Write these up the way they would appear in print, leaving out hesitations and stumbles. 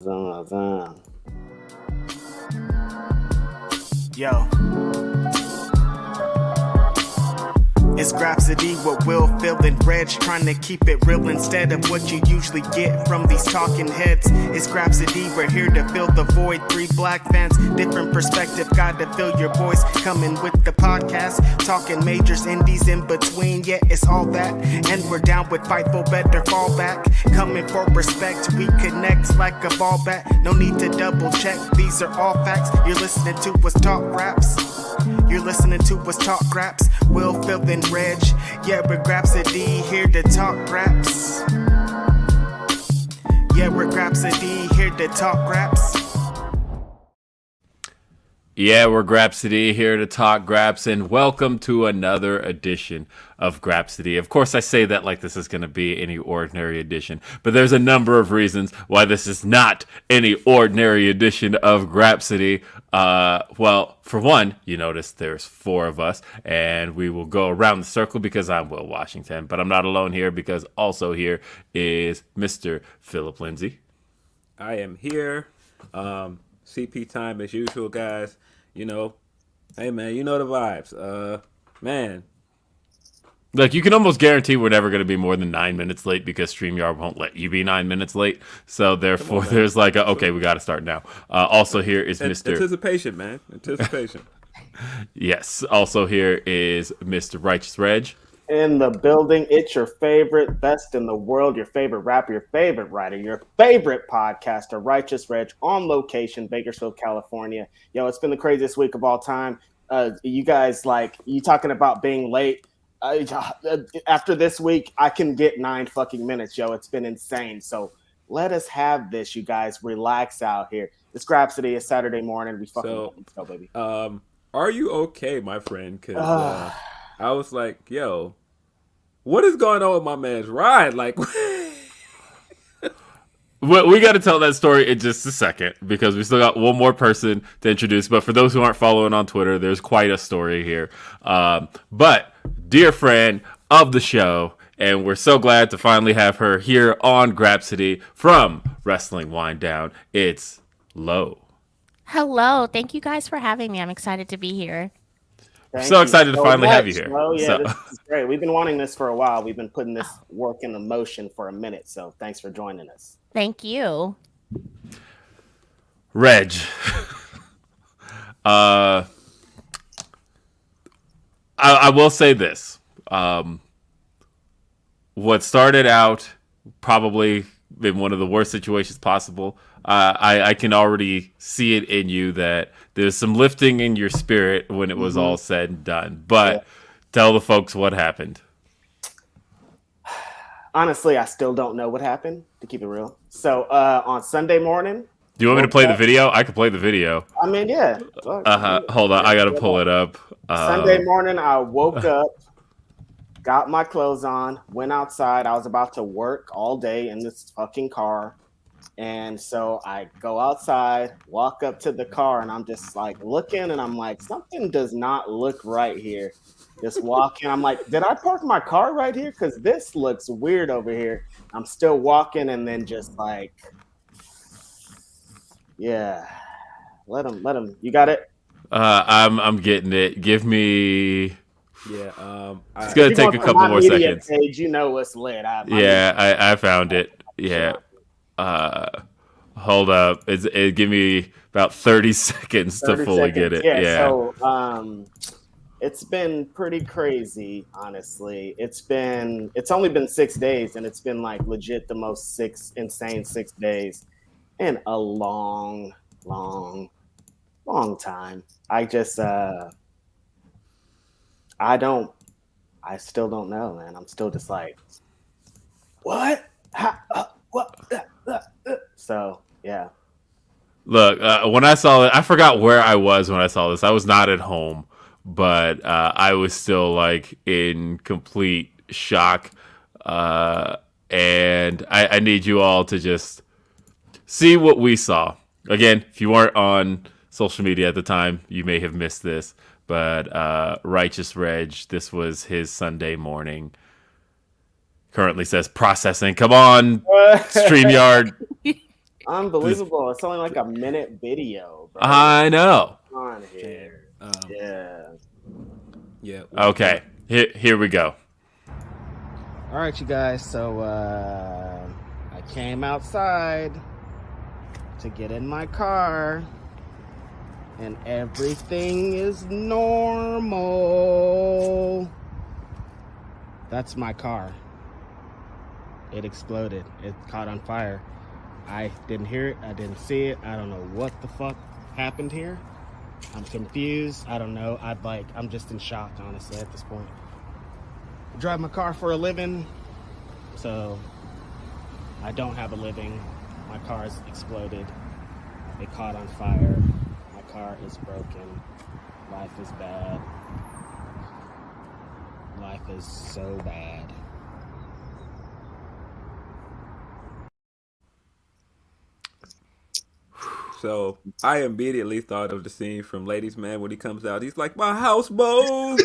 Zan. Yo. It's Grapsody with Will, Phil, and Reg, trying to keep it real instead of what you usually get from these talking heads. It's Grapsody, we're here to fill the void. 3 black fans, different perspective, got to fill your voice. Coming with the podcast, talking majors, indies in between. Yeah, it's all that, and we're down with Fightful, better fall back. Coming for respect, we connect like a ball bat. No need to double check, these are all facts. You're listening to us talk raps. You're listening to us talk raps. Will, Phil, and Reg. Yeah, we're Grapsody, here to talk raps. Yeah, we're Grapsody, here to talk raps. Yeah, we're Grapsody, here to talk Graps, and welcome to another edition of Grapsody. Of course, I say that like this is going to be any ordinary edition, but there's a number of reasons why this is not any ordinary edition of Grapsody. Well, for one, you notice there's 4 of us, and we will go around the circle because I'm Will Washington, but I'm not alone here because also here is Mr. Philip Lindsey. I am here. CP time as usual, guys. You know, hey man, you know the vibes. Man. Like, you can almost guarantee we're never going to be more than 9 minutes late because StreamYard won't let you be 9 minutes late. So therefore, there's like okay, we got to start now. Also here is Mr. Anticipation, man. Anticipation. Yes. Also here is Mr. Righteous Reg. In the building, it's your favorite, best in the world, your favorite rapper, your favorite writer, your favorite podcaster, Righteous Reg, on location, Bakersfield, California. Yo, it's been the craziest week of all time. You guys, like, you talking about being late. After this week, I can get 9 fucking minutes, yo. It's been insane. So let us have this, you guys. Relax out here. It's Grapsody. It's Saturday morning. We fucking go, baby. Are you okay, my friend? Because I was like, yo, what is going on with my man's ride? Like, Well, we got to tell that story in just a second because we still got one more person to introduce. But for those who aren't following on Twitter, there's quite a story here. But dear friend of the show, and we're so glad to finally have her here on Grapsody from Wrestling Wind Down, it's Lo. Hello. Thank you guys for having me. I'm excited to be here. So excited to finally have you here. Oh, yeah, So. This is great. We've been wanting this for a while. We've been putting this work into motion for a minute. So thanks for joining us. Thank you. Reg. I will say this. What started out probably in one of the worst situations possible, I can already see it in you that there's some lifting in your spirit when it was all said and done. But tell the folks what happened. Honestly, I still don't know what happened, to keep it real. So on Sunday morning. Do you want me to play the video? I could play the video. I mean, yeah. Hold on. I got to pull it up. Sunday morning, I woke up, got my clothes on, went outside. I was about to work all day in this fucking car. And so I go outside, walk up to the car, and I'm just like looking, and I'm like, something does not look right here. Just walking. I'm like, did I park my car right here? Because this looks weird over here. I'm still walking, and then just like, yeah, let him. You got it? I'm getting it. Give me. yeah. It's gonna take a couple more seconds. Page, you know what's lit. I found it. Yeah. Hold up. Give me about 30 seconds to fully get it. Yeah. So it's been pretty crazy, honestly. It's only been 6 days, and it's been like legit the most insane 6 days in a long time. I just I still don't know, man. I'm still just like, what? What? So yeah. Look, when I saw it, I forgot where I was when I saw this. I was not at home, but I was still like in complete shock. And I need you all to just see what we saw. Again, if you weren't on social media at the time, you may have missed this. But Righteous Reg, this was his Sunday morning. Currently says processing. Come on, StreamYard. Unbelievable. It's only like a minute video, bro. I know. Come on here. Yeah. Okay, here we go. All right, you guys. So I came outside to get in my car, and everything is normal. That's my car. It exploded. It caught on fire. I didn't hear it. I didn't see it. I don't know what the fuck happened here. I'm confused. I don't know. I'm just in shock, honestly, at this point. I drive my car for a living, so I don't have a living. My car's exploded. It caught on fire. My car is broken. Life is bad. Life is so bad. So I immediately thought of the scene from Ladies Man when he comes out. He's like, my house moved.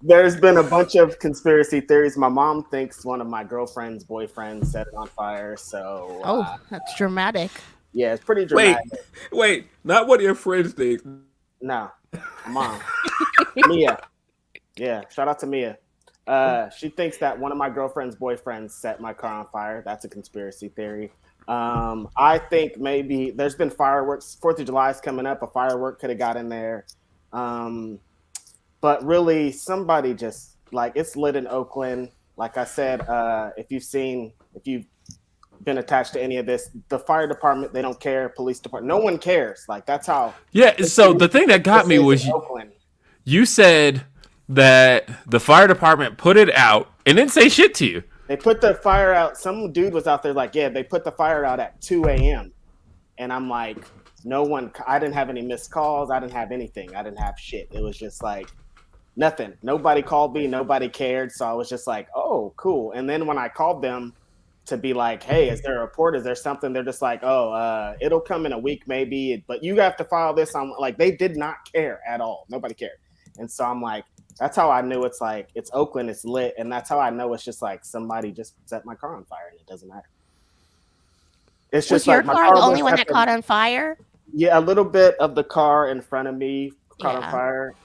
There's been a bunch of conspiracy theories. My mom thinks one of my girlfriend's boyfriends set it on fire. So, That's dramatic. yeah, it's pretty dramatic. Wait, not one of your friends thinks. No, mom, Mia. Yeah, shout out to Mia. She thinks that one of my girlfriend's boyfriends set my car on fire. That's a conspiracy theory. I think maybe there's been fireworks. 4th of July is coming up. A firework could have got in there. But really, somebody just, like, it's lit in Oakland. Like I said, if you've been attached to any of this, the fire department, they don't care. Police department, no one cares. Like, that's how. Yeah, so the thing that got me was you said that the fire department put it out and didn't say shit to you. They put the fire out. Some dude was out there like, yeah, they put the fire out at 2 a.m. And I'm like, I didn't have any missed calls. I didn't have anything. I didn't have shit. It was just like nothing. Nobody called me. Nobody cared. So I was just like, oh, cool. And then when I called them to be like, hey, is there a report? Is there something? They're just like, it'll come in a week maybe. But you have to file this. I'm like, they did not care at all. Nobody cared. And so I'm like, that's how I knew it's like, it's Oakland, it's lit. And that's how I know it's just like somebody just set my car on fire and it doesn't matter. It's just Was your like my car the was only one that kept caught on fire? Yeah, a little bit of the car in front of me caught on fire.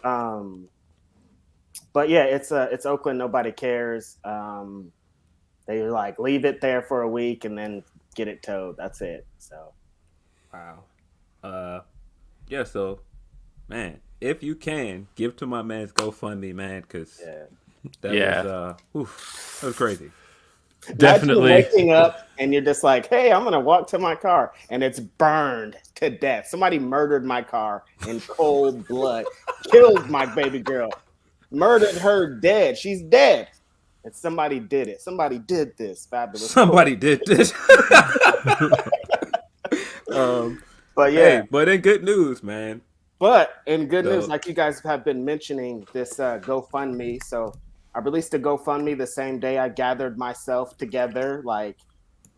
But yeah, it's Oakland. Nobody cares. They like leave it there for a week and then get it towed. That's it. So, wow. Yeah. So, man, if you can give to my man's GoFundMe, man, because that was crazy. Definitely. Imagine waking up and you're just like, hey, I'm gonna walk to my car and it's burned to death. Somebody murdered my car in cold blood, killed my baby girl, murdered her dead. She's dead. And somebody did it. Somebody did this. Fabulous. Somebody did this. But yeah. Hey, but in good news, man. But in good news, like you guys have been mentioning, this GoFundMe. So I released a GoFundMe the same day I gathered myself together, like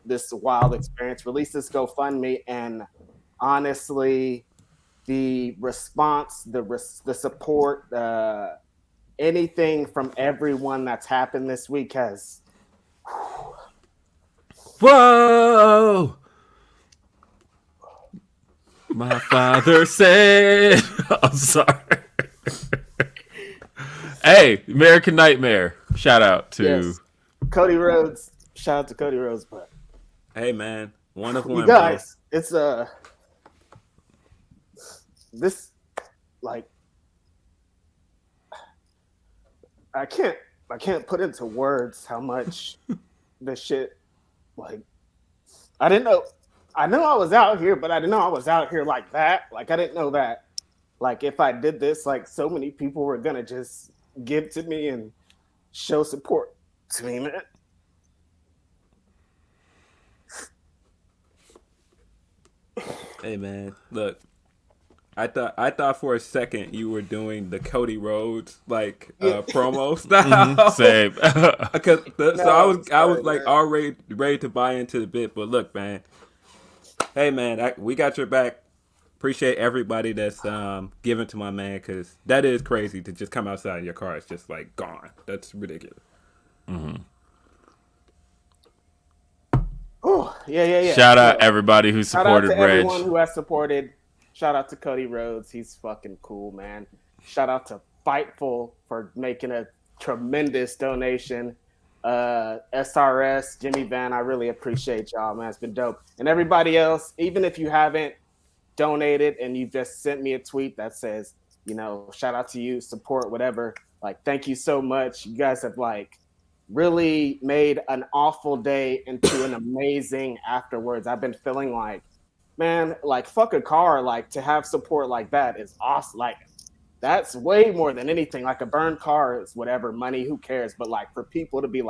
this wild experience, released this GoFundMe. And honestly, the response, the support, anything from everyone that's happened this week has. Whoa! My father said, I'm sorry. Hey, American Nightmare. Shout out to Cody Rhodes. Shout out to Cody Rhodes. But hey, man, one of one. You guys, bro. It's this like I can't put into words how much this shit, like, I didn't know. I know I was out here, but I didn't know I was out here like that. Like, I didn't know that, like, if I did this, like, so many people were gonna just give to me and show support to me, man. Hey, man, look. I thought for a second you were doing the Cody Rhodes promo style. Same. So I was like already ready to buy into the bit, but look, man. Hey, man, we got your back. Appreciate everybody that's giving to my man, because that is crazy to just come outside and your car is just like gone. That's ridiculous. Mm-hmm. Yeah. Shout out everybody who Shout out supported to Reg. everyone who has supported. Shout out to Cody Rhodes. He's fucking cool, man. Shout out to Fightful for making a tremendous donation. SRS, Jimmy Van, I really appreciate y'all, man. It's been dope. And everybody else, even if you haven't donated and you just sent me a tweet that says, shout out to you, support, whatever. Like, thank you so much. You guys have really made an awful day into an amazing afterwards. I've been feeling like, man, fuck a car. To have support like that is awesome. That's way more than anything. A burned car is whatever, money, who cares? But for people to be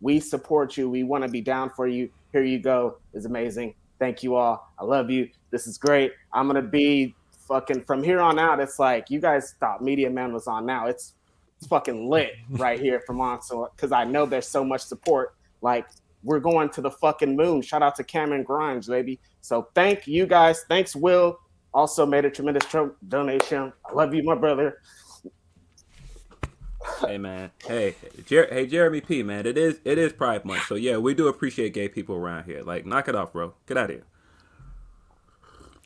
we support you, we want to be down for you, here you go, is amazing. Thank you all. I love you. This is great. I'm going to be fucking, from here on out, it's you guys thought Media Man was on now. It's fucking lit right here from on. So, because I know there's so much support. We're going to the fucking moon. Shout out to Cameron Grimes, baby. So thank you guys. Thanks, Will. Also made a tremendous donation. I love you, my brother. Hey, man. Hey, Jeremy P, man. It is Pride Month. So, yeah, we do appreciate gay people around here. Knock it off, bro. Get out of here.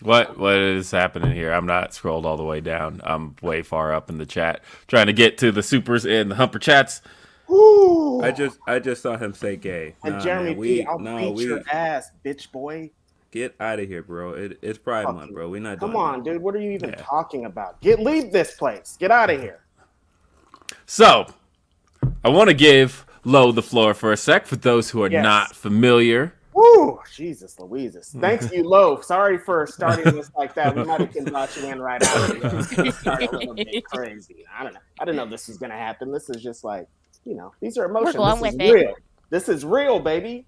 What is happening here? I'm not scrolled all the way down. I'm way far up in the chat, trying to get to the supers and the Humper chats. Ooh. I just saw him say gay. And Jeremy P, I'll beat your ass, bitch boy. Get out of here, bro. It's Pride Month, bro. We're not doing Come on, dude. What are you even talking about? Leave this place. Get out of here. So, I want to give Lo the floor for a sec for those who are not familiar. Woo! Jesus Louises. Thanks you, Lo. Sorry for starting this like that. We might have brought you in right after. It started a little bit crazy. I don't know. I didn't know this was going to happen. This is just these are emotions. We're going this with is it. real. This is real, baby.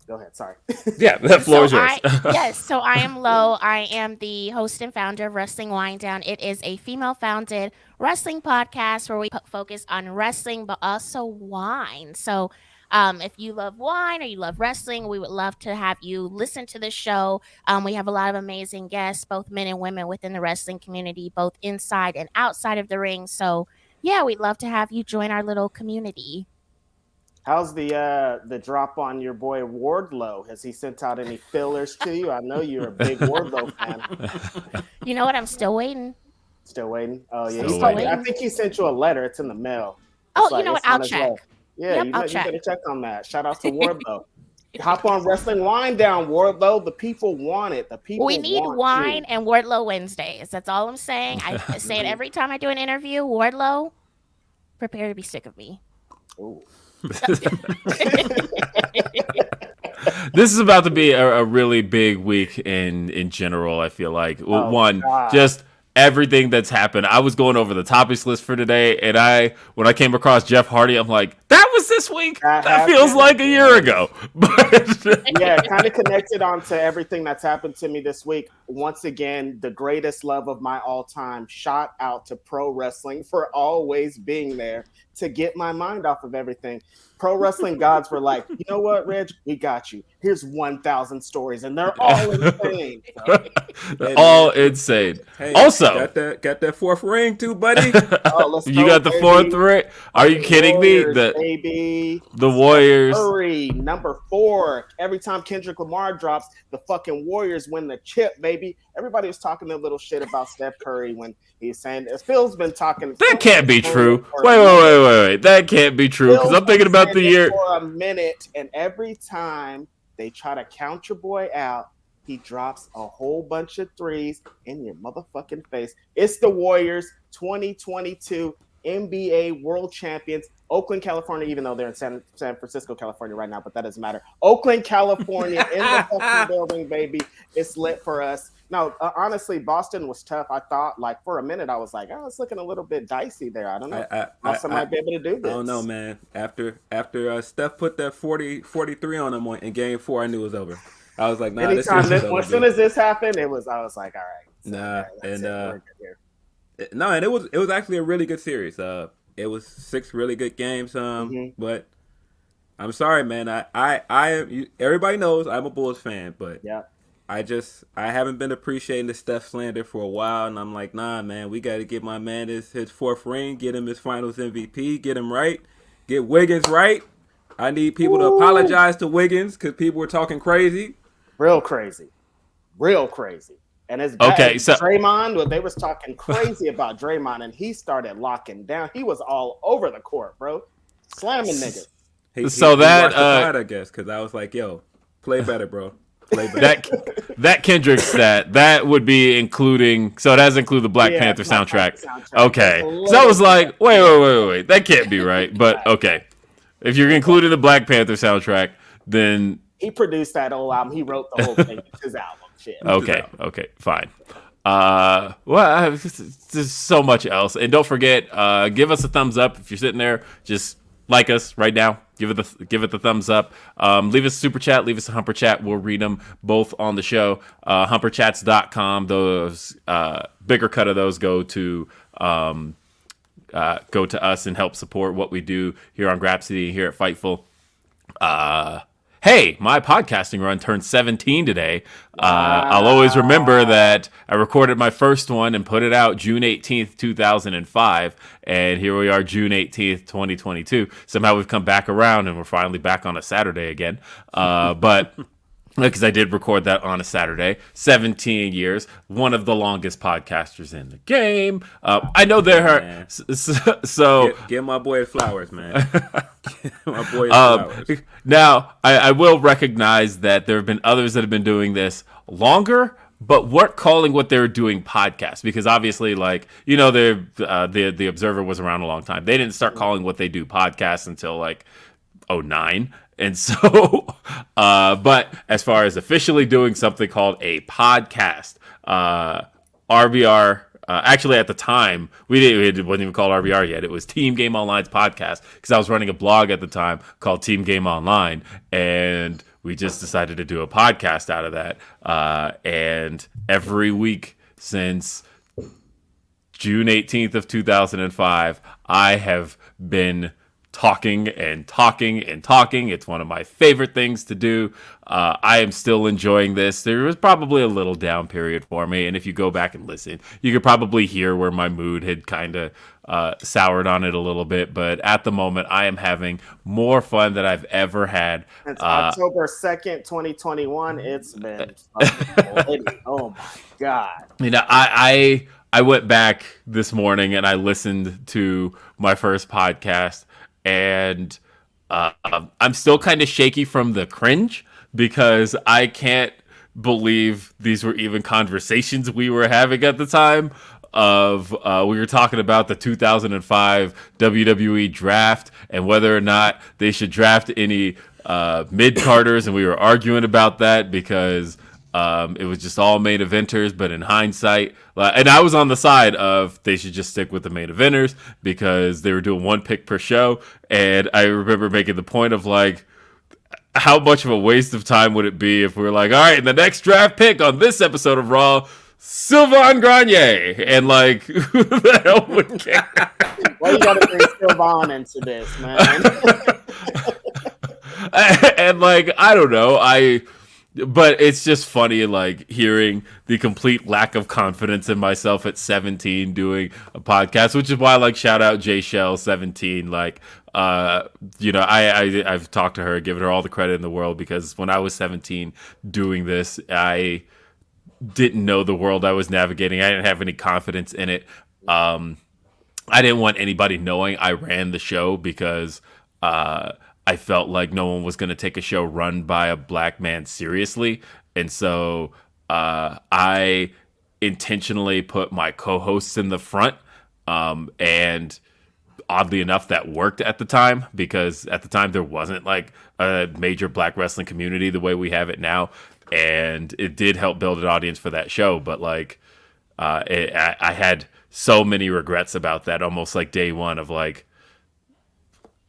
Go ahead. Sorry. Yeah, that floor is yours. So I am Lo. I am the host and founder of Wrestling Wine Down. It is a female-founded wrestling podcast where we focus on wrestling, but also wine. So if you love wine or you love wrestling, we would love to have you listen to the show. We have a lot of amazing guests, both men and women within the wrestling community, both inside and outside of the ring. So, yeah, we'd love to have you join our little community. How's the drop on your boy Wardlow? Has he sent out any fillers to you? I know you're a big Wardlow fan. You know what? I'm still waiting. Still waiting? Oh, yeah. I think he sent you a letter. It's in the mail. You know what? I'll check. Yeah, you better check on that. Shout out to Wardlow. Hop on Wrestling Wine Down, Wardlow. The people want it. We need wine and Wardlow Wednesdays. That's all I'm saying. I say it every time I do an interview. Wardlow, prepare to be sick of me. Ooh. This is about to be a really big week in general, I feel like. Just everything that's happened. I was going over the topics list for today, and when I came across Jeff Hardy, I'm like, that was this week? That feels like a year ago. Yeah, kind of connected onto everything that's happened to me this week. Once again, the greatest love of my all time. Shout out to pro wrestling for always being there to get my mind off of everything. Pro wrestling gods were like, you know what, Reg? We got you. Here's 1,000 stories, and they're all insane. They're all insane. Hey, also, got that fourth ring too, buddy. You got the fourth ring? Are you kidding me? Baby. The Warriors. Curry, number 4. Every time Kendrick Lamar drops, the fucking Warriors win the chip, baby. Everybody was talking a little shit about Steph Curry when he's saying Phil's been talking. That can't be true. Wait. That can't be true because I'm thinking about the year. For a minute, and every time they try to count your boy out, he drops a whole bunch of threes in your motherfucking face. It's the Warriors 2022 NBA World Champions. Oakland, California, even though they're in San Francisco, California right now, but that doesn't matter. Oakland, California, in the fucking building, baby. It's lit for us. No, honestly, Boston was tough. I thought, for a minute, I was like, oh, it's looking a little bit dicey there. I don't know. Boston might be able to do this. I don't know, man. After Steph put that 43 on him in Game 4, I knew it was over. I was like, nah. As soon as this happened, I was like, all right. Nah, and it was actually a really good series. It was 6 really good games. But I'm sorry, man. Everybody knows I'm a Bulls fan, but yeah. I haven't been appreciating the Steph slander for a while, and I'm like, nah, man, we got to get my man his fourth ring, get him his Finals MVP, get him right, get Wiggins right, I need people to apologize to Wiggins because people were talking crazy. Real crazy. And it's Okay, so Draymond, they was talking crazy about Draymond, and he started locking down. He was all over the court, bro, slamming niggas. He watched the fight, I guess, because I was like, "Yo, play better, bro. Play better." that Kendrick stat that would be including. So it has include the Black Panther soundtrack. Okay, so I was like, wait, that can't be right. But okay, if you're including the Black Panther soundtrack, then he produced that whole album. He wrote the whole thing. It's his album. Shit. Okay, fine. Well, there's so much else, and don't forget, give us a thumbs up if you're sitting there. Just like us right now. Give it the thumbs up. Leave us a super chat. Leave us a Humper chat. We'll read them both on the show. Humperchats.com. Those bigger cut of those go to us and help support what we do here on Grapsody, here at Fightful. Hey, my podcasting run turned 17 today. I'll always remember that I recorded my first one and put it out June 18th, 2005. And here we are, June 18th, 2022. Somehow we've come back around and we're finally back on a Saturday again. But because I did record that on a Saturday, 17 years, one of the longest podcasters in the game. I know there are so give my boy flowers, man. My boy flowers. Now, I will recognize that there have been others that have been doing this longer, but weren't calling what they were doing podcasts, because obviously, like, you know, the Observer was around a long time. They didn't start calling what they do podcasts until like 2009. And so, but as far as officially doing something called a podcast, RBR, actually at the time, it wasn't even called RBR yet. It was Team Game Online's podcast, because I was running a blog at the time called Team Game Online, and we just decided to do a podcast out of that. And every week since June 18th of 2005, I have been talking. It's one of my favorite things to do. I am still enjoying this. There was probably a little down period for me, and if you go back and listen, you could probably hear where my mood had kind of soured on it a little bit. But at the moment, I am having more fun than I've ever had. It's October 2nd, 2021. It's been oh my god. You know, I went back this morning and I listened to my first podcast. And I'm still kind of shaky from the cringe, because I can't believe these were even conversations we were having at the time. We were talking about the 2005 WWE draft and whether or not they should draft any mid-carders, and we were arguing about that because it was just all main eventers. But in hindsight, and I was on the side of they should just stick with the main eventers because they were doing one pick per show. And I remember making the point of like, how much of a waste of time would it be if we were like, all right, the next draft pick on this episode of Raw, Sylvain Grenier, and like, who the hell would care? Why you gotta bring Sylvain into this, man? And like, I don't know, but it's just funny, like, hearing the complete lack of confidence in myself at 17 doing a podcast, which is why, like, shout out J Shell 17. Like, you know, I've talked to her, given her all the credit in the world, because when I was 17 doing this, I didn't know the world I was navigating. I didn't have any confidence in it. I didn't want anybody knowing I ran the show, because I felt like no one was going to take a show run by a black man seriously. And so I intentionally put my co-hosts in the front. And oddly enough, that worked at the time, because at the time there wasn't like a major black wrestling community the way we have it now. And it did help build an audience for that show. But like, I had so many regrets about that, almost like day one of like,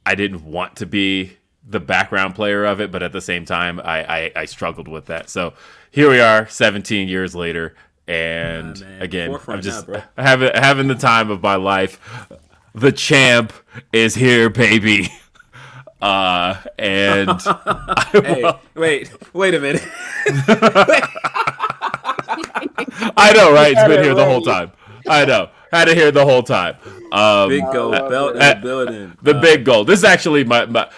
I didn't want to be the background player of it, but at the same time, I struggled with that. So here we are, 17 years later, and again, I'm just having the time of my life. The champ is here, baby. And hey, wait a minute. I know, right? It's been here the whole time. I know. Had it here the whole time. Big gold belt in the building. The big gold. This is actually my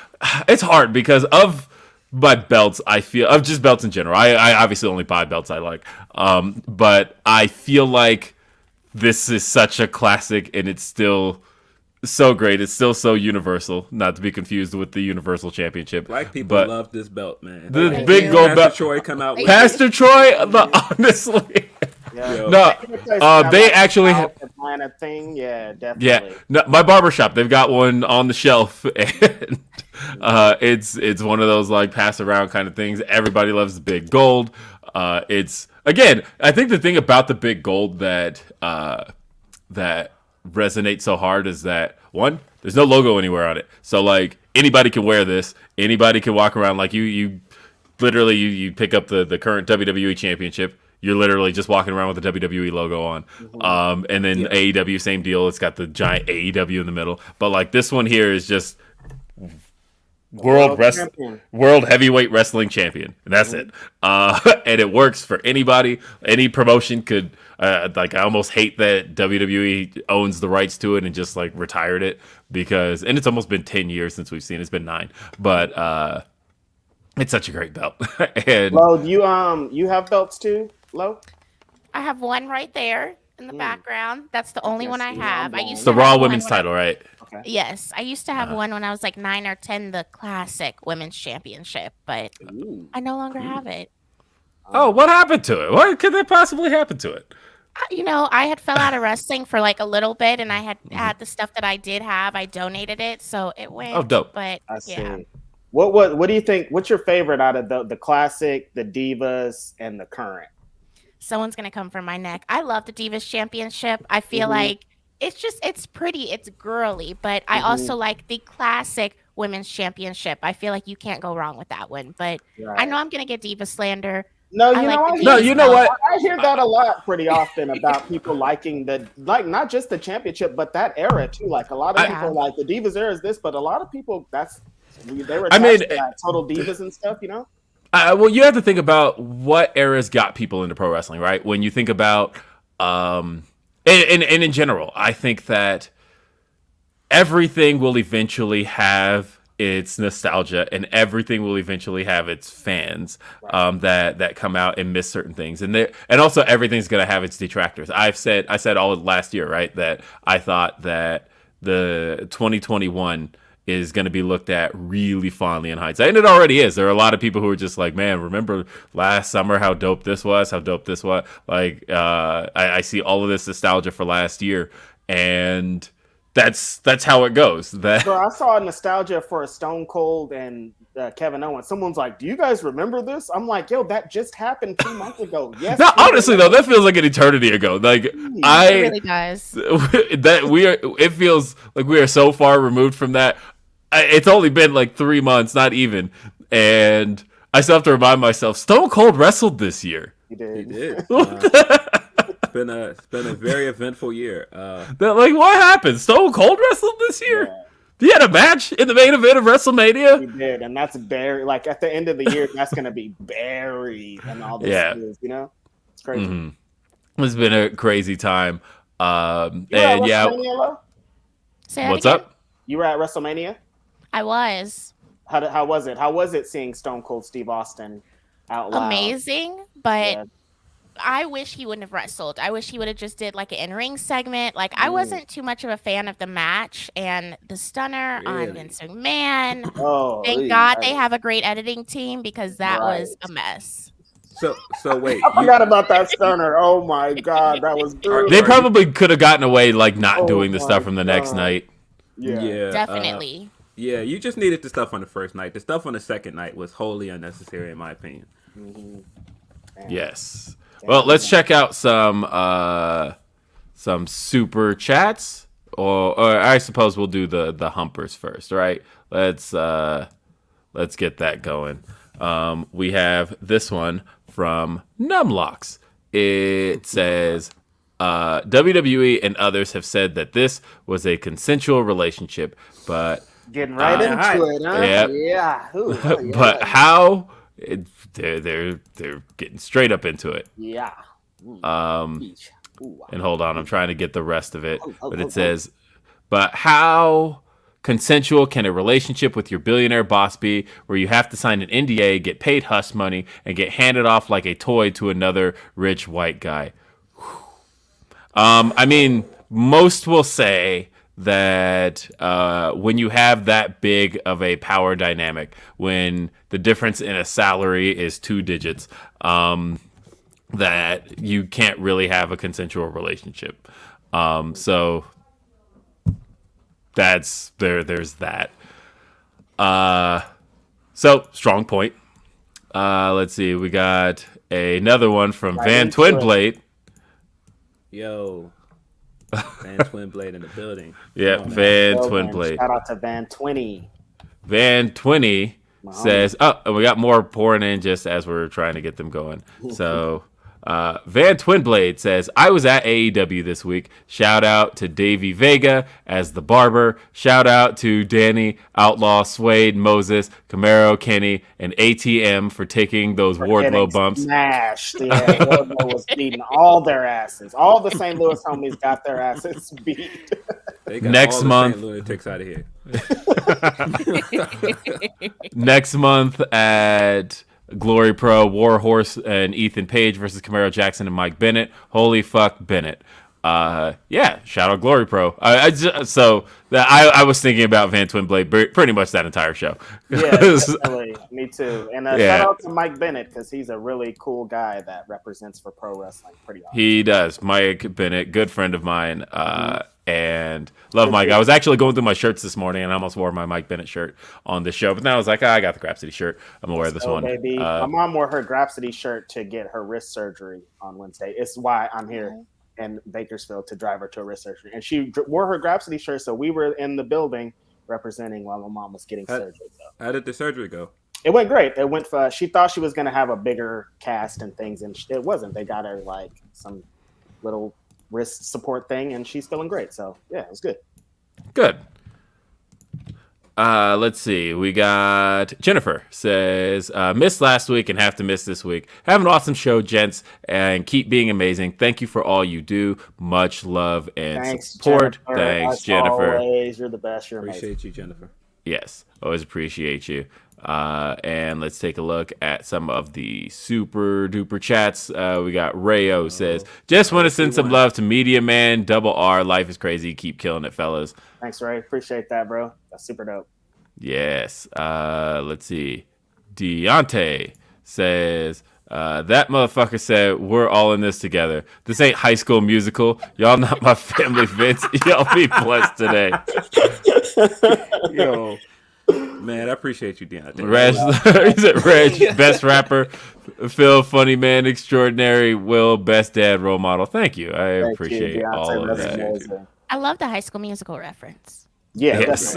it's hard because of my belts. I feel of just belts in general. I obviously only buy belts I like, but I feel like this is such a classic, and it's still so great. It's still so universal, not to be confused with the Universal Championship. Black people but love this belt, man. the Thank big you. gold belt. Troy come out with Pastor Troy, honestly. Yeah. No, they actually have Atlanta thing. Yeah, definitely. Yeah, no, my barbershop, they've got one on the shelf, and it's one of those like pass around kind of things. Everybody loves the big gold. It's again, I think the thing about the big gold that resonates so hard is that one, there's no logo anywhere on it, so like anybody can wear this. Anybody can walk around like you literally you pick up the current WWE Championship. You're literally just walking around with the WWE logo on. And then AEW, same deal. It's got the giant AEW in the middle. But like this one here is just world heavyweight wrestling champion. And that's it. And it works for anybody. Any promotion could, like, I almost hate that WWE owns the rights to it and just like retired it because, and it's almost been 10 years since we've seen it. It's been 9. But it's such a great belt. And Lo, you have belts too, Lo? I have one right there in the background. That's the only one I have. I used it's to the Raw have Women's one title, right? Okay. Yes, I used to have one when I was like 9 or 10, the classic women's championship, but I no longer have it. Oh, what happened to it? What could there possibly happen to it? You know, I had fell out of wrestling for like a little bit, and I had the stuff that I did have. I donated it, so it went. Oh, dope. But I see. yeah. What do you think? What's your favorite out of the classic, the Divas, and the current? Someone's gonna come for my neck. I love the Divas Championship. I feel like it's pretty, it's girly, but I also like the classic women's championship. I feel like you can't go wrong with that one. But I know I'm gonna get Diva slander. No, you know what? I hear that a lot pretty often about people liking not just the championship, but that era too. Like a lot of people like the Divas era is this, but a lot of people they were attached to that Total Divas and stuff, you know? Well, you have to think about what eras got people into pro wrestling, right? When you think about, and in general, I think that everything will eventually have its nostalgia, and everything will eventually have its fans that come out and miss certain things, and also everything's gonna have its detractors. I said all last year, right, that I thought that the 2021 is going to be looked at really fondly in hindsight. And it already is. There are a lot of people who are just like, man, remember last summer how dope this was? Like, I see all of this nostalgia for last year. And that's how it goes. Bro, I saw nostalgia for a Stone Cold and Kevin Owens. Someone's like, do you guys remember this? I'm like, yo, that just happened 2 months ago. Yes. No, honestly though, that feels like an eternity ago. Like It really does. It feels like we are so far removed from that. It's only been like 3 months, not even. And I still have to remind myself, Stone Cold wrestled this year. He did. It's been a very eventful year. Like, what happened? Stone Cold wrestled this year? Yeah. He had a match in the main event of WrestleMania? He did, and that's buried. Like, at the end of the year, that's going to be buried and all this news, you know? It's crazy. Mm-hmm. It's been a crazy time. And yeah. What's up? You were at WrestleMania? I was. How was it? How was it seeing Stone Cold Steve Austin out loud? Amazing, but I wish he wouldn't have wrestled. I wish he would have just did like an in-ring segment. Like I wasn't too much of a fan of the match and the stunner on Vince McMahon. Thank God they have a great editing team because that was a mess. So wait. I forgot about that stunner. Oh my God, that was brutal. They probably could have gotten away like not doing the stuff from the next night. Yeah. Definitely. Yeah, you just needed the stuff on the first night. The stuff on the second night was wholly unnecessary, in my opinion. Yes. Well, let's check out some super chats, or I suppose we'll do the humpers first, right? Let's get that going. We have this one from Numlocks. It says, WWE and others have said that this was a consensual relationship, but getting right into it, huh? Yeah. Ooh, but how? They're getting straight up into it. Yeah. And hold on, I'm trying to get the rest of it. But it says, but how consensual can a relationship with your billionaire boss be, where you have to sign an NDA, get paid hush money, and get handed off like a toy to another rich white guy? I mean, most will say that when you have that big of a power dynamic, when the difference in a salary is 2 digits, that you can't really have a consensual relationship. So that's there's that. So strong point. Let's see. We got another one from Van Twinblade. Yo. Van Twinblade in the building. Yeah, Van Twinblade. Shout out to Van Twinny. Van Twinny says, and we got more pouring in just as we're trying to get them going. So Van Twinblade says, I was at AEW this week. Shout out to Davey Vega as the barber. Shout out to Danny, Outlaw, Suede, Moses, Camaro, Kenny, and ATM for taking those Wardlow bumps. Smashed. Yeah, Wardlow was beating all their asses. All the St. Louis homies got their asses beat. They got Next all month, the lunatics out of here. Next month at Glory Pro, Warhorse and Ethan Page versus Camaro Jackson and Mike Bennett. Holy fuck, Bennett. Yeah, shout out Glory Pro. I was thinking about Van Twinblade pretty much that entire show. Yeah, definitely. Me too. And shout out to Mike Bennett because he's a really cool guy that represents for pro wrestling pretty often. He does. Mike Bennett, good friend of mine. And love Mike. I was actually going through my shirts this morning and I almost wore my Mike Bennett shirt on the show. But then I was like, I got the Grapsody shirt. I'm going to wear this one. Baby. My mom wore her Grapsody shirt to get her wrist surgery on Wednesday. It's why I'm here in Bakersfield to drive her to a wrist surgery. And she wore her Grapsody shirt, so we were in the building representing while my mom was getting surgery. So. How did the surgery go? It went great. It went. She thought she was going to have a bigger cast and things, and it wasn't. They got her like some little wrist support thing, and she's feeling great. So yeah, it was good. Good. Let's see. We got Jennifer says, missed last week and have to miss this week. Have an awesome show, gents, and keep being amazing. Thank you for all you do. Much love and support. Jennifer. Thanks, Jennifer. Always, you're the best. You're Appreciate amazing. you, Jennifer. Yes, always appreciate you. And let's take a look at some of the super duper chats. We got Rayo says, just want to send some love to Media Man, Double R. Life is crazy. Keep killing it, fellas. Thanks, Ray. Appreciate that, bro. That's super dope. Yes. Let's see. Deontay says, that motherfucker said, we're all in this together. This ain't High School Musical. Y'all not my family, Vince. Y'all be blessed today. Yo. Man, I appreciate you, Deontay. Reg, best rapper. Phil, funny man, extraordinary. Will, best dad, role model. Thank you. I appreciate all of that. Amazing. I love the High School Musical reference. Yeah, yes.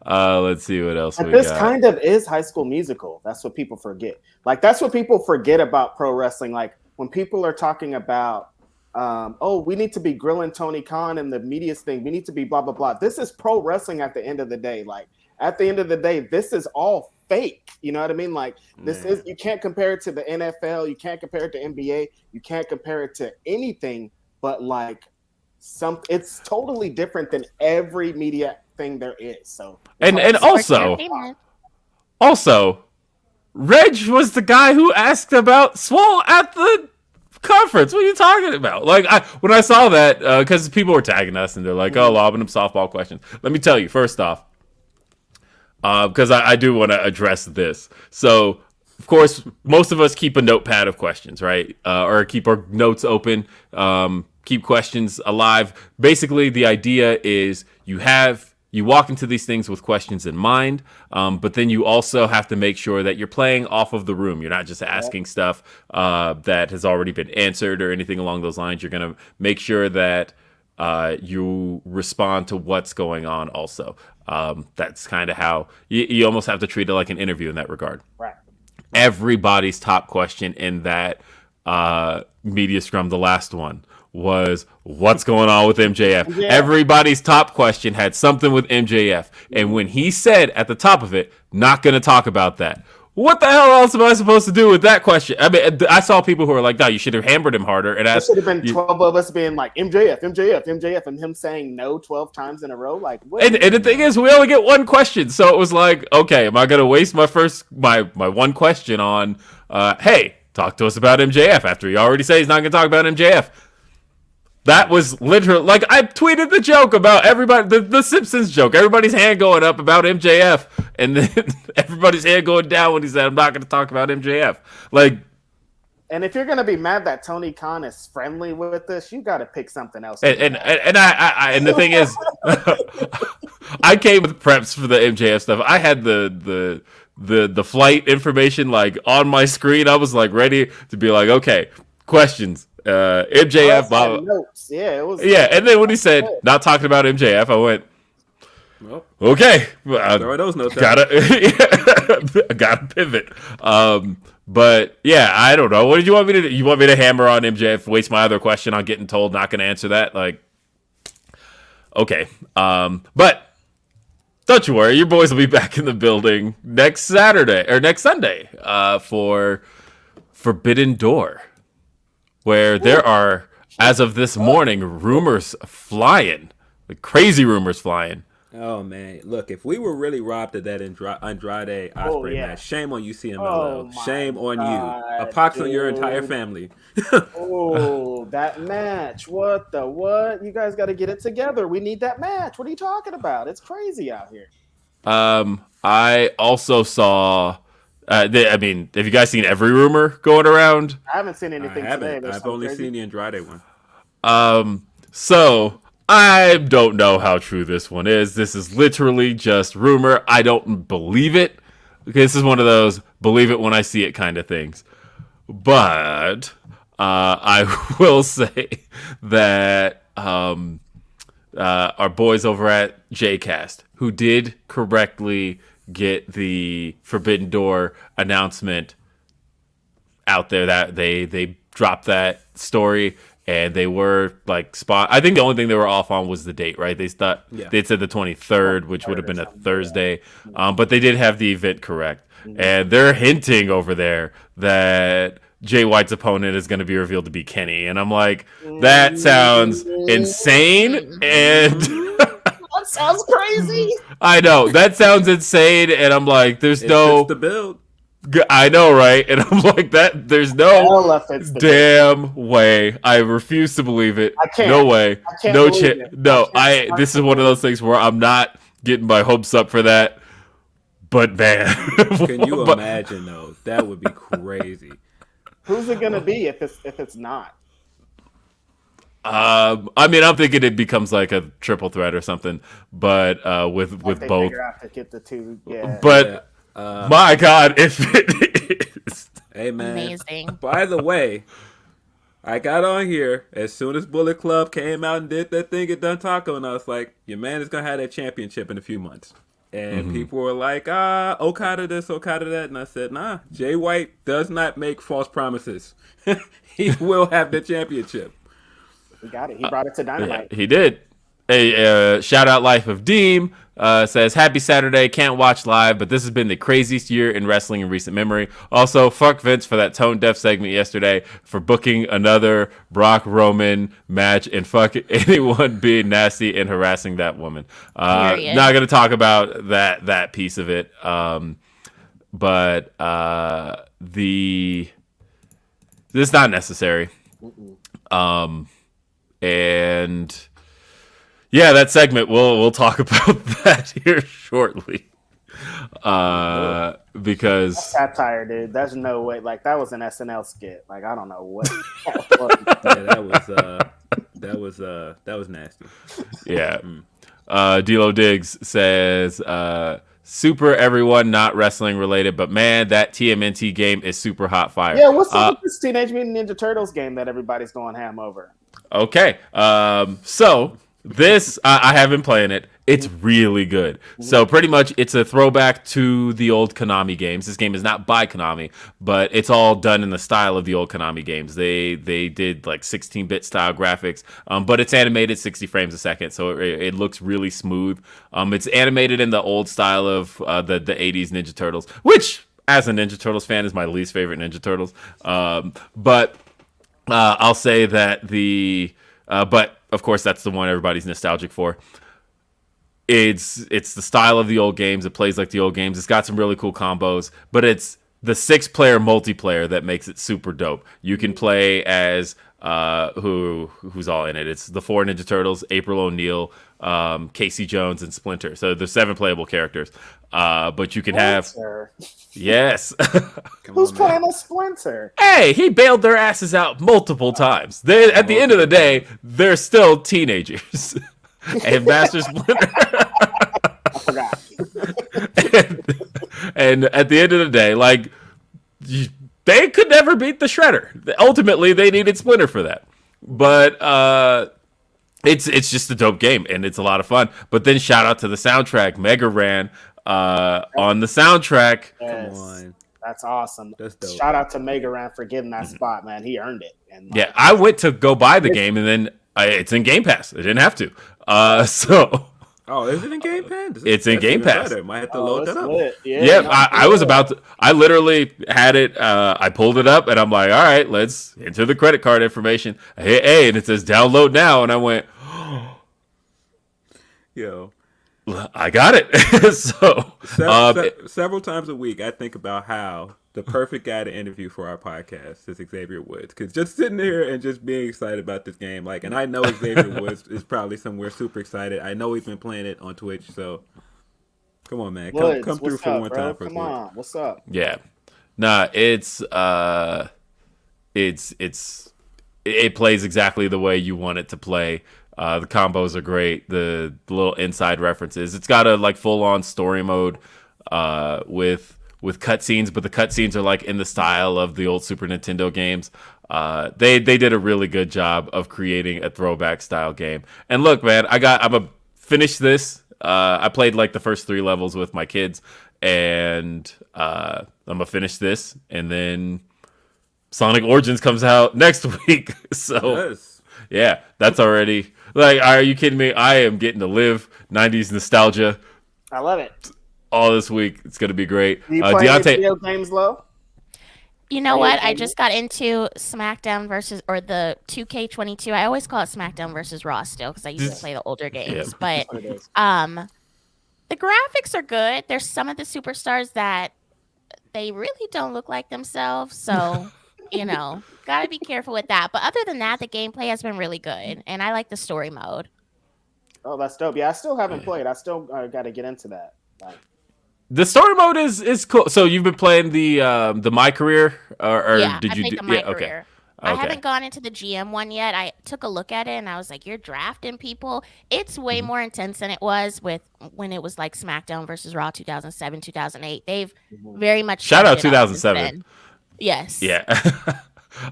Let's see what else but we this got. kind of is High School Musical. That's what people forget. Like, that's what people forget about pro wrestling. Like, when people are talking about, we need to be grilling Tony Khan and the media's thing. We need to be blah, blah, blah. This is pro wrestling at the end of the day. Like, at the end of the day, this is all fake. You know what I mean? Like, this is, you can't compare it to the NFL. You can't compare it to NBA. You can't compare it to anything but, like, it's totally different than every media thing there is. So, and also, Reg was the guy who asked about Swole at the conference. What are you talking about? Like, when I saw that, because people were tagging us and they're like, lobbing them softball questions. Let me tell you, first off, because I do want to address this. So, of course, most of us keep a notepad of questions, right? Or keep our notes open, keep questions alive. Basically, the idea is you walk into these things with questions in mind, but then you also have to make sure that you're playing off of the room. You're not just asking stuff that has already been answered or anything along those lines. You're going to make sure that you respond to what's going on also. That's kind of how you almost have to treat it like an interview in that regard. Right. Everybody's top question in that media scrum, the last one, was what's going on with MJF. Yeah. Everybody's top question had something with MJF. And when he said at the top of it, not going to talk about that, what the hell else am I supposed to do with that question? I mean, I saw people who are like, no, you should have hammered him harder and asked. It should have been 12 of us being like, MJF, MJF, MJF, and him saying no 12 times in a row. Like, what? And the thing is, we only get one question. So it was like, okay, am I going to waste my one question on, hey, talk to us about MJF after he already said he's not going to talk about MJF? That was literally, like, I tweeted the joke about everybody, the Simpsons joke, everybody's hand going up about MJF, and then everybody's hand going down when he said, I'm not going to talk about MJF. Like, and if you're going to be mad that Tony Khan is friendly with this, you got to pick something else. And the thing is, I came with preps for the MJF stuff. I had the flight information, like, on my screen. I was, like, ready to be like, okay, questions. MJF, notes. Yeah, it was. Yeah, and then when he said not talking about MJF, I went, well, okay, throw those notes. Gotta pivot. But yeah, I don't know. What did you want me to do? You want me to hammer on MJF? Waste my other question on getting told not going to answer that? Like, okay. But don't you worry, your boys will be back in the building next Saturday or next Sunday for Forbidden Door, where there are, as of this morning, rumors flying, like crazy rumors flying. Oh man, look! If we were really robbed of that Andrade Ospreay match, shame on you, CMLL. Shame on you. A pox on your entire family. Oh, that match! What? You guys got to get it together. We need that match. What are you talking about? It's crazy out here. I also saw. I mean, have you guys seen every rumor going around? I haven't seen anything today. I've only seen the Andrade one. So I don't know how true this one is. This is literally just rumor. I don't believe it. This is one of those believe it when I see it kind of things. But I will say that our boys over at JCast, who did correctly get the Forbidden Door announcement out there, that they dropped that story, and they were like spot. I think the only thing they were off on was the date, right? They thought they'd said the 23rd, which would have been a Thursday, but they did have the event correct, and they're hinting over there that Jay White's opponent is going to be revealed to be Kenny, and I'm like, that sounds insane, and that sounds crazy. I know that sounds insane, and I'm like, there's It's no just the build. I know, right? And I'm like, that. There's no damn way. I refuse to believe it. I can't. No way. I can't No believe it. No. This is one of those things where I'm not getting my hopes up for that. But man, can you imagine though? That would be crazy. Who's it gonna be if it's not? I mean, I'm thinking it becomes like a triple threat or something, but with They both. figure out to get the two. Yeah. But my God, if it is. Hey man. Amazing. By the way, I got on here as soon as Bullet Club came out and did that thing at Dun Taco, and I was like, your man is gonna have that championship in a few months. And people were like, Okada this, Okada that. And I said, nah, Jay White does not make false promises. He will have the championship. He got it. He brought it to Dynamite. Yeah, he did. Hey, shout out Life of Deem. Says, happy Saturday. Can't watch live, but this has been the craziest year in wrestling in recent memory. Also, fuck Vince for that tone deaf segment yesterday, for booking another Brock Roman match, and fuck anyone being nasty and harassing that woman. Not going to talk about that piece of it. But this is not necessary. And yeah, that segment, we'll talk about that here shortly. Because that's satire, dude. There's no way. Like, that was an SNL skit. Like, I don't know what. That was nasty. Yeah. D'Lo Diggs says, super everyone not wrestling related, but man, that TMNT game is super hot fire. Yeah, what's up with this Teenage Mutant Ninja Turtles game that everybody's going ham over? Okay. So this, I have been playing it. It's really good. So pretty much it's a throwback to the old Konami games. This game is not by Konami, but it's all done in the style of the old Konami games. They did like 16-bit style graphics, but it's animated 60 frames a second, so it looks really smooth. It's animated in the old style of the 80s Ninja Turtles, which as a Ninja Turtles fan, is my least favorite Ninja Turtles. But I'll say that but of course that's the one everybody's nostalgic for. It's the style of the old games. It plays like the old games. It's got some really cool combos, but it's the 6-player multiplayer that makes it super dope. You can play as who's all in it. It's the 4 Ninja Turtles, April O'Neil, Casey Jones, and Splinter. So there's 7 playable characters. But you can have yes. Who's playing a Splinter? Hey, he bailed their asses out multiple times. At the end of the day, they're still teenagers. And Master Splinter. I forgot. and at the end of the day, like, they could never beat the Shredder. Ultimately, they needed Splinter for that. But it's just a dope game, and it's a lot of fun. But then shout out to the soundtrack. Mega Ran on the soundtrack. Yes. Come on. That's awesome. That's dope. Shout out to Mega Ran for getting that spot, man. He earned it. And Yeah, I went to go buy the game, and then it's in Game Pass. I didn't have to. So Oh, is it in Game Pass? It's in Game Pass. Better. Might have to load that up. Yeah, I was about to. I literally had it. I pulled it up, and I'm like, all right, let's enter the credit card information. Hey, and it says download now, and I went, Yo, I got it. So several times a week, I think about how the perfect guy to interview for our podcast is Xavier Woods. Because just sitting here and just being excited about this game, like, and I know Xavier Woods is probably somewhere super excited. I know he's been playing it on Twitch, so come on, man, come through for one time. Come on, what's up? Yeah, nah, it plays exactly the way you want it to play. The combos are great. The little inside references. It's got a like full on story mode with cutscenes, but the cutscenes are like in the style of the old Super Nintendo games. They did a really good job of creating a throwback style game. And look, man, I'm gonna finish this. I played like the first 3 levels with my kids, and I'm gonna finish this, and then Sonic Origins comes out next week. So Yes. yeah, that's already like, are you kidding me? I am getting to live 90s nostalgia I love it. all this week. It's gonna be great. Do you play Deontay, video games, Lo? You know what? I just got into SmackDown versus, or the 2K22. I always call it SmackDown versus Raw still because I used to play the older games. But What it is. the graphics are good. There's some of the superstars that they really don't look like themselves. So, got to be careful with that. But other than that, the gameplay has been really good. And I like the story mode. Oh, that's dope. Yeah, I still haven't played. I still got to get into that. Like, the story mode is cool. So you've been playing the My Career, or yeah, did I you played do? the My Yeah, okay. Career. I haven't gone into the GM one yet. I took a look at it and I was like, you're drafting people. It's way more intense than it was when it was like SmackDown versus Raw 2007, 2008. They've very much Shout out stepped it up since 2007. then. Yes. Yeah.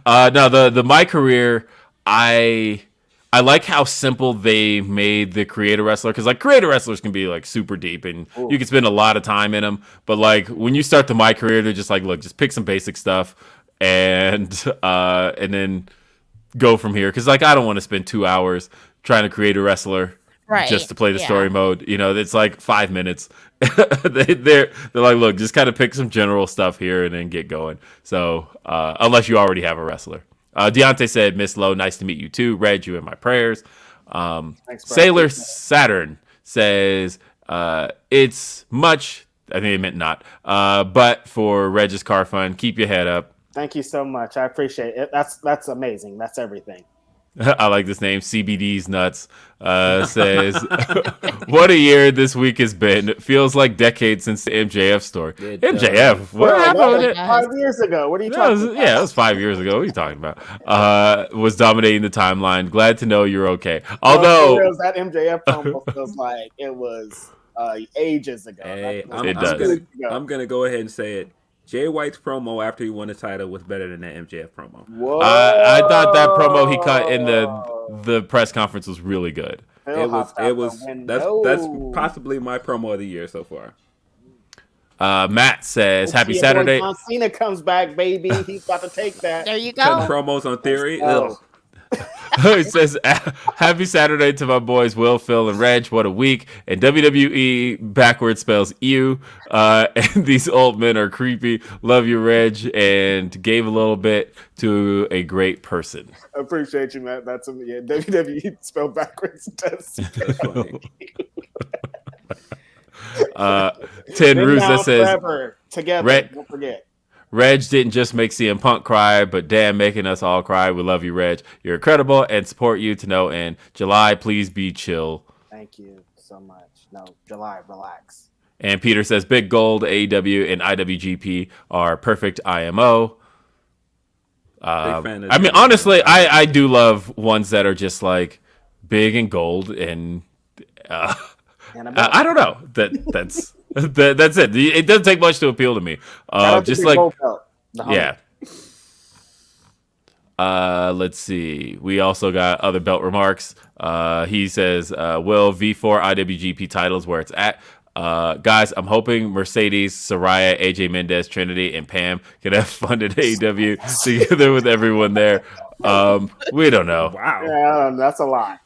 No, the My Career, I like how simple they made the creator wrestler, because like creator wrestlers can be like super deep and you can spend a lot of time in them. But like when you start the My Career, they're just like, look, just pick some basic stuff and then go from here. Because like I don't want to spend 2 hours trying to create a wrestler just to play the story mode. It's like 5 minutes. they're like, look, just kind of pick some general stuff here and then get going. So unless you already have a wrestler. Deontay said, Miss Lowe, nice to meet you too. Read you in my prayers. thanks, bro. Sailor Saturn says, it's much, I think they meant not, but for Regis Car Fund, keep your head up. Thank you so much. I appreciate it. That's amazing. That's everything. I like this name. CBD's nuts says, "What a year this week has been. It feels like decades since the MJF story. It MJF, what happened with it? 5 years ago. What are you talking about? Yeah, it was 5 years ago. What are you talking about? Was dominating the timeline. Glad to know you're okay. Although that MJF promo feels like it was ages ago. Hey, It does. I'm gonna go ahead and say it. Jay White's promo after he won the title was better than that MJF promo. Whoa. I thought that promo he cut in the press conference was really good. That's possibly my promo of the year so far. Matt says, "Happy Your boy Saturday." John Cena comes back, baby. He's about to take that. There you Cutting go. promos on Theory. Oh. Ugh. It says, happy Saturday to my boys Will, Phil, and Reg. What a week. And WWE backwards spells you. And these old men are creepy. Love you, Reg. And gave a little bit to a great person. I appreciate you, Matt. That's WWE spelled backwards does. That's funny. 10 Ruse that says, forever, together. Don't forget. Reg didn't just make CM Punk cry, but damn, making us all cry. We love you, Reg. You're incredible and support you to no end. July, please be chill. Thank you so much. No, July, relax. And Peter says, Big Gold, AEW, and IWGP are perfect IMO. I mean, honestly, I do love ones that are just like big and gold, and I don't know. That's it. It doesn't take much to appeal to me. Just like, yeah. Let's see. We also got other belt remarks. He says, Will, V4 IWGP titles where it's at. Guys, I'm hoping Mercedes, Soraya, AJ Mendez, Trinity, and Pam can have fun at AEW together with everyone there. We don't know. Wow. Yeah, that's a lot.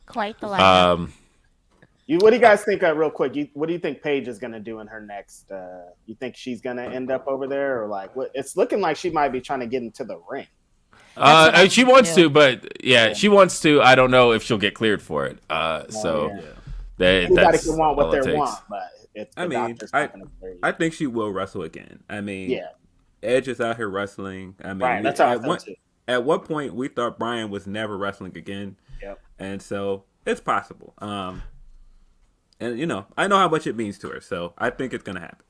Quite the lineup. What do you guys think, real quick? What do you think Paige is going to do in her next? You think she's going to end up over there? Or like, it's looking like she might be trying to get into the ring. She wants to, but she wants to. I don't know if she'll get cleared for it. That's everybody can want what they want, but I think she will wrestle again. I mean, Edge is out here wrestling. I mean, right, that's at one point we thought Brian was never wrestling again. Yep. And so it's possible. And you know, I know how much it means to her, so I think it's gonna happen.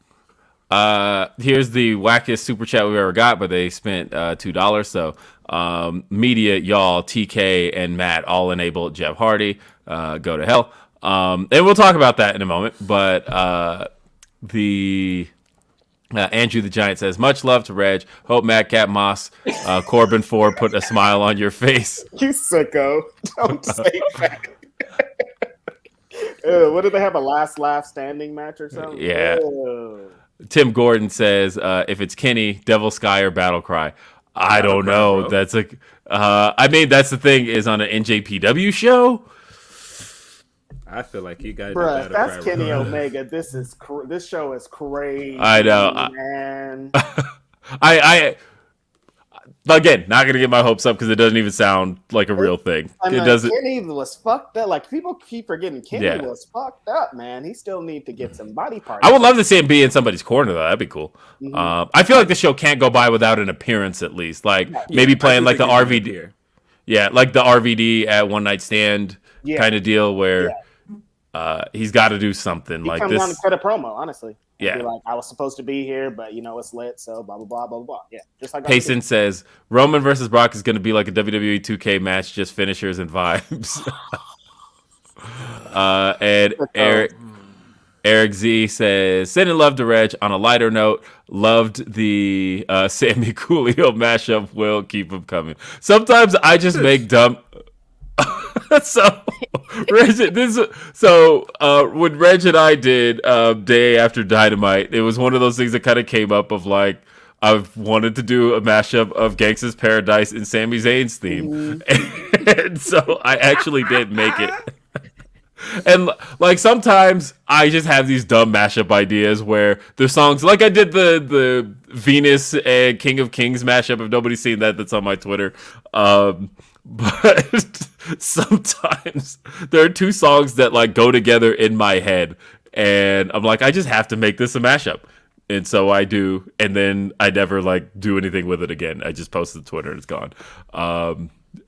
Here's the wackest super chat we've ever got, but they spent $2. So media, y'all, TK, and Matt all enabled Jeff Hardy. Go to hell. And we'll talk about that in a moment. But Andrew the Giant says, much love to Reg. Hope Madcap Moss, Corbin Ford put a smile on your face. You sicko. Don't say that. What did they have, a last laugh standing match or something? Yeah. Tim Gordon says, if it's Kenny, Devil Sky, or Battle Cry. I don't know. Bro. That's like, I mean, that's the thing, is on an NJPW show. I feel like you guys. Bruh, if that's Kenny Omega, this show is crazy. I know, man. I again, not gonna get my hopes up because it doesn't even sound like a real thing. It doesn't. Kenny was fucked up. Like, people keep forgetting Kenny was fucked up, man. He still need to get some body parts. I would love to see him be in somebody's corner though. That'd be cool. Mm-hmm. I feel like the show can't go by without an appearance at least. Like maybe playing like the RVD. Yeah, like the RVD at One Night Stand kind of deal where he's got to do something like this. On to cut a promo, honestly. Yeah, be like, I was supposed to be here, but it's lit, so blah blah blah blah blah. Yeah, just like Payson says, Roman versus Brock is going to be like a WWE 2K match, just finishers and vibes. And Eric Z says, sending love to Reg. On a lighter note, loved the Sammy Coolio mashup. Will keep them coming. Sometimes I just make dumb. So, when Reg and I did Day After Dynamite, it was one of those things that kind of came up of like, I've wanted to do a mashup of Gangsta's Paradise and Sami Zayn's theme. And so I actually did make it. And like sometimes I just have these dumb mashup ideas where there's songs like I did the Venus and King of Kings mashup. If nobody's seen that, that's on my Twitter. But sometimes there are two songs that like go together in my head, and I'm like, I just have to make this a mashup, and so I do, and then I never like do anything with it again. I just post it to Twitter and it's gone.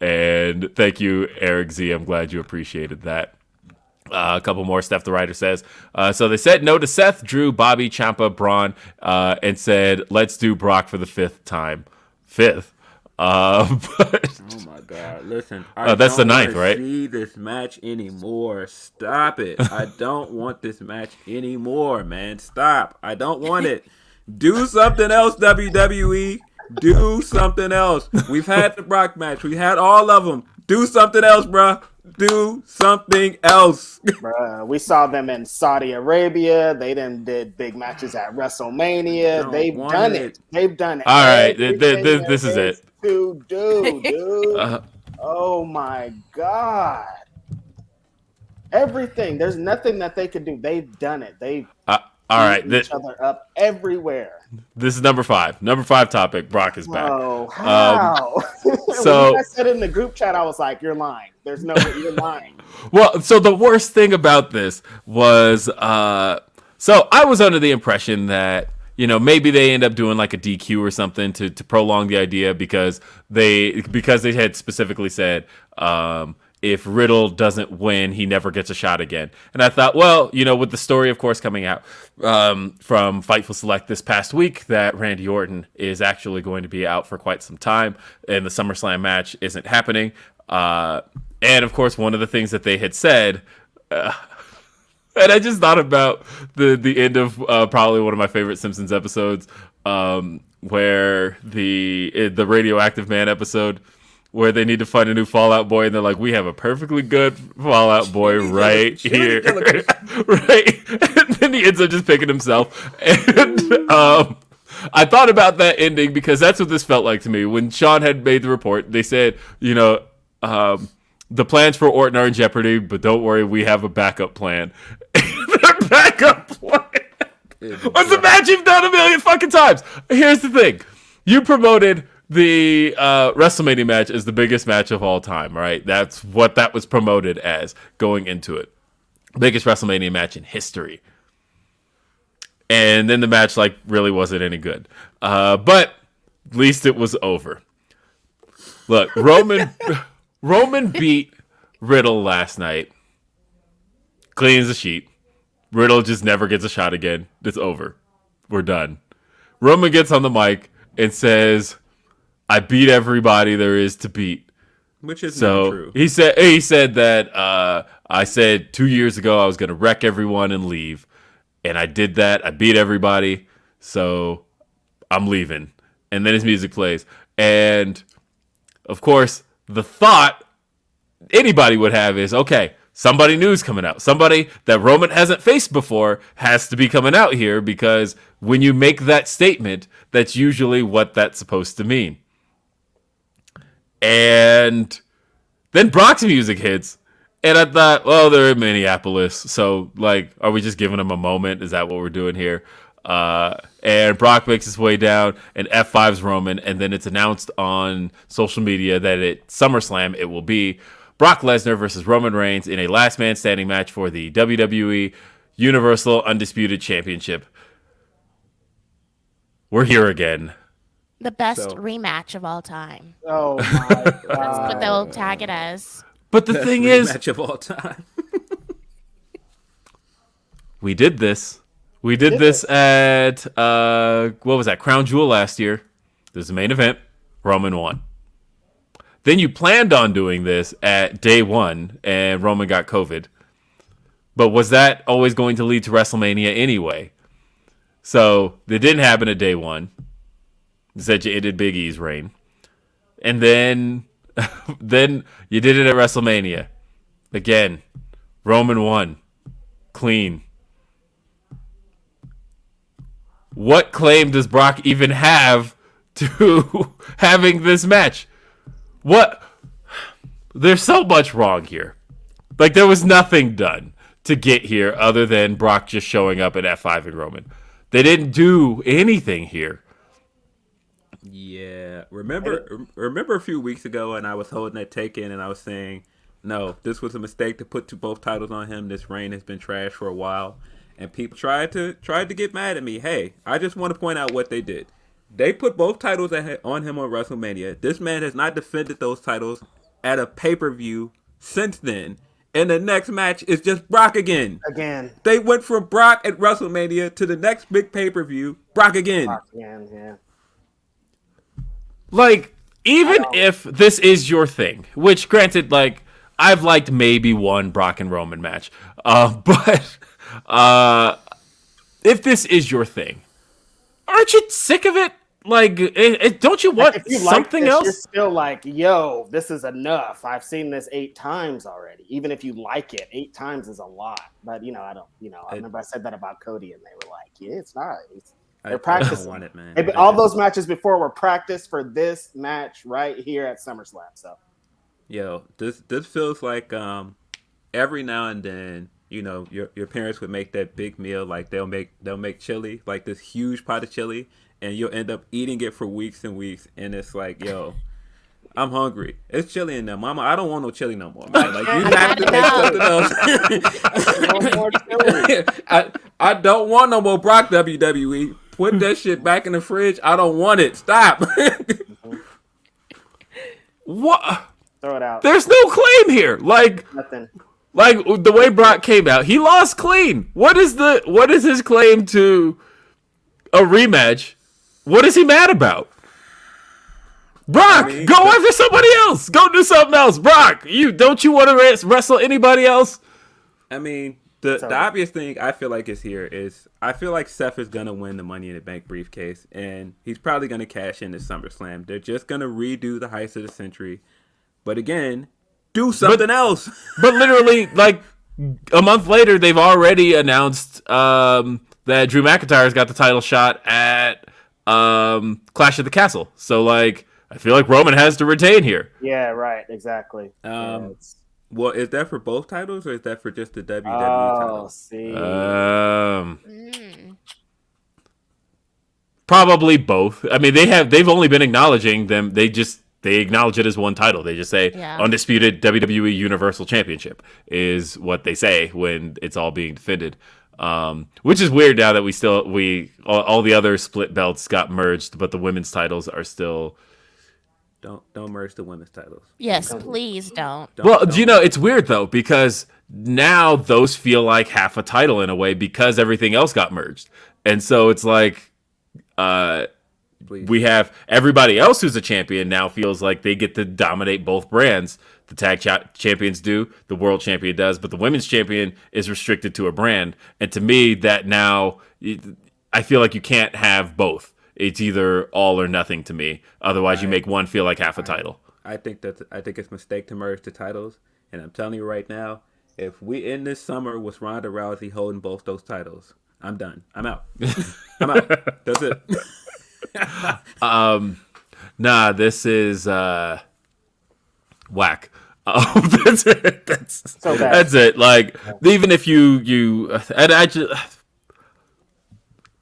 And thank you, Eric Z. I'm glad you appreciated that. A couple more. Steph the writer says, so they said no to Seth, Drew, Bobby, Ciampa, Braun, and said, let's do Brock for the fifth time. Fifth. But oh my God! Listen, that's the ninth, right? See this match anymore? Stop it! I don't want this match anymore, man. Stop! I don't want it. Do something else, WWE. Do something else. We've had the Brock match. We had all of them. Do something else, bruh. do something else. Bruh, we saw them in Saudi Arabia. They did big matches at WrestleMania. They've done it. They've done it. All right, everything this is there it. To do, dude. Oh my God. Everything. There's nothing that they could do. They've done it. They've all right, each other up everywhere. This is number 5. Number 5 topic. Brock is back. Oh, how? So when you guys said it in the group chat, I was like, "You're lying. There's no way you're lying." Well, so the worst thing about this was, so I was under the impression that, you know, maybe they end up doing like a DQ or something to prolong the idea because they had specifically said, if Riddle doesn't win, he never gets a shot again. And I thought, well, you know, with the story, of course, coming out from Fightful Select this past week that Randy Orton is actually going to be out for quite some time and the SummerSlam match isn't happening. And, of course, one of the things that they had said, and I just thought about the end of probably one of my favorite Simpsons episodes, where the Radioactive Man episode, where they need to find a new Fall Out Boy, and they're like, we have a perfectly good Fall Out Boy right here. Right? And then he ends up just picking himself. And I thought about that ending because that's what this felt like to me. When Sean had made the report, they said, you know, the plans for Orton are in jeopardy, but don't worry, we have a backup plan. Their backup plan was the match you've done a million fucking times. Here's the thing. You promoted the WrestleMania match as the biggest match of all time, right? That's what that was promoted as going into it. Biggest WrestleMania match in history. And then the match, like, really wasn't any good. But at least it was over. Look, Roman beat Riddle last night. Clean as a sheet. Riddle just never gets a shot again. It's over. We're done. Roman gets on the mic and says, I beat everybody there is to beat. Which is not true. He said that I said 2 years ago I was going to wreck everyone and leave. And I did that. I beat everybody. So I'm leaving. And then his music plays. And, of course, the thought anybody would have is, okay, somebody new's coming out. Somebody that Roman hasn't faced before has to be coming out here because when you make that statement, that's usually what that's supposed to mean. And then Brock's music hits. And I thought, well, they're in Minneapolis. So, like, are we just giving them a moment? Is that what we're doing here? And Brock makes his way down and F5's Roman. And then it's announced on social media that at SummerSlam it will be Brock Lesnar versus Roman Reigns in a last man standing match for the WWE Universal Undisputed Championship. We're here again. The best rematch of all time. Oh my God. That's what they'll tag it as. But the thing is, match of all time. we did this. We did this at what was that? Crown Jewel last year. There's the main event. Roman won. Then you planned on doing this at day one, and Roman got COVID. But was that always going to lead to WrestleMania anyway? So it didn't happen at day one. Instead, you ended Big E's reign. And then you did it at WrestleMania. Again, Roman won. Clean. What claim does Brock even have to having this match? What? There's so much wrong here. Like, there was nothing done to get here other than Brock just showing up at F5 and Roman. They didn't do anything here. Yeah. Remember a few weeks ago and I was holding that take in and I was saying, no, this was a mistake to put both titles on him. This reign has been trashed for a while. And people tried to get mad at me. Hey, I just want to point out what they did. They put both titles on him on WrestleMania. This man has not defended those titles at a pay-per-view since then. And the next match is just Brock again. They went from Brock at WrestleMania to the next big pay-per-view, Brock again. Yeah. Like, even if this is your thing, which granted, like, I've liked maybe one Brock and Roman match. But if this is your thing, aren't you sick of it? don't you want if you something like this, else? you're still like, yo, this is enough. I've seen this 8 times already. Even if you like it, 8 times is a lot. But I don't. I remember I said that about Cody, and they were like, yeah, it's not. They're practicing. I don't want it, man. All those matches before were practice for this match right here at SummerSlam. So, yo, this feels like every now and then, your parents would make that big meal, like they'll make chili, like this huge pot of chili, and you'll end up eating it for weeks and weeks, and it's like, yo, I'm hungry. It's chili in there, Mama. I don't want no chili no more, man. Like you have to make something else. no more chili. I don't want no more Brock WWE. Put that shit back in the fridge. I don't want it. Stop. What? Throw it out. There's no claim here. Nothing. Like the way Brock came out, he lost clean. What is his claim to a rematch? What is he mad about? Brock, go after somebody else. Go do something else. Brock, don't you want to wrestle anybody else? I mean, the obvious thing I feel like is I feel like Steph is gonna win the Money in the Bank briefcase, and he's probably gonna cash in at SummerSlam. They're just gonna redo the Heist of the Century, but again, do something else. But literally, like a month later, they've already announced that Drew McIntyre's got the title shot at Clash of the Castle. So like, I feel like Roman has to retain here. Yeah, right. Exactly. Well, is that for both titles, or is that for just the WWE title? See. Probably both. I mean, they've only been acknowledging them. They acknowledge it as one title. They just say undisputed WWE Universal Championship is what they say when it's all being defended. Which is weird now that all the other split belts got merged, but the women's titles are still. Don't merge the women's titles. Yes, please don't. It's weird though, because now those feel like half a title in a way because everything else got merged. And so it's like we have everybody else who's a champion now feels like they get to dominate both brands. The tag champions do, the world champion does, but the women's champion is restricted to a brand. And to me, that now I feel like you can't have both. It's either all or nothing to me. Otherwise, you make one feel like half a title. I think it's a mistake to merge the titles. And I'm telling you right now, if we end this summer with Ronda Rousey holding both those titles, I'm done. I'm out. I'm out. That's it. Nah, this is whack. That's it. That's it. Like even if you and I just.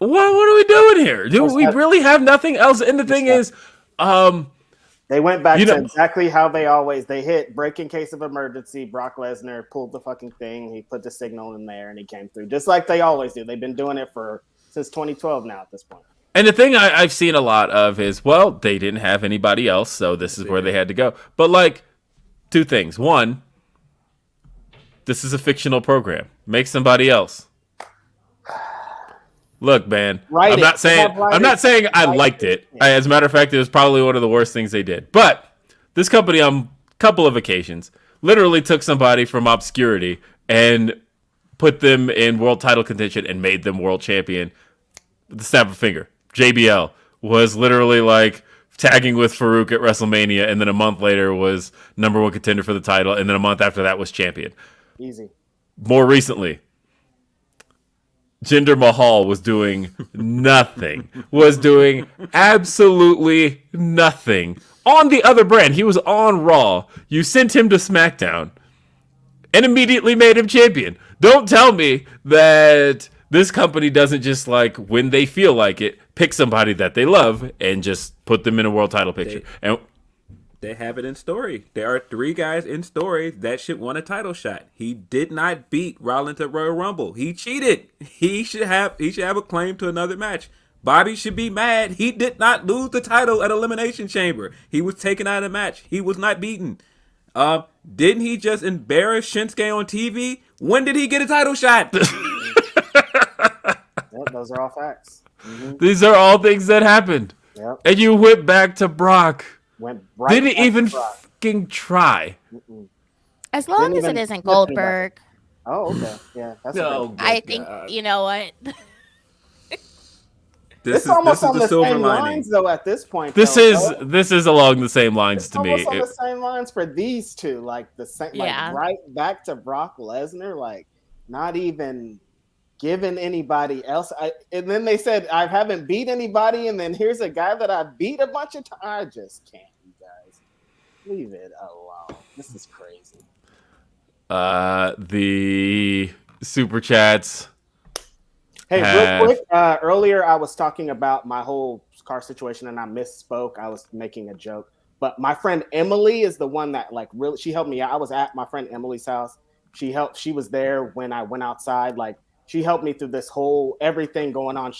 What are we doing here? Do we really have nothing else? And the thing is, they went back to exactly how they hit break in case of emergency. Brock Lesnar pulled the fucking thing. He put the signal in there and he came through just like they always do. They've been doing it since 2012 now at this point. And the thing I've seen a lot of is, well, they didn't have anybody else, so this is where they had to go. But like, two things. One, this is a fictional program. Make somebody else. Look, man, I'm not saying I liked it. As a matter of fact, it was probably one of the worst things they did. But this company on a couple of occasions literally took somebody from obscurity and put them in world title contention and made them world champion with the snap of a finger. JBL was literally like tagging with Farouk at WrestleMania, and then a month later was number one contender for the title, and then a month after that was champion. Easy. More recently, Jinder Mahal was doing nothing. Was doing absolutely nothing. On the other brand, he was on Raw. You sent him to SmackDown and immediately made him champion. Don't tell me that this company doesn't just, like, when they feel like it, pick somebody that they love and just put them in a world title picture. They have it in story. There are 3 guys in story that should want a title shot. He did not beat Rollins at Royal Rumble. He cheated. He should have a claim to another match. Bobby should be mad. He did not lose the title at Elimination Chamber. He was taken out of the match. He was not beaten. Didn't he just embarrass Shinsuke on TV? When did he get a title shot? Yep, those are all facts. Mm-hmm. These are all things that happened. Yep. And you went back to Brock. Went right Didn't even fucking try. As long as it isn't Goldberg. Oh, okay. Yeah. That's I think, you know what? This is almost this is on the the silver same lining. lines, though. At this point, This though, is along the same lines it's to me. almost on the same lines for these two, like the same, Yeah. like right back to Brock Lesnar, like not even giving anybody else. And then they said I haven't beat anybody, and then here's a guy that I beat a bunch of times. I just can't, you guys. Leave it alone. This is crazy. The super chats. Hey, real quick, earlier I was talking about my whole car situation and I misspoke. I was making a joke. But my friend Emily is the one that like really she helped me out. I was at my friend Emily's house. She was there when I went outside. Like she helped me through this whole everything going on.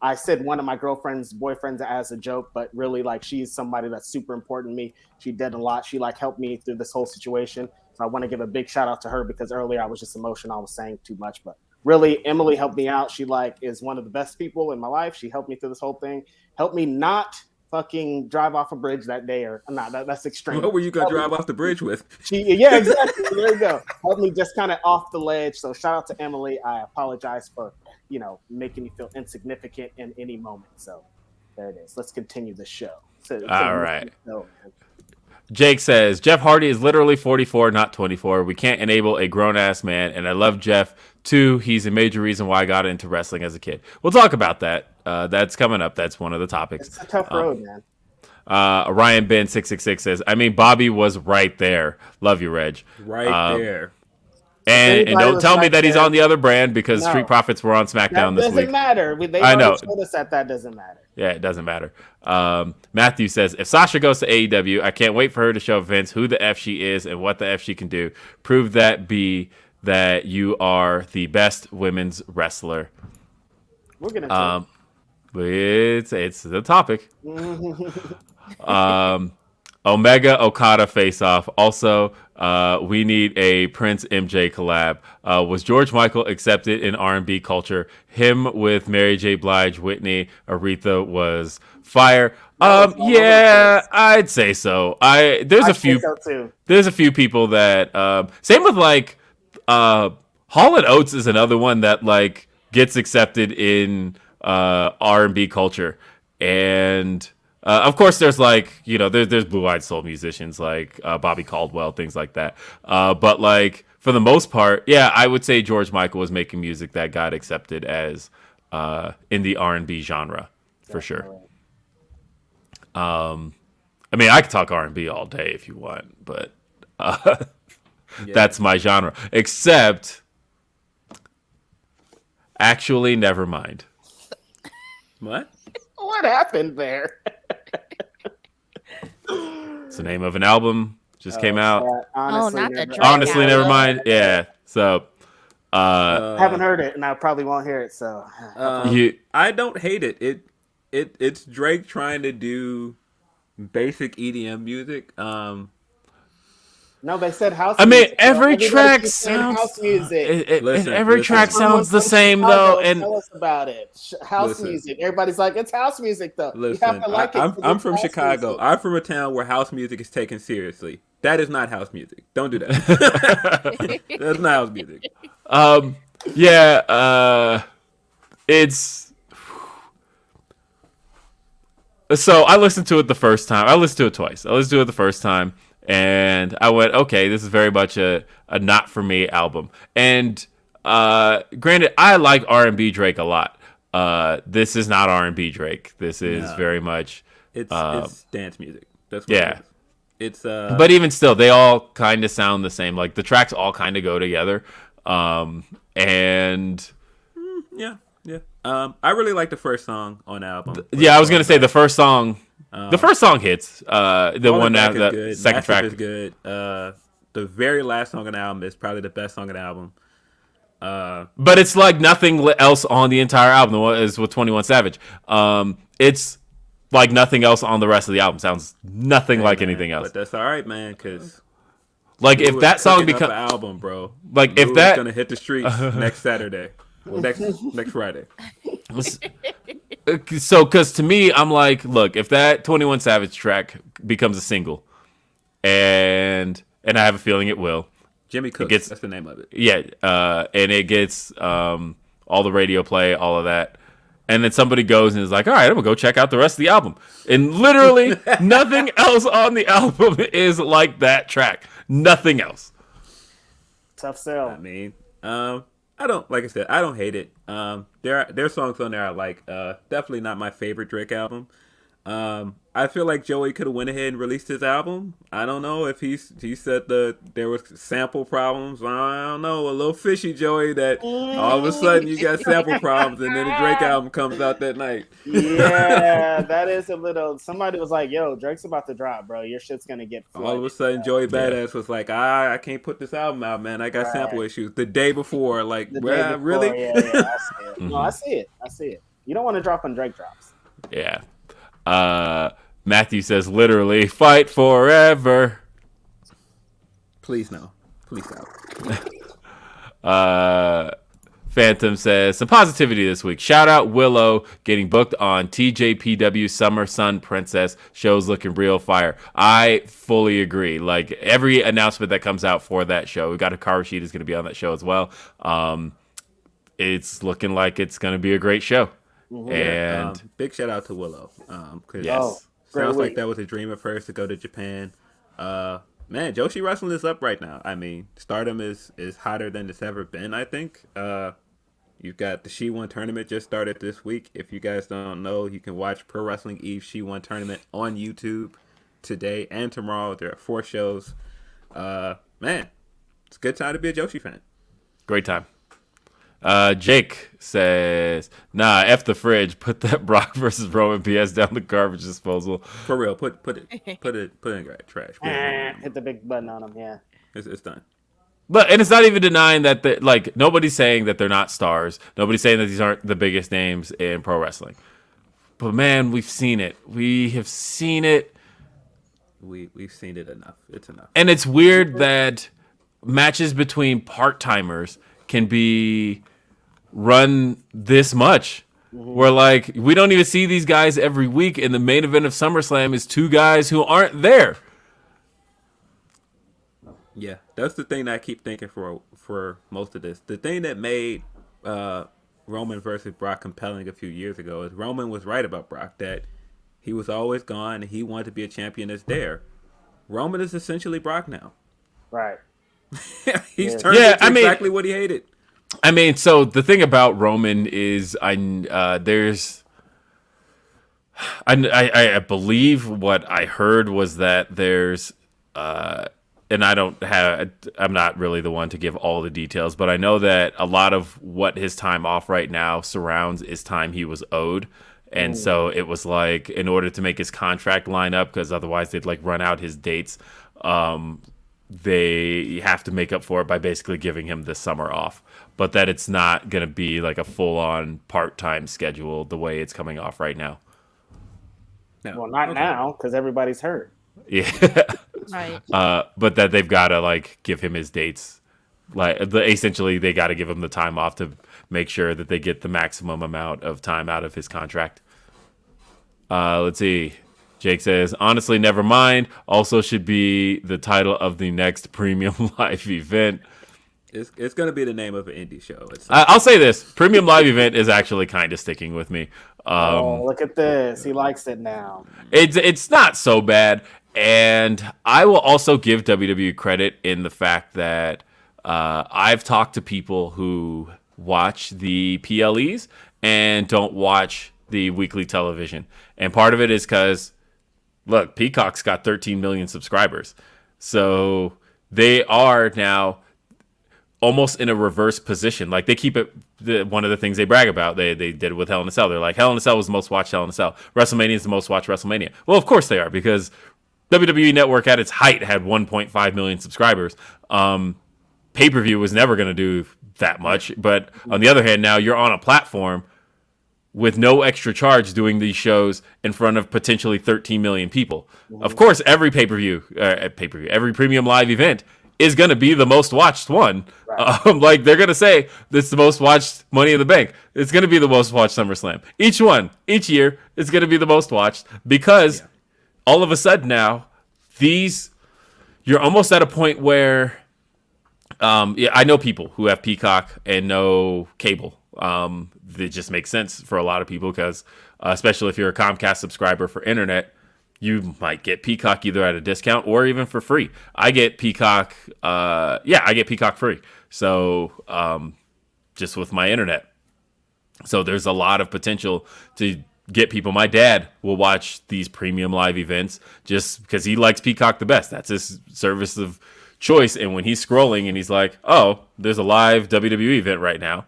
I said one of my girlfriend's boyfriends as a joke, but really like she's somebody that's super important to me. She did a lot. She like helped me through this whole situation. So I want to give a big shout out to her because earlier I was just emotional. I was saying too much, but really Emily helped me out. She like is one of the best people in my life. She helped me through this whole thing. Helped me not fucking drive off a bridge that day or not. That's extreme. What were you gonna drive off the bridge with? Yeah, exactly. There you go. Helped me just kind of off the ledge. So shout out to Emily. I apologize for making me feel insignificant in any moment. So there it is. Let's continue the show. All right. Jake says, Jeff Hardy is literally 44, not 24. We can't enable a grown-ass man, and I love Jeff, too. He's a major reason why I got into wrestling as a kid. We'll talk about that. That's coming up. That's one of the topics. It's a tough road, man. Ryan Ben 666 says, I mean, Bobby was right there. Love you, Reg. Right there. And don't tell me that he's on the other brand because No. Street Profits were on SmackDown this week. Doesn't matter. I know. Told us that doesn't matter. Yeah, it doesn't matter. Matthew says, if Sasha goes to AEW, I can't wait for her to show Vince who the F she is and what the F she can do. Prove that you are the best women's wrestler. We're gonna It's the topic. Omega Okada face off. Also, we need a Prince MJ collab. Was George Michael accepted in R&B culture? Him with Mary J. Blige, Whitney, Aretha was fire. Yeah, I'd say so. There's a few people that same with like Hall & Oates is another one that like gets accepted in R&B culture. And of course, there's like, there's blue-eyed soul musicians like Bobby Caldwell, things like that. But like for the most part, yeah, I would say George Michael was making music that got accepted as in the R&B genre for sure. I mean, I could talk R&B all day if you want, but that's my genre. Except, actually, never mind. What? What happened there? It's the name of an album. Just came out. Honestly, never mind. Yeah. So haven't heard it, and I probably won't hear it. So I don't hate it. It's Drake trying to do basic EDM music. No, they said house. I mean, music, every track sounds house music. Every track sounds the same though. And tell us about it. House music. Everybody's like, it's house music though. Listen, you have to like it. I'm from Chicago. Music. I'm from a town where house music is taken seriously. That is not house music. Don't do that. That's not house music. It's. So I listened to it the first time. I listened to it twice. I listened to it the first time. And I went, okay, this is very much a not for me album. And granted, I like R&B Drake a lot. This is not R&B Drake. This is very much it's dance music. That's what it's. But even still, they all kind of sound the same. Like the tracks all kind of go together. And I really like the first song on the album. I was gonna say the first song. The first song hits. The one that the second track is good. The very last song on the album is probably the best song on the album. But it's like nothing else on the entire album. Is with 21 Savage. It's like nothing else on the rest of the album. Sounds nothing like anything else. But that's all right, man. Because like if that song becomes an album, bro. Like if that's gonna hit the streets next Saturday, next Friday. So, because to me, I'm like, look, if that 21 Savage track becomes a single, and I have a feeling it will. Jimmy Cooks, that's the name of it. Yeah, and it gets all the radio play, all of that. And then somebody goes and is like, all right, I'm going to go check out the rest of the album. And literally nothing else on the album is like that track. Nothing else. Tough sell. I mean, I don't, like I said, I don't hate it. There are songs on there I like. Definitely not my favorite Drake album. I feel like Joey could have went ahead and released his album. I don't know if he said there was sample problems. I don't know, a little fishy, Joey, that all of a sudden you got sample problems and then the Drake album comes out that night. Yeah, that is a little. Somebody was like, "Yo, Drake's about to drop, bro. Your shit's gonna get flooded." All of a sudden, Joey Badass was like, I can't put this album out, man. I got sample issues. The day before, like, really? Yeah, I see it. No, I see it. You don't want to drop when Drake drops. Yeah. Matthew says, literally, fight forever. Please no. Please no. Phantom says, some positivity this week. Shout out Willow getting booked on TJPW Summer Sun Princess. Show's looking real fire. I fully agree. Like, every announcement that comes out for that show, we got Hikaru Shida is going to be on that show as well. It's looking like it's going to be a great show. Mm-hmm. And big shout out to Willow. Yes. Sounds like that was a dream of hers to go to Japan. Man, Joshi Wrestling is up right now. I mean, Stardom is hotter than it's ever been, I think. You've got the She-1 tournament just started this week. If you guys don't know, you can watch Pro Wrestling Eve She-1 tournament on YouTube today and tomorrow. There are 4 shows. Man, it's a good time to be a Joshi fan. Great time. Jake says, nah, F the fridge. Put that Brock versus Roman PS down the garbage disposal. For real, put it in trash. Hit the big button on them, yeah. It's done. But and it's not even denying that nobody's saying that they're not stars. Nobody's saying that these aren't the biggest names in pro wrestling. But man, we've seen it. We have seen it. We've seen it enough. It's enough. And it's weird that matches between part-timers can be run this much. Mm-hmm. Where like we don't even see these guys every week, and the main event of SummerSlam is 2 guys who aren't there. Yeah, that's the thing that I keep thinking for most of this. The thing that made Roman versus Brock compelling a few years ago is Roman was right about Brock, that he was always gone and he wanted to be a champion that's there. Roman is essentially Brock now. Right. He's turned into exactly what he hated. I mean, so the thing about Roman is I believe what I heard was that there's and I'm not really the one to give all the details, but I know that a lot of what his time off right now surrounds is time he was owed. And so it was like, in order to make his contract line up, because otherwise they'd like run out his dates, they have to make up for it by basically giving him this summer off. But that it's not going to be like a full-on part-time schedule the way it's coming off right now. No. Well, not now, because everybody's hurt. Yeah. Right. But that they've got to like give him his dates. Like essentially, they got to give him the time off to make sure that they get the maximum amount of time out of his contract. Let's see. Jake says, honestly, never mind. Also should be the title of the next premium live event. It's going to be the name of an indie show. I'll say this. Premium live event is actually kind of sticking with me. Look at this. He likes it now. It's not so bad. And I will also give WWE credit in the fact that I've talked to people who watch the PLEs and don't watch the weekly television. And part of it is because, look, Peacock's got 13 million subscribers. So they are now almost in a reverse position. Like they keep it, one of the things they brag about, they did it with Hell in a Cell. They're like, Hell in a Cell was the most watched Hell in a Cell. WrestleMania is the most watched WrestleMania. Well, of course they are, because WWE Network at its height had 1.5 million subscribers. Pay-per-view was never going to do that much. But on the other hand, now you're on a platform with no extra charge doing these shows in front of potentially 13 million people. Mm-hmm. Of course, every pay-per-view, every premium live event is going to be the most watched one. Right. Like they're going to say it's the most watched Money in the Bank. It's going to be the most watched SummerSlam. Each one, each year, is going to be the most watched because all of a sudden now, you're almost at a point where, I know people who have Peacock and no cable. It just makes sense for a lot of people because, especially if you're a Comcast subscriber for internet, you might get Peacock either at a discount or even for free. I get Peacock. I get Peacock free. So just with my internet. So there's a lot of potential to get people. My dad will watch these premium live events just because he likes Peacock the best. That's his service of choice. And when he's scrolling and he's like, oh, there's a live WWE event right now,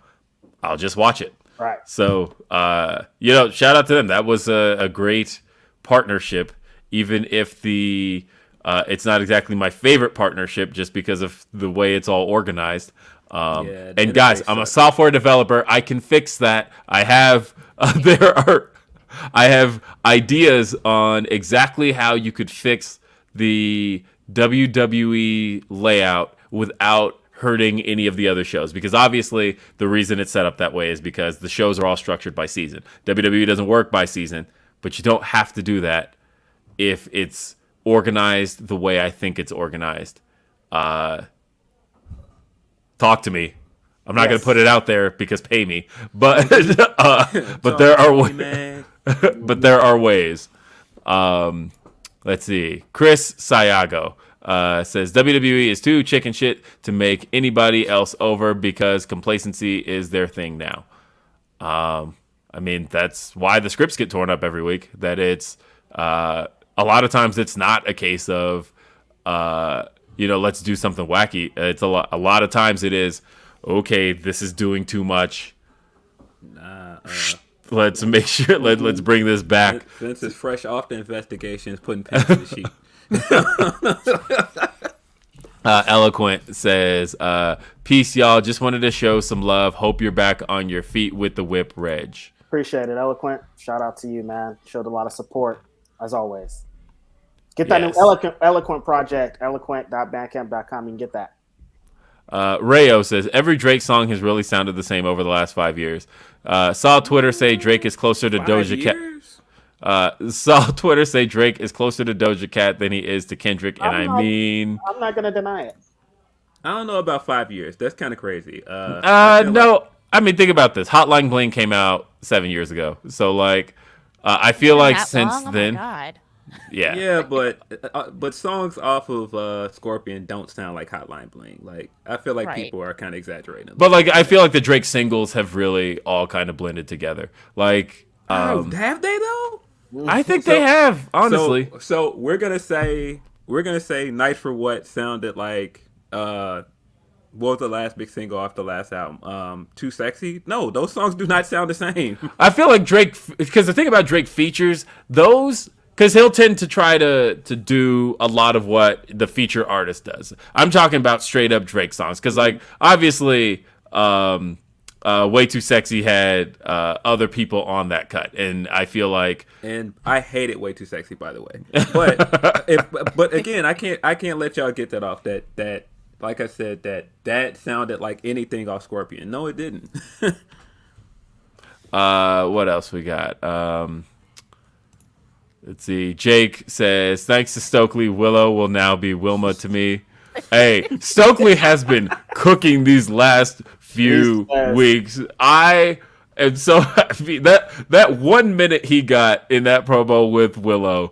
I'll just watch it. Right. So, shout out to them. That was a great partnership, even if it's not exactly my favorite partnership just because of the way it's all organized. And guys, I'm a software developer. I can fix that. I have ideas on exactly how you could fix the WWE layout without hurting any of the other shows, because obviously the reason it's set up that way is because the shows are all structured by season. WWE doesn't work by season, but you don't have to do that if it's organized the way I think it's organized. Talk to me. I'm not going to put it out there because pay me, but there are ways. Let's see. Chris Sayago says WWE is too chicken shit to make anybody else over because complacency is their thing now. I mean, that's why the scripts get torn up every week. That it's a lot of times it's not a case of let's do something wacky. It's a lot of times it is, okay, this is doing too much. Let's make sure. Let's bring this back. Vince is fresh off the investigations, putting pen to the sheet. Eloquent says, peace, y'all. Just wanted to show some love. Hope you're back on your feet with the whip, Reg. Appreciate it, Eloquent. Shout out to you, man. Showed a lot of support, as always. Get that new Eloquent project, eloquent.bandcamp.com. You can get that. Rayo says, every Drake song has really sounded the same over the last 5 years. Saw Twitter say Drake is closer to Doja Cat. Saw Twitter say Drake is closer to Doja Cat than he is to Kendrick, and I'm not gonna deny it. I don't know about 5 years. That's kind of crazy. No, I mean, think about this. Hotline Bling came out 7 years ago, so I feel like since then. Oh my God. Yeah, but songs off of Scorpion don't sound like Hotline Bling. Like, I feel like people are kind of exaggerating. But I feel like the Drake singles have really all kind of blended together. Have they though? I think they have, honestly. So we're gonna say Night for What sounded like what was the last big single off the last album? Too Sexy? No, those songs do not sound the same. I feel like Drake, because the thing about Drake features, those. Because he'll tend to try to do a lot of what the feature artist does. I'm talking about straight up Drake songs. Because obviously, Way Too Sexy had other people on that cut, and I feel like. And I hated Way Too Sexy, by the way. But again, I can't let y'all get that off. That like I said, that sounded like anything off Scorpion. No, it didn't. What else we got? Let's see. Jake says, thanks to Stokely, Willow will now be Wilma to me. Hey, Stokely has been cooking these last few weeks. I am so happy. That 1 minute he got in that promo with Willow,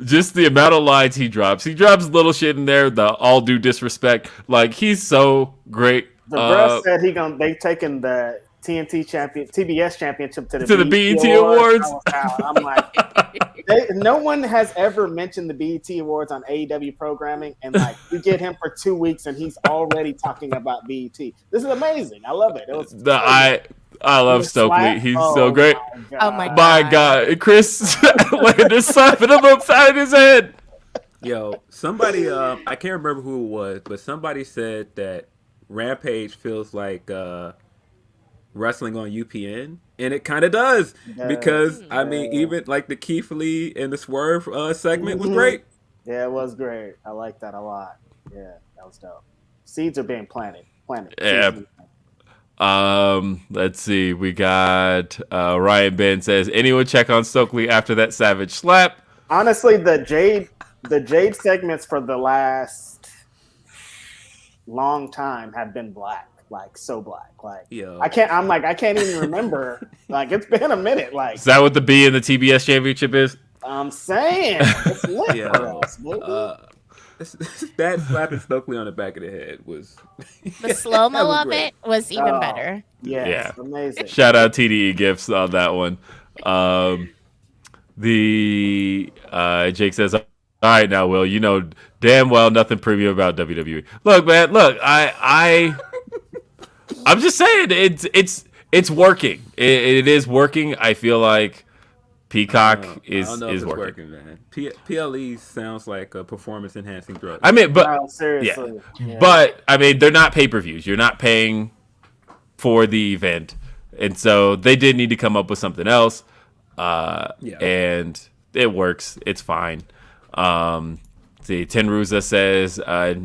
just the amount of lines he drops. He drops little shit in there, the all due disrespect. He's so great. The girl said they taking the TBS championship to the BET Awards. I'm like, no one has ever mentioned the BET Awards on AEW programming, and we get him for 2 weeks, and he's already talking about BET. This is amazing. I love it. I love Stokely. He's so great. Oh my God. My God, Chris landed slapping him upside his head. Yo, somebody, I can't remember who it was, but somebody said that Rampage feels like wrestling on UPN, and it kind of does, because I mean, even the Keith Lee and the Swerve segment was great. Yeah, it was great. I like that a lot. Yeah, that was dope. Seeds are being planted. Yeah. Let's see. We got Ryan Ben says, anyone check on Stokely after that savage slap? Honestly, the Jade segments for the last long time have been black. like so black. Like Yo. I can't even remember. Like it's been a minute. Like Is that what the B in the TBS championship is? I'm saying, it's lit for us, baby. That slapping Stokely on the back of the head was The slow mo of great. it was even better. Yes, Yeah. amazing. Shout out TDE Gifts on that one. Jake says, "All right, now, Will, you know damn well nothing premium about WWE. Look, man, I'm just saying it's working. It is working. I feel like Peacock is I don't know if it's working. man. PLE sounds like a performance enhancing drug. I mean, but No, seriously. Yeah. but I mean, they're not pay-per-views. You're not paying for the event, and so they did need to come up with something else. And it works. It's fine. See, Tenruza says,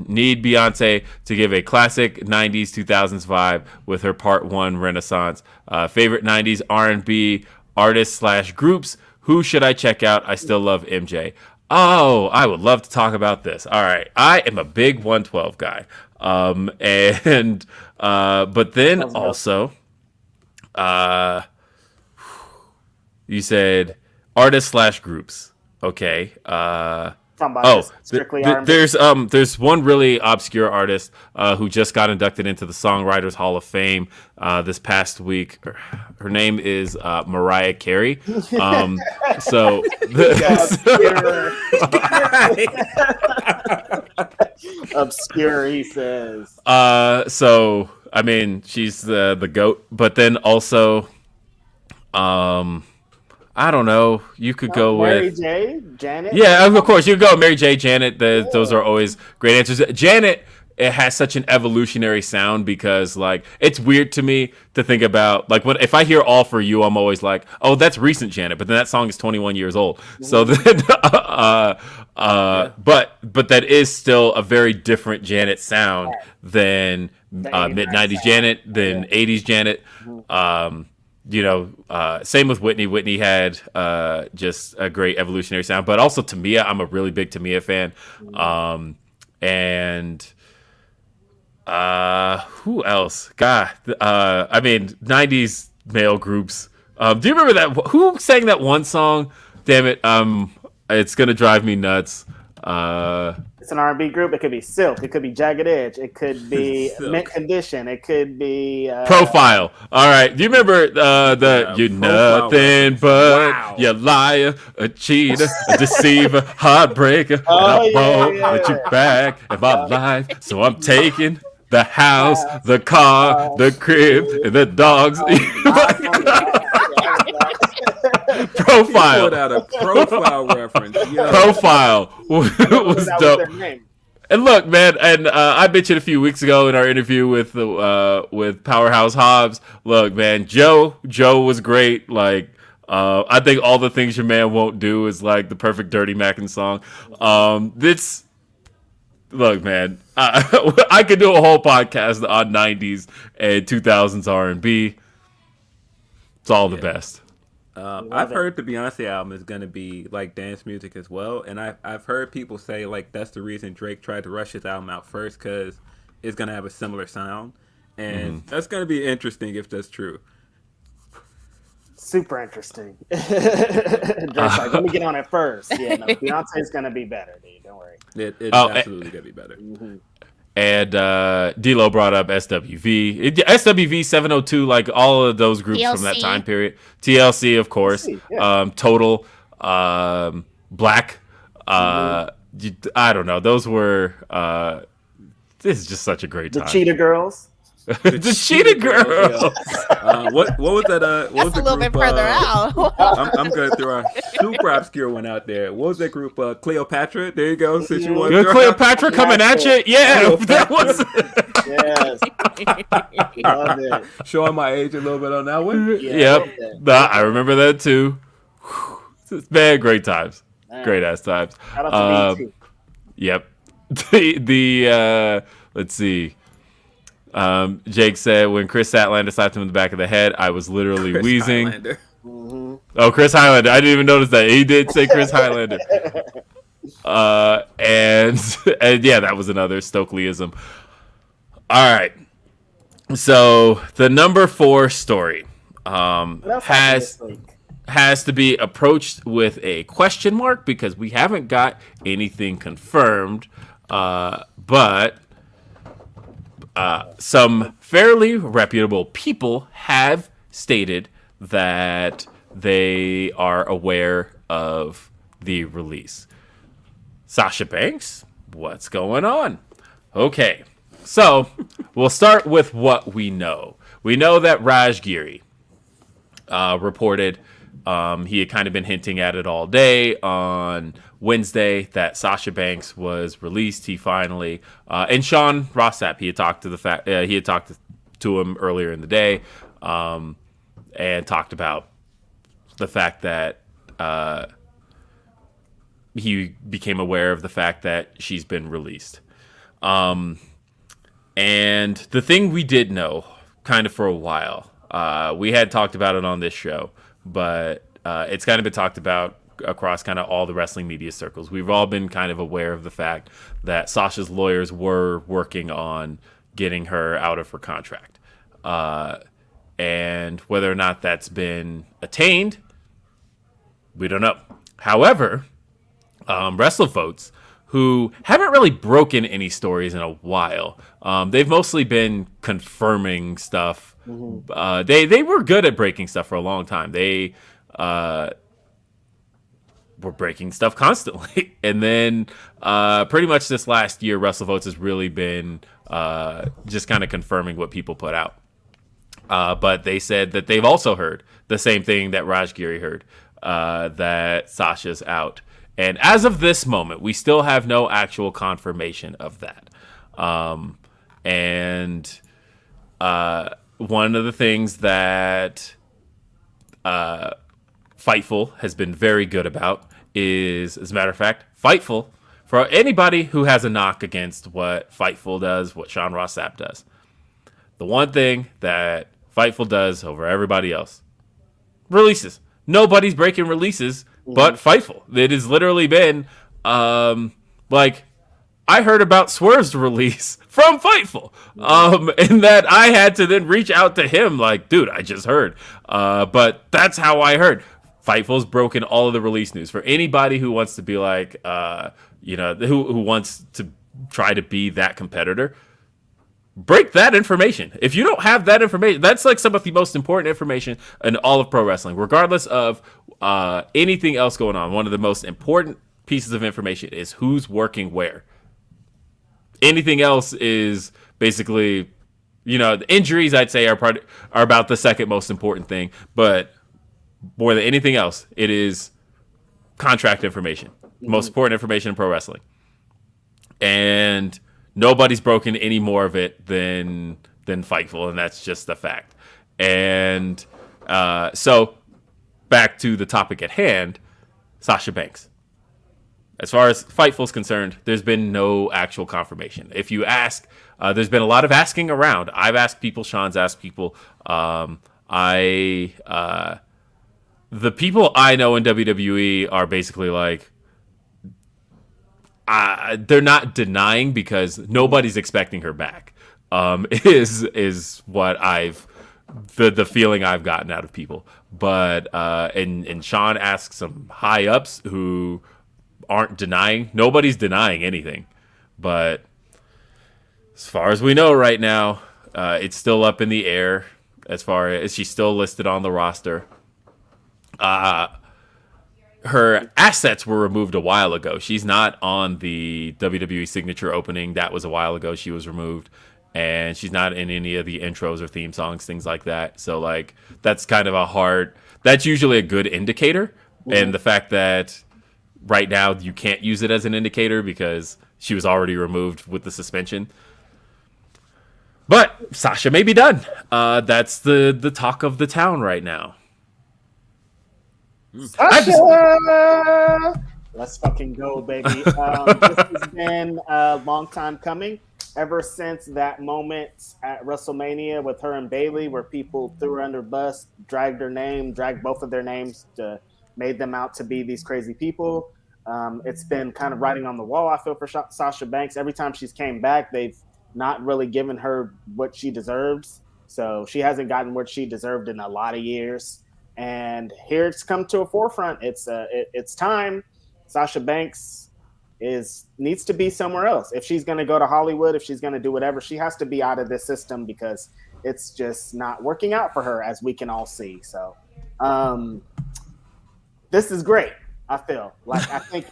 need Beyonce to give a classic 90s, 2000s vibe with her Part 1 Renaissance. Favorite 90s R&B artists / groups. Who should I check out? I still love MJ. Oh, I would love to talk about this. All right. I am a big 112 guy. But then also, you said artists / groups. Okay. Strictly R&B. There's one really obscure artist who just got inducted into the Songwriters Hall of Fame this past week. Her name is Mariah Carey. So obscure, he says. So I mean, she's the GOAT, but then also, I don't know. You could go Mary with J, Janet. Yeah, of course. You could go with Mary J, Janet. Those are always great answers. Janet, it has such an evolutionary sound because, like, it's weird to me to think about, like, if I hear All For You, I'm always like, oh, that's recent Janet, but then that song is 21 years old. So then, but that is still a very different Janet sound than mid-90s Janet, than 80s Janet. Same with Whitney. Whitney had just a great evolutionary sound, but also Tamia. I'm a really big Tamia fan. Who else? God, I mean, 90s male groups. Do you remember that? Who sang that one song? Damn it. It's gonna drive me nuts. It's an R&B group. It could be Silk. It could be Jagged Edge. It could be Mint Condition. It could be Profile. All right. Do you remember you're nothing but you liar, a cheater, a deceiver, heartbreaker. And I won't let you back in my life. So I'm taking the house, the car, the crib, and the dogs. Profile. Put out a Profile reference. Yo. Profile was dope. And look, man, and I mentioned a few weeks ago in our interview with Powerhouse Hobbs. Look, man, Joe was great. Like, I think All the Things Your Man Won't Do is like the perfect Dirty Mackin song. Look, man, I could do a whole podcast on 90s and 2000s R&B. It's all the best. I've heard the Beyonce album is going to be like dance music as well, and I've heard people say like that's the reason Drake tried to rush his album out first because it's going to have a similar sound, and that's going to be interesting if that's true. Super interesting. Drake's like, let me get on it first. Yeah, no, Beyonce's going to be better, dude. Don't worry. It's absolutely going to be better. Mm-hmm. And D-Lo brought up SWV. SWV 702, like all of those groups TLC. from that time period. TLC, of course. TLC, yeah. Total. Black. I don't know. Those were... this is just such a great The time. Cheetah Girls. The Cheetah Girls. What was that? What was That's a the little group, bit further out. I'm going to throw a super obscure one out there. What was that group? Cleopatra? There you go. Since you want Good Cleopatra coming at you? Yeah, that was... Yes. Love it. Showing my age a little bit on that one. Yeah, Yep. I remember that too. Man, great times. Great ass times. Shout out to BT. Yep. Let's see. Jake said when Chris Statlander slapped him in the back of the head, I was literally wheezing. Highlander. Oh, Chris Highlander. I didn't even notice that. He did say Chris Highlander. And yeah, that was another Stokelyism. All right. So the number 4 story What else happened this week? has to be approached with a question mark because we haven't got anything confirmed. But some fairly reputable people have stated that they are aware of the release. Sasha Banks, what's going on? Okay, so we'll start with what we know. We know that Raj Giri reported, he had kind of been hinting at it all day on Wednesday that Sasha Banks was released. He finally, and Sean Rossap, he had talked to him earlier in the day, and talked about the fact that he became aware of the fact that she's been released. And the thing we did know kind of for a while, we had talked about it on this show, but it's kind of been talked about across kind of all the wrestling media circles. We've all been kind of aware of the fact that Sasha's lawyers were working on getting her out of her contract. And whether or not that's been attained, we don't know. However, WrestleVotes, who haven't really broken any stories in a while, they've mostly been confirming stuff. They were good at breaking stuff for a long time. They were breaking stuff constantly. And then pretty much this last year, WrestleVotes has really been just kind of confirming what people put out. But they said that they've also heard the same thing that Raj Giri heard, that Sasha's out. And as of this moment, we still have no actual confirmation of that. And one of the things that Fightful has been very good about is, as a matter of fact, Fightful, for anybody who has a knock against what Fightful does, what Sean Rossap does, the one thing that Fightful does over everybody else, releases. Nobody's breaking releases but Fightful. It has literally been like, I heard about Swerve's release from Fightful, and that I had to then reach out to him like, dude, I just heard. But that's how I heard. Fightful's broken all of the release news. For anybody who wants to be like, who wants to try to be that competitor, break that information. If you don't have that information, that's like some of the most important information in all of pro wrestling, regardless of anything else going on. One of the most important pieces of information is who's working where. Anything else is basically, the injuries, I'd say, are about the second most important thing. But more than anything else, it is contract information. Most important information in pro wrestling. And nobody's broken any more of it than Fightful, and that's just a fact. And so back to the topic at hand, Sasha Banks. As far as Fightful's concerned, there's been no actual confirmation. If you ask, there's been a lot of asking around. I've asked people, Sean's asked people. The people I know in WWE are basically like, they're not denying because nobody's expecting her back. Is what the feeling I've gotten out of people. But and Sean asks some high ups who aren't denying. Nobody's denying anything. But as far as we know right now, it's still up in the air. As far as she's still listed on the roster. Her assets were removed a while ago. She's not on the WWE Signature opening. That was a while ago. She was removed. And she's not in any of the intros or theme songs, things like that. So, like, that's kind of that's usually a good indicator. Mm-hmm. And the fact that right now you can't use it as an indicator because she was already removed with the suspension. But Sasha may be done. That's the talk of the town right now. Sasha! Let's fucking go, baby. This has been a long time coming. Ever since that moment at WrestleMania with her and Bayley, where people threw her under the bus, dragged both of their names, made them out to be these crazy people. It's been kind of writing on the wall, I feel, for Sasha Banks. Every time she's came back, they've not really giving her what she deserves. So she hasn't gotten what she deserved in a lot of years. And here it's come to a forefront. It's time. Sasha Banks needs to be somewhere else. If she's going to go to Hollywood, if she's going to do whatever, she has to be out of this system because it's just not working out for her, as we can all see. So this is great. I feel like I think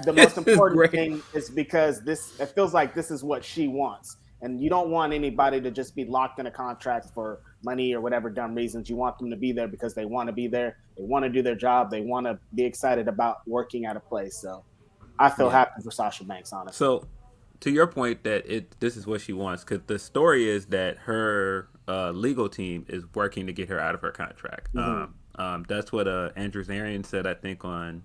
the most important thing is because it feels like this is what she wants. And you don't want anybody to just be locked in a contract for money or whatever dumb reasons. You want them to be there because they want to be there. They want to do their job. They want to be excited about working at a place. So I feel happy for Sasha Banks, honestly. So to your point that this is what she wants, because the story is that her legal team is working to get her out of her contract. Mm-hmm. That's what Andrew Zarian said, I think, on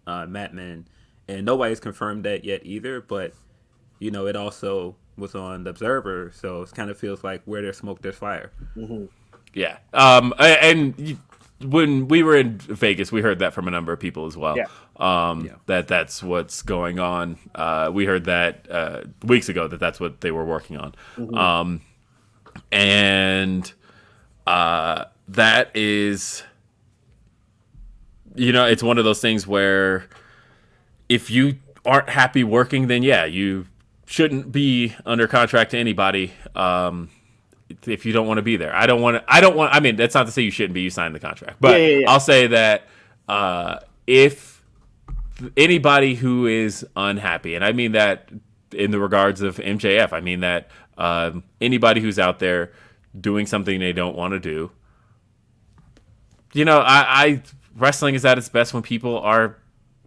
Mad Men. And nobody's confirmed that yet either. But, it also was on The Observer, so it kind of feels like where there's smoke, there's fire. Mm-hmm. Yeah. When we were in Vegas, we heard that from a number of people as well. Yeah. That's what's going on. We heard that weeks ago that's what they were working on. Mm-hmm. And that is, it's one of those things where if you aren't happy working, then you shouldn't be under contract to anybody. If you don't want to be there, I mean, that's not to say you shouldn't be. You signed the contract, but I'll say that if anybody who is unhappy, and I mean that in the regards of MJF, I mean that anybody who's out there doing something they don't want to do, wrestling is at its best when people are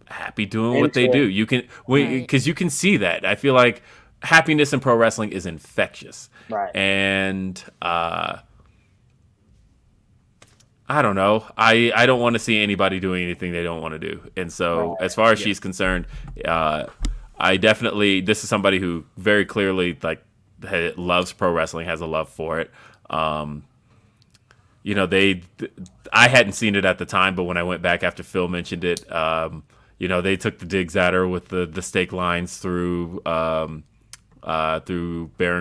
happy doing what they do. You can, because you can see that. I feel like happiness in pro wrestling is infectious. Right. And I don't know. I don't want to see anybody doing anything they don't want to do. And so as far as she's concerned, I definitely, this is somebody who very clearly loves pro wrestling, has a love for it. I hadn't seen it at the time, but when I went back after Phil mentioned it, they took the digs at her with the stake lines through Baron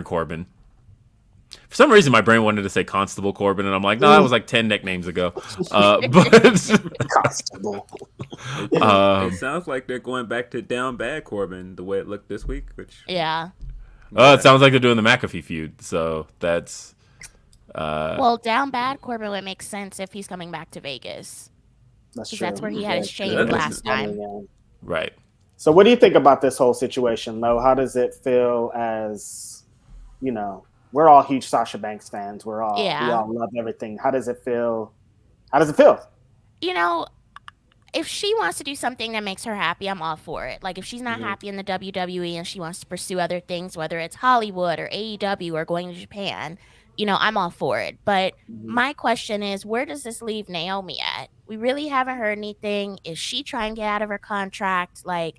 Corbin. For some reason, my brain wanted to say Constable Corbin, and I'm like, no, that was like 10 nicknames ago. But Constable. It sounds like they're going back to Down Bad Corbin the way it looked this week. Yeah. It sounds like they're doing the McAfee feud, so that's... well, Down Bad Corbin would make sense if he's coming back to Vegas. That's true. That's where he had his shade last time. Right. So what do you think about this whole situation, Lo? How does it feel as, we're all huge Sasha Banks fans. We all love everything. How does it feel? If she wants to do something that makes her happy, I'm all for it. Like, if she's not happy in the WWE and she wants to pursue other things, whether it's Hollywood or AEW or going to Japan, I'm all for it. But my question is, where does this leave Naomi at? We really haven't heard anything. Is she trying to get out of her contract? Like,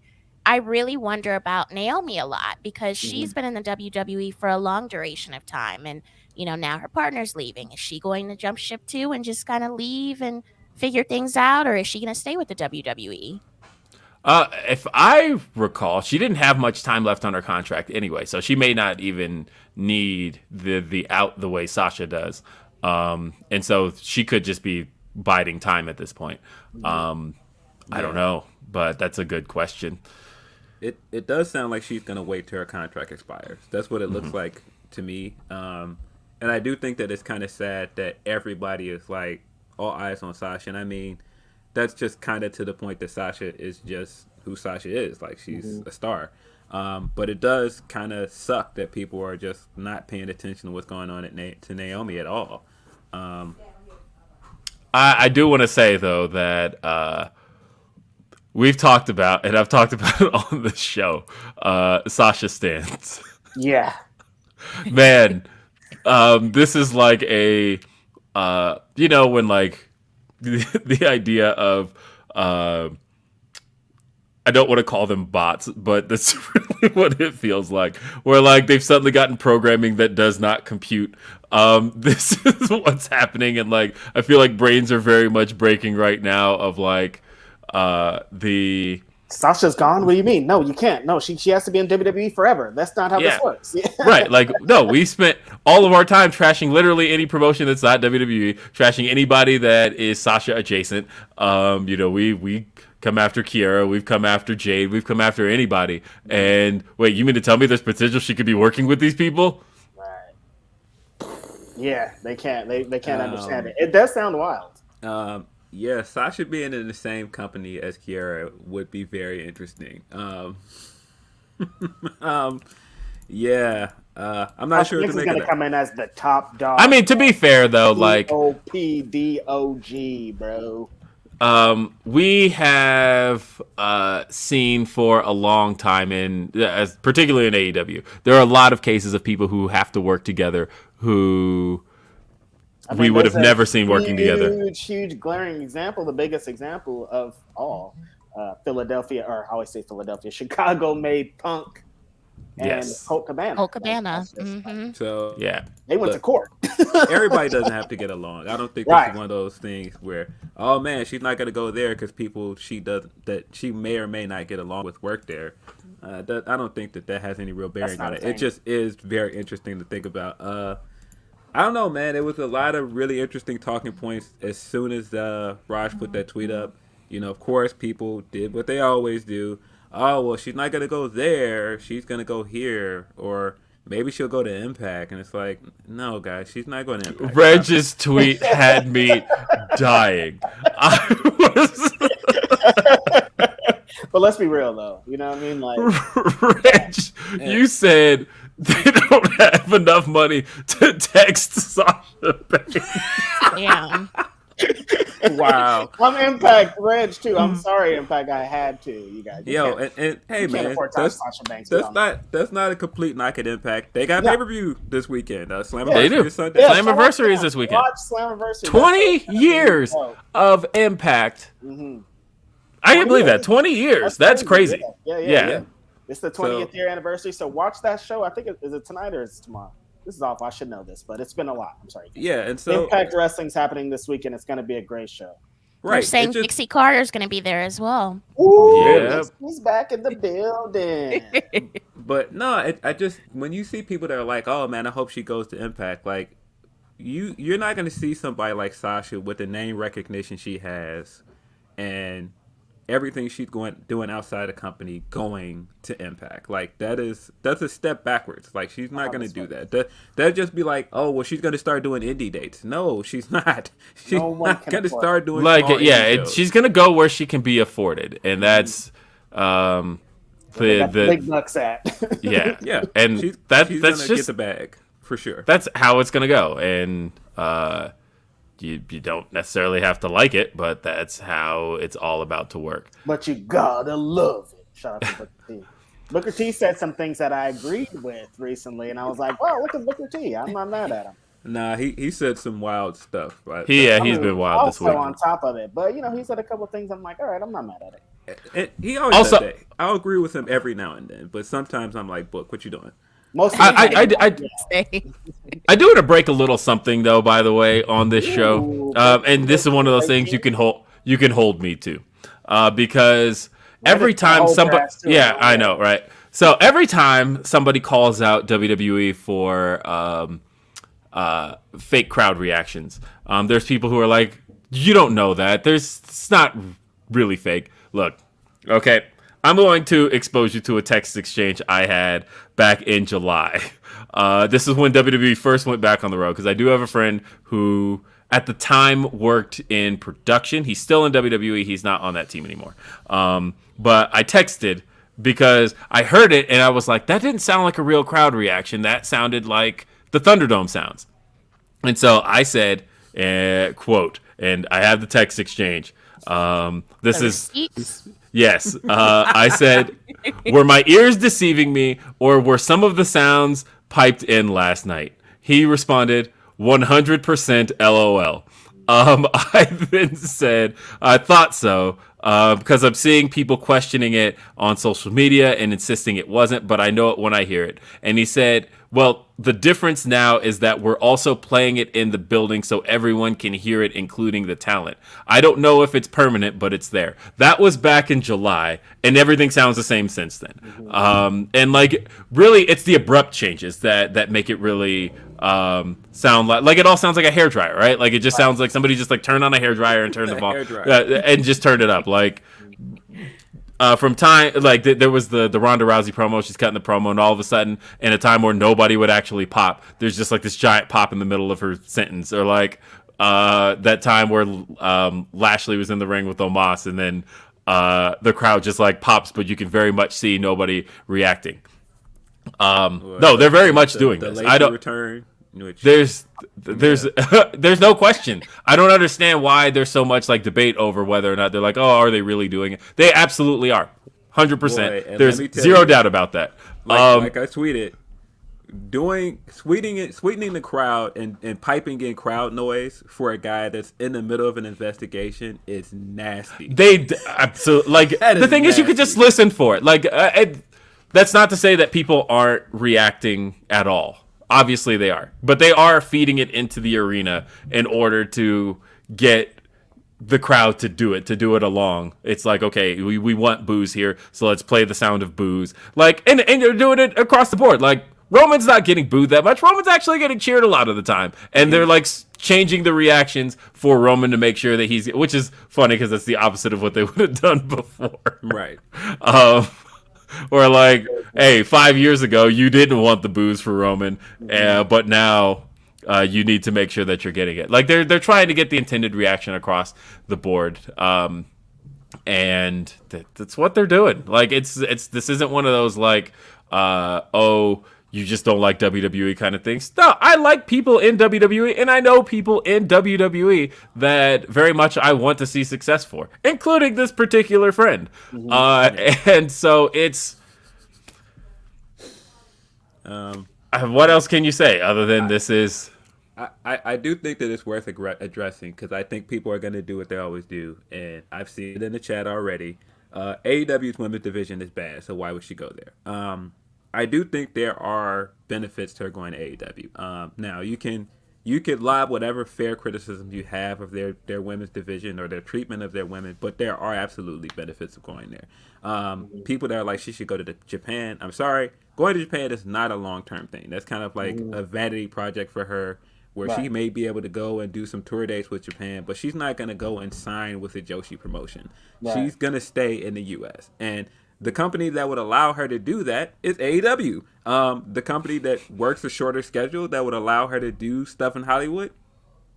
I really wonder about Naomi a lot because she's been in the WWE for a long duration of time. And, now her partner's leaving. Is she going to jump ship too and just kind of leave and figure things out? Or is she going to stay with the WWE? If I recall, she didn't have much time left on her contract anyway, so she may not even need the out the way Sasha does. And so she could just be biding time at this point. I don't know, but that's a good question. It does sound like she's going to wait till her contract expires. That's what it looks like to me. And I do think that it's kind of sad that everybody is like all eyes on Sasha. And I mean, that's just kind of to the point that Sasha is just who Sasha is. Like, she's a star. But it does kind of suck that people are just not paying attention to what's going on to Naomi at all. I do want to say, though, that we've talked about, and I've talked about it on the show, Sasha stands. Yeah. Man, this is like a, when like the idea of, I don't want to call them bots, but that's really what it feels like. Where like they've suddenly gotten programming that does not compute. This is what's happening, and like I feel like brains are very much breaking right now of like the Sasha's gone? What do you mean? No, you can't. No, she has to be in WWE forever. That's not how this works. Right. Like, no, we spent all of our time trashing literally any promotion that's not WWE, trashing anybody that is Sasha adjacent. We come after Kiera, we've come after Jade, we've come after anybody. And wait, you mean to tell me there's potential she could be working with these people? Right. Yeah, they can't. They can't understand it. It does sound wild. Yeah, Sasha being in the same company as Kiera would be very interesting. Yeah. I'm not sure what to make of going to that. come in as the top dog. I mean, to be fair though, like OPDOG, bro. We have seen for a long time particularly in AEW, there are a lot of cases of people who have to work together who we would have never seen working together. Huge glaring example, the biggest example of all, Philadelphia, or how I say Philadelphia, Chicago made Punk and Colt Cabana. Mm-hmm. So yeah, they went to court. Everybody doesn't have to get along. I don't think this is one of those things where, oh man, she's not going to go there because people she may or may not get along with work there. I don't think that has any real bearing on it. It just is very interesting to think about. I don't know, man. It was a lot of really interesting talking points as soon as Raj put that tweet up. Of course, people did what they always do. Oh, well, she's not going to go there. She's going to go here. Or maybe she'll go to Impact. And it's like, no, guys, she's not going to Impact. Reg's tweet had me dying. But let's be real, though. You know what I mean? Like, Reg, you said they don't have enough money to text Sasha Banks. Yeah. Wow. I'm Impact Reg too. I'm sorry, Impact. I had to. You guys. And hey, man, that's not a complete knock at Impact. They got pay-per-view this weekend. They do. Sunday. Slammiversary is this weekend. Watch Slammiversary. 20 years of Impact. Mm-hmm. I can't believe that. 20 years. That's crazy. Yeah. It's the 20th year anniversary. So watch that show. I think is it tonight or is it tomorrow? This is awful. I should know this, but it's been a lot. I'm sorry. Yeah, and so Impact Wrestling's happening this weekend. It's going to be a great show. Right. They're saying Dixie Carter's going to be there as well. Ooh, yeah. He's back in the building. But no, I just when you see people that are like, "Oh man, I hope she goes to Impact," like you're not going to see somebody like Sasha with the name recognition she has and everything she's doing outside the company going to Impact. Like that's a step backwards. Like she's not going to do that. That'd just be like, oh well, she's going to start doing indie dates. No, she's not. She's not going to start doing she's going to go where she can be afforded, and that's the big bucks at. yeah, and she's that's gonna just get the bag for sure. That's how it's going to go, and You don't necessarily have to like it, but that's how it's all about to work. But you gotta love it. Shout out to Booker T. Booker T said some things that I agreed with recently, and I was like, "Wow, look at Booker T. I'm not mad at him." Nah, he said some wild stuff. Right? He's been wild this week. Also on top of it, but he said a couple of things. I'm like, all right, I'm not mad at it. He always said that. I'll agree with him every now and then, but sometimes I'm like, "Book, what you doing?" I do want to break a little something though, by the way, on this show, and this is one of those things you can hold me to, because every time somebody, I know, right? So every time somebody calls out WWE for fake crowd reactions, there's people who are like, you don't know that. It's not really fake. Look, okay. I'm going to expose you to a text exchange I had back in July. This is when WWE first went back on the road, because I do have a friend who at the time worked in production. He's still in WWE. He's not on that team anymore. But I texted because I heard it and I was like, that didn't sound like a real crowd reaction. That sounded like the Thunderdome sounds. And so I said, quote, and I have the text exchange. This is... Yes. I said, were my ears deceiving me, or were some of the sounds piped in last night? He responded, 100% LOL. I then said, I thought so, because I'm seeing people questioning it on social media and insisting it wasn't, but I know it when I hear it. And he said, Well, the difference now is that we're also playing it in the building so everyone can hear it, including the talent. I don't know if it's permanent, but it's there. That was back in July, and everything sounds the same since then. And like, really, it's the abrupt changes that make it really sound like it all sounds like a hairdryer, right? Like it just sounds like somebody just like turned on a hairdryer and turned the volume and just turned it up. Like from time, like there was the Ronda Rousey promo. She's cutting the promo, and all of a sudden, in a time where nobody would actually pop, there's just like this giant pop in the middle of her sentence, or like that time where Lashley was in the ring with Omos, and then the crowd just like pops, but you can very much see nobody reacting. No, they're very much doing this. I don't. Return, there's there's no question. I don't understand why there's so much like debate over whether or not they're like, oh, are they really doing it? They absolutely are, 100%. There's zero doubt about that. Like I tweeted, sweetening the crowd and piping in crowd noise for a guy that's in the middle of an investigation is nasty. They absolutely like the thing is you could just listen for it. Like that's not to say that people aren't reacting at all. Obviously they are, but they are feeding it into the arena in order to get the crowd to do it along. It's like, okay, we want boos here, so let's play the sound of boos. Like, and they're doing it across the board. Like, Roman's not getting booed that much. Roman's actually getting cheered a lot of the time, and they're like changing the reactions for Roman to make sure that he's, which is funny because that's the opposite of what they would have done before. Right. Or like, hey, 5 years ago you didn't want the boos for Roman, but now you need to make sure that you're getting it. Like they're trying to get the intended reaction across the board, and that's what they're doing. Like it's this isn't one of those like oh, you just don't like WWE kind of things. No, I like people in WWE, and I know people in WWE that very much I want to see success for, including this particular friend. And so it's what else can you say other than this is? I do think that it's worth addressing because I think people are going to do what they always do, and I've seen it in the chat already. AEW's women's division is bad, so why would she go there? I do think there are benefits to her going to AEW. Now you could lob whatever fair criticism you have of their women's division or their treatment of their women, but there are absolutely benefits of going there. People that are like she should go to Japan. I'm sorry, going to Japan is not a long-term thing. That's kind of like a vanity project for her, where she may be able to go and do some tour dates with Japan, but she's not going to go and sign with a Joshi promotion. Right. She's going to stay in the U.S. and the company that would allow her to do that is AEW. The company that works a shorter schedule that would allow her to do stuff in Hollywood,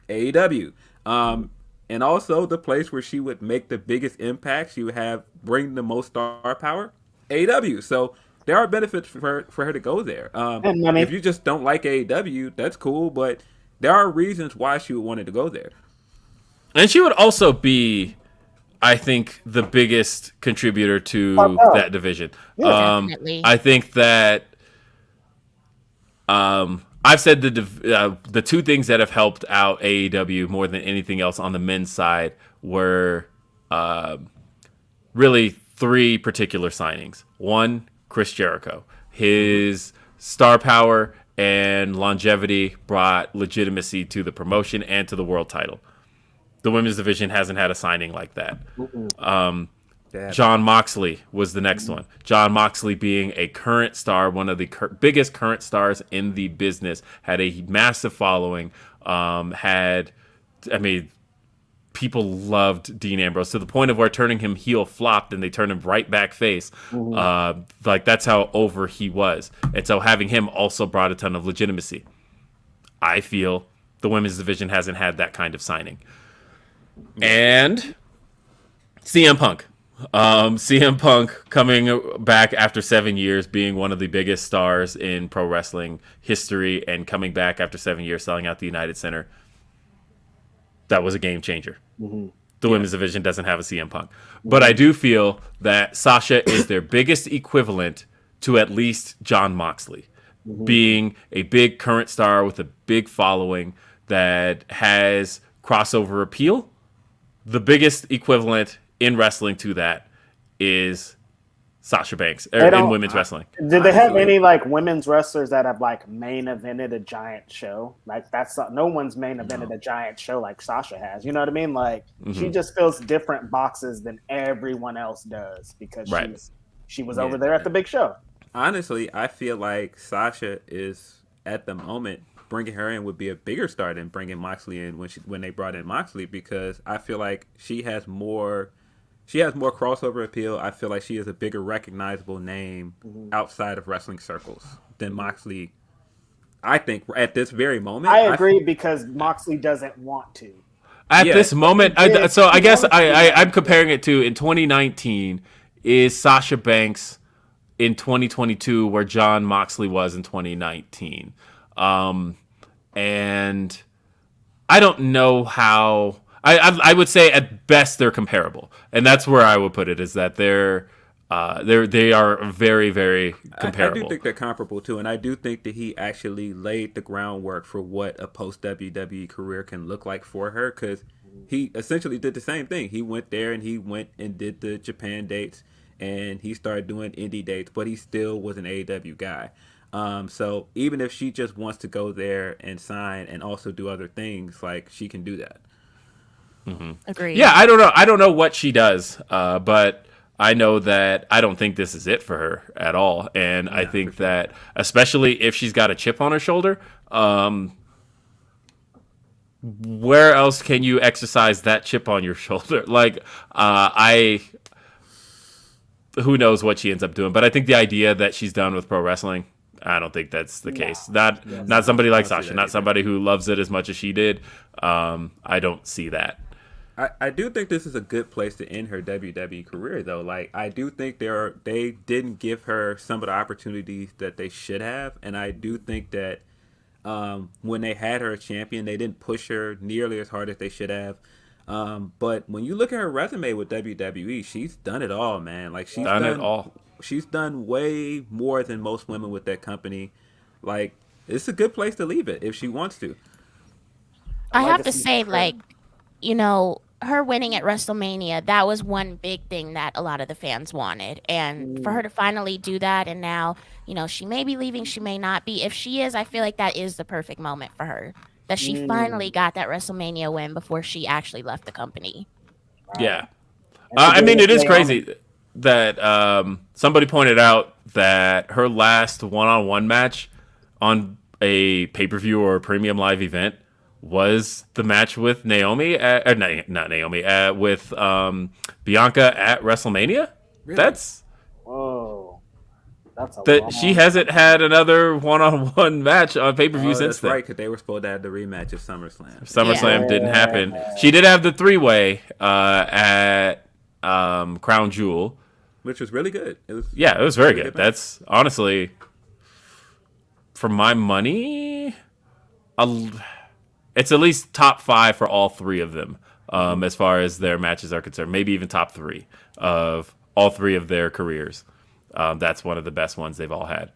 AEW. And also the place where she would make the biggest impact, she would bring the most star power, AEW. So there are benefits for her to go there. If you just don't like AEW, that's cool, but there are reasons why she would want to go there. And she would also be, I think, the biggest contributor to that division. Definitely. I think that I've said the two things that have helped out AEW more than anything else on the men's side were really three particular signings. One, Chris Jericho. His star power and longevity brought legitimacy to the promotion and to the world title. The women's division hasn't had a signing like that. Jon Moxley was the next one. Jon Moxley being a current star, one of the biggest current stars in the business, had a massive following. People loved Dean Ambrose to the point of where turning him heel flopped and they turned him right back face. Like that's how over he was. And so having him also brought a ton of legitimacy. I feel the women's division hasn't had that kind of signing. And CM Punk. CM Punk coming back after 7 years, being one of the biggest stars in pro wrestling history, and coming back after 7 years, selling out the United Center. That was a game changer. The women's division doesn't have a CM Punk. But I do feel that Sasha is their biggest equivalent to at least Jon Moxley, being a big current star with a big following that has crossover appeal. The biggest equivalent in wrestling to that is Sasha Banks in women's wrestling. Did they have any like women's wrestlers that have like main evented a giant show? Like no one's main evented a giant show like Sasha has. You know what I mean? Like she just fills different boxes than everyone else does because she was over there at the big show. Honestly, I feel like Sasha is at the moment bringing her in would be a bigger star than bringing Moxley in when they brought in Moxley, because I feel like she has more crossover appeal. I feel like she is a bigger recognizable name outside of wrestling circles than Moxley. I think at this very moment, I agree because Moxley doesn't want to. At this moment, I guess I'm comparing it to in 2019 is Sasha Banks in 2022 where Jon Moxley was in 2019. And I don't know how. I would say at best they're comparable, and that's where I would put it. Is that they are very, very comparable. I do think they're comparable too, and I do think that he actually laid the groundwork for what a post WWE career can look like for her, because he essentially did the same thing. He went there and he went and did the Japan dates, and he started doing indie dates, but he still was an AEW guy. So even if she just wants to go there and sign and also do other things, like she can do that. Mm-hmm. Agreed. Yeah, I don't know. I don't know what she does, but I know that I don't think this is it for her at all. And I think that, especially if she's got a chip on her shoulder, where else can you exercise that chip on your shoulder? Like, who knows what she ends up doing? But I think the idea that she's done with pro wrestling, I don't think that's the case. Not somebody like Sasha, not somebody who loves it as much as she did. I don't see that. I do think this is a good place to end her WWE career, though. Like, I do think they didn't give her some of the opportunities that they should have, and I do think that when they had her a champion, they didn't push her nearly as hard as they should have. But when you look at her resume with WWE, she's done it all, man. Like, she's done it all. She's done way more than most women with that company. Like, it's a good place to leave it if she wants to. I have to say, like, you know, her winning at WrestleMania, that was one big thing that a lot of the fans wanted. And for her to finally do that, and now, you know, she may be leaving, she may not be. If she is, I feel like that is the perfect moment for her. That she finally got that WrestleMania win before she actually left the company. Yeah. I mean, it is crazy that somebody pointed out that her last one-on-one match on a pay-per-view or a premium live event was the match with Naomi, not Naomi, with Bianca at WrestleMania. Really? That's that she hasn't had another one-on-one match on pay-per-view since then. That's right, because they were supposed to have the rematch of SummerSlam. SummerSlam didn't happen. She did have the three-way at Crown Jewel, which was really good. It was very good. That's honestly, for my money, it's at least top 5 for all 3 of them, as far as their matches are concerned. Maybe even top 3 of all 3 of their careers. That's one of the best ones they've all had.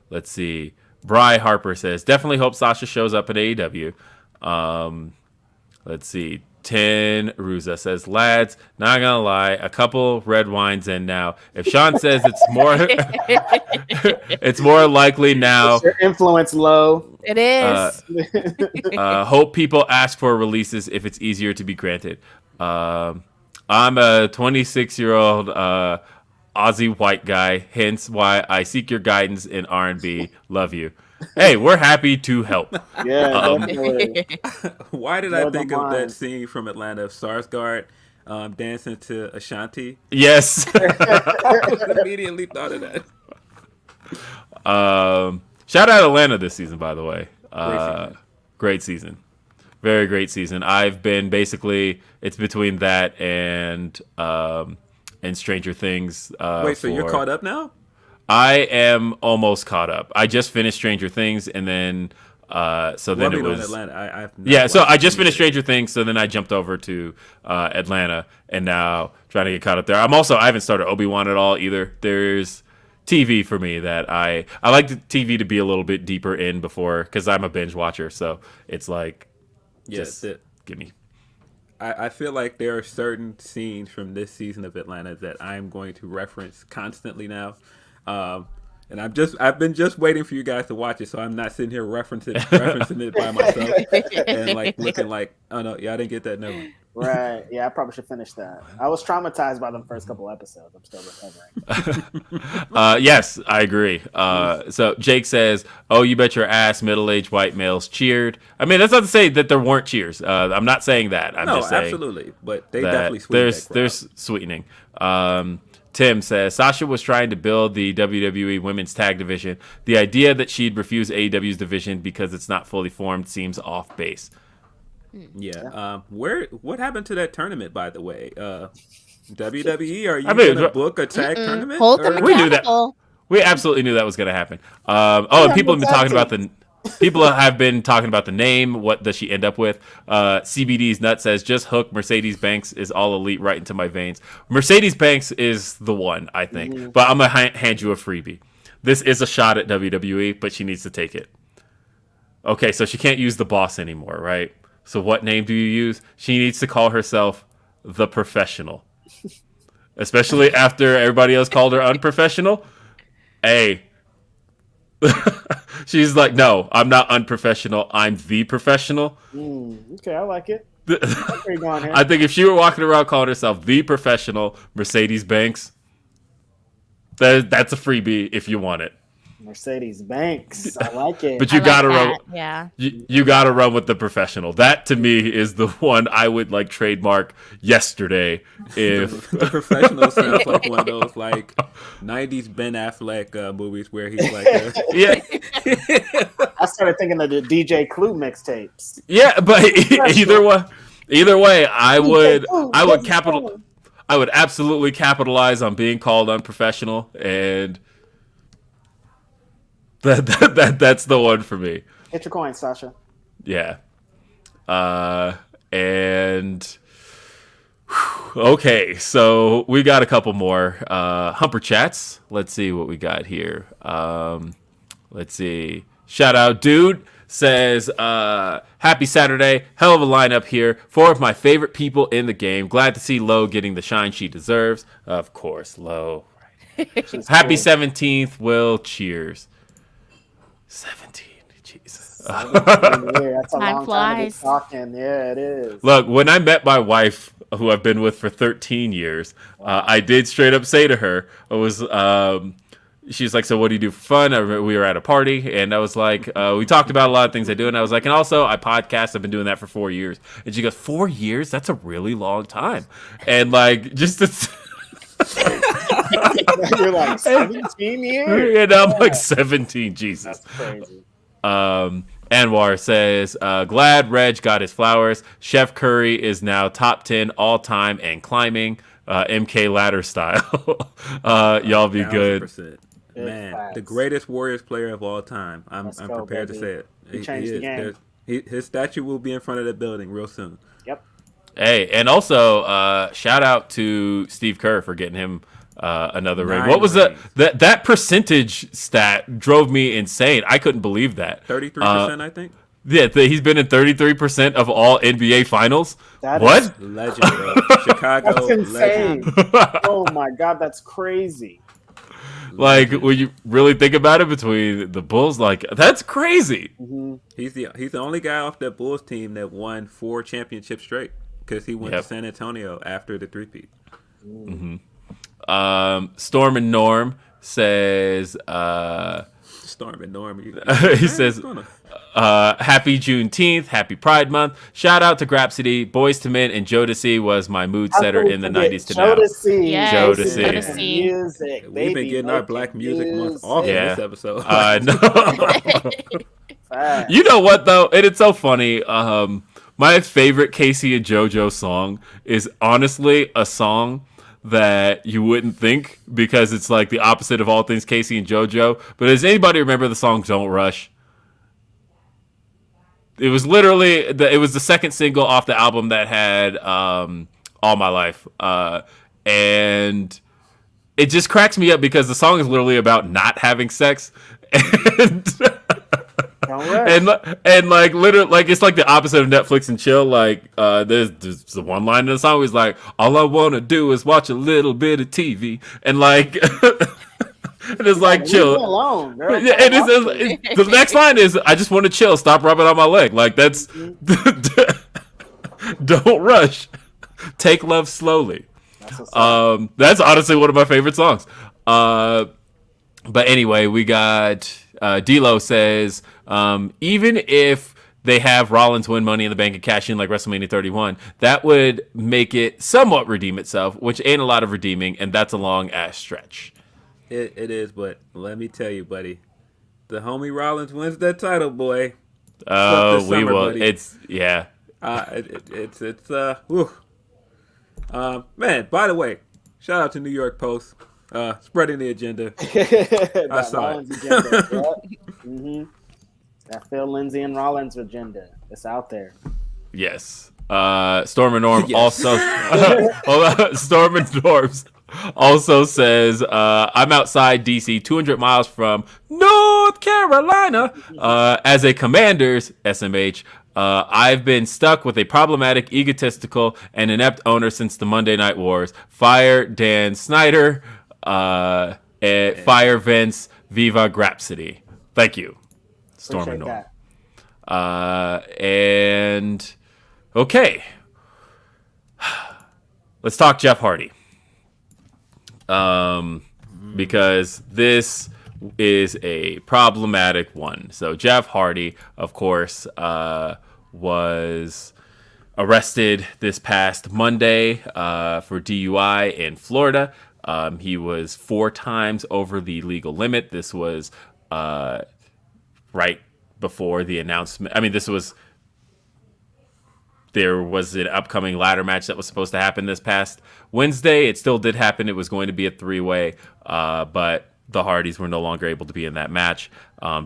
Let's see. Bri Harper says, definitely hope Sasha shows up at AEW. Let's see. 10 Ruza says, lads, not gonna lie, a couple red wines in now. If Sean says it's more it's more likely now. Is your influence low? It is. Hope people ask for releases if it's easier to be granted. I'm a 26-year-old Aussie white guy, hence why I seek your guidance in R&B. Love you. Hey, we're happy to help. Yeah, why did I think of that scene from Atlanta of Sarsgaard dancing to Ashanti? Yes. I immediately thought of that. Shout out Atlanta this season, by the way. Great season. Very great season. I've been basically, it's between that and Stranger Things. Wait, so you're caught up now? I am almost caught up. I just finished Stranger Things, and then so then it was Atlanta. So I just finished Stranger Things, so then I jumped over to Atlanta, and now trying to get caught up there. I haven't started Obi-Wan at all either. There's TV for me that I like the TV to be a little bit deeper in before, because I'm a binge watcher, so it's like give me. I feel like there are certain scenes from this season of Atlanta that I'm going to reference constantly now. And I've been just waiting for you guys to watch it, so I'm not sitting here referencing it by myself and like looking like, oh no, y'all didn't get that number. Right. Yeah, I probably should finish that. I was traumatized by the first couple episodes. I'm still recovering. Yes, I agree. So Jake says, "Oh, you bet your ass, middle-aged white males cheered." I mean, that's not to say that there weren't cheers. I'm not saying that. I'm just saying absolutely, but they definitely sweetened that crowd. There's sweetening. Tim says, Sasha was trying to build the WWE Women's Tag Division. The idea that she'd refuse AEW's division because it's not fully formed seems off base. Yeah. What happened to that tournament, by the way? WWE, are you going to book a tag tournament? Hold them We knew that. accountable. We absolutely knew that was going to happen. And people have been talking about the name. What does she end up with? CBD's Nut says, just hook Mercedes Banks is all elite right into my veins. Mercedes Banks is the one, I think. But I'm going to hand you a freebie. This is a shot at WWE, but she needs to take it. Okay, so she can't use the boss anymore, right? So what name do you use? She needs to call herself the Professional. Especially after everybody else called her unprofessional. Hey. She's like, no, I'm not unprofessional. I'm the professional. Okay, I like it. I think if she were walking around calling herself the Professional Mercedes Banks, that's a freebie if you want it. Mercedes Banks, I like it. But you gotta run. Yeah. You gotta run with the Professional. That to me is the one I would like trademark yesterday. If the Professional sounds like one of those like '90s Ben Affleck movies where he's like, yeah. I started thinking of the DJ Clue mixtapes. Yeah, but either way, I would absolutely capitalize on being called unprofessional, and that's the one for me. Hit your coin, Sasha. Yeah. And okay, so we got a couple more Humper chats. Let's see what we got here. Let's see. Shout out, dude. Says, happy Saturday. Hell of a lineup here. 4 of my favorite people in the game. Glad to see Lo getting the shine she deserves. Of course, Lo. Happy 17th, Will. Cheers. 17. Jesus. 17, yeah, that's a Time long flies. time to be talking. Yeah, it is. Look, when I met my wife, who I've been with for 13 years, I did straight up say to her, she's like, so what do you do for fun? We were at a party, and I was like, we talked about a lot of things I do, and I was like, and also I podcast. I've been doing that for 4 years. And she goes, 4 years? That's a really long time. And like, just to... You're like 17 years? And I'm like 17, Jesus. That's crazy. Anwar says, glad Reg got his flowers. Chef Curry is now top 10 all time and climbing, MK ladder style. Y'all be 1,000%. good. Man, the greatest Warriors player of all time. I'm prepared to say it. He changed the game. His statue will be in front of the building real soon. Yep. Hey, and also shout out to Steve Kerr for getting him another ring. What was that percentage stat drove me insane. I couldn't believe that. 33%, I think. Yeah, he's been in 33% of all NBA finals. What? Legend, bro. Chicago. That's insane. Legend. Oh my God, that's crazy. Like, when you really think about it, between the Bulls, like, that's crazy. Mm-hmm. He's the only guy off that Bulls team that won 4 championships straight because he went to San Antonio after the three-peat. Mm-hmm. Storm and Norm says, Storm and Norm. He says, happy Juneteenth, happy Pride Month. Shout out to Grapsody, Boys to Men, and Jodeci was my mood setter in the 90s to now. Jodeci. Music. We've been getting our Black Music Month off in this episode. No. You know what, though? And it's so funny. My favorite Casey and JoJo song is honestly a song that you wouldn't think, because it's like the opposite of all things Casey and JoJo. But does anybody remember the song Don't Rush? It was literally it was the second single off the album that had All My Life. And it just cracks me up because the song is literally about not having sex. And and like literally, like it's like the opposite of Netflix and chill. Like there's the one line in the song is like, all I want to do is watch a little bit of TV, and like. And it's like chill. Leave me alone, girl. Yeah, and the next line is, "I just want to chill. Stop rubbing on my leg." Like that's don't rush. Take love slowly. That's honestly one of my favorite songs. But anyway, we got D-Lo says, even if they have Rollins win Money in the Bank and cash in like WrestleMania 31, that would make it somewhat redeem itself, which ain't a lot of redeeming, and that's a long ass stretch. It is, but let me tell you, buddy, the homie Rollins wins that title, boy. Oh, we will. Buddy. It's yeah. Whew. Man, by the way, shout out to New York Post, spreading the agenda. I saw it. Mm-hmm. That Phil Lindsey and Rollins agenda. It's out there. Yes. Storm and Norm Yes. also. Storm and Norms also says, I'm outside DC, 200 miles from North Carolina. As a Commanders, SMH, I've been stuck with a problematic, egotistical, and inept owner since the Monday Night Wars. Fire Dan Snyder. Fire Vince. Viva Grapsody. Thank you, Storm and Norm. And okay, let's talk Jeff Hardy. Because this is a problematic one. So Jeff Hardy, of course, was arrested this past Monday for DUI in Florida. He was 4 times over the legal limit. This was right before the announcement. I mean, there was an upcoming ladder match that was supposed to happen this past Wednesday. It still did happen. It was going to be a 3-way, but the Hardys were no longer able to be in that match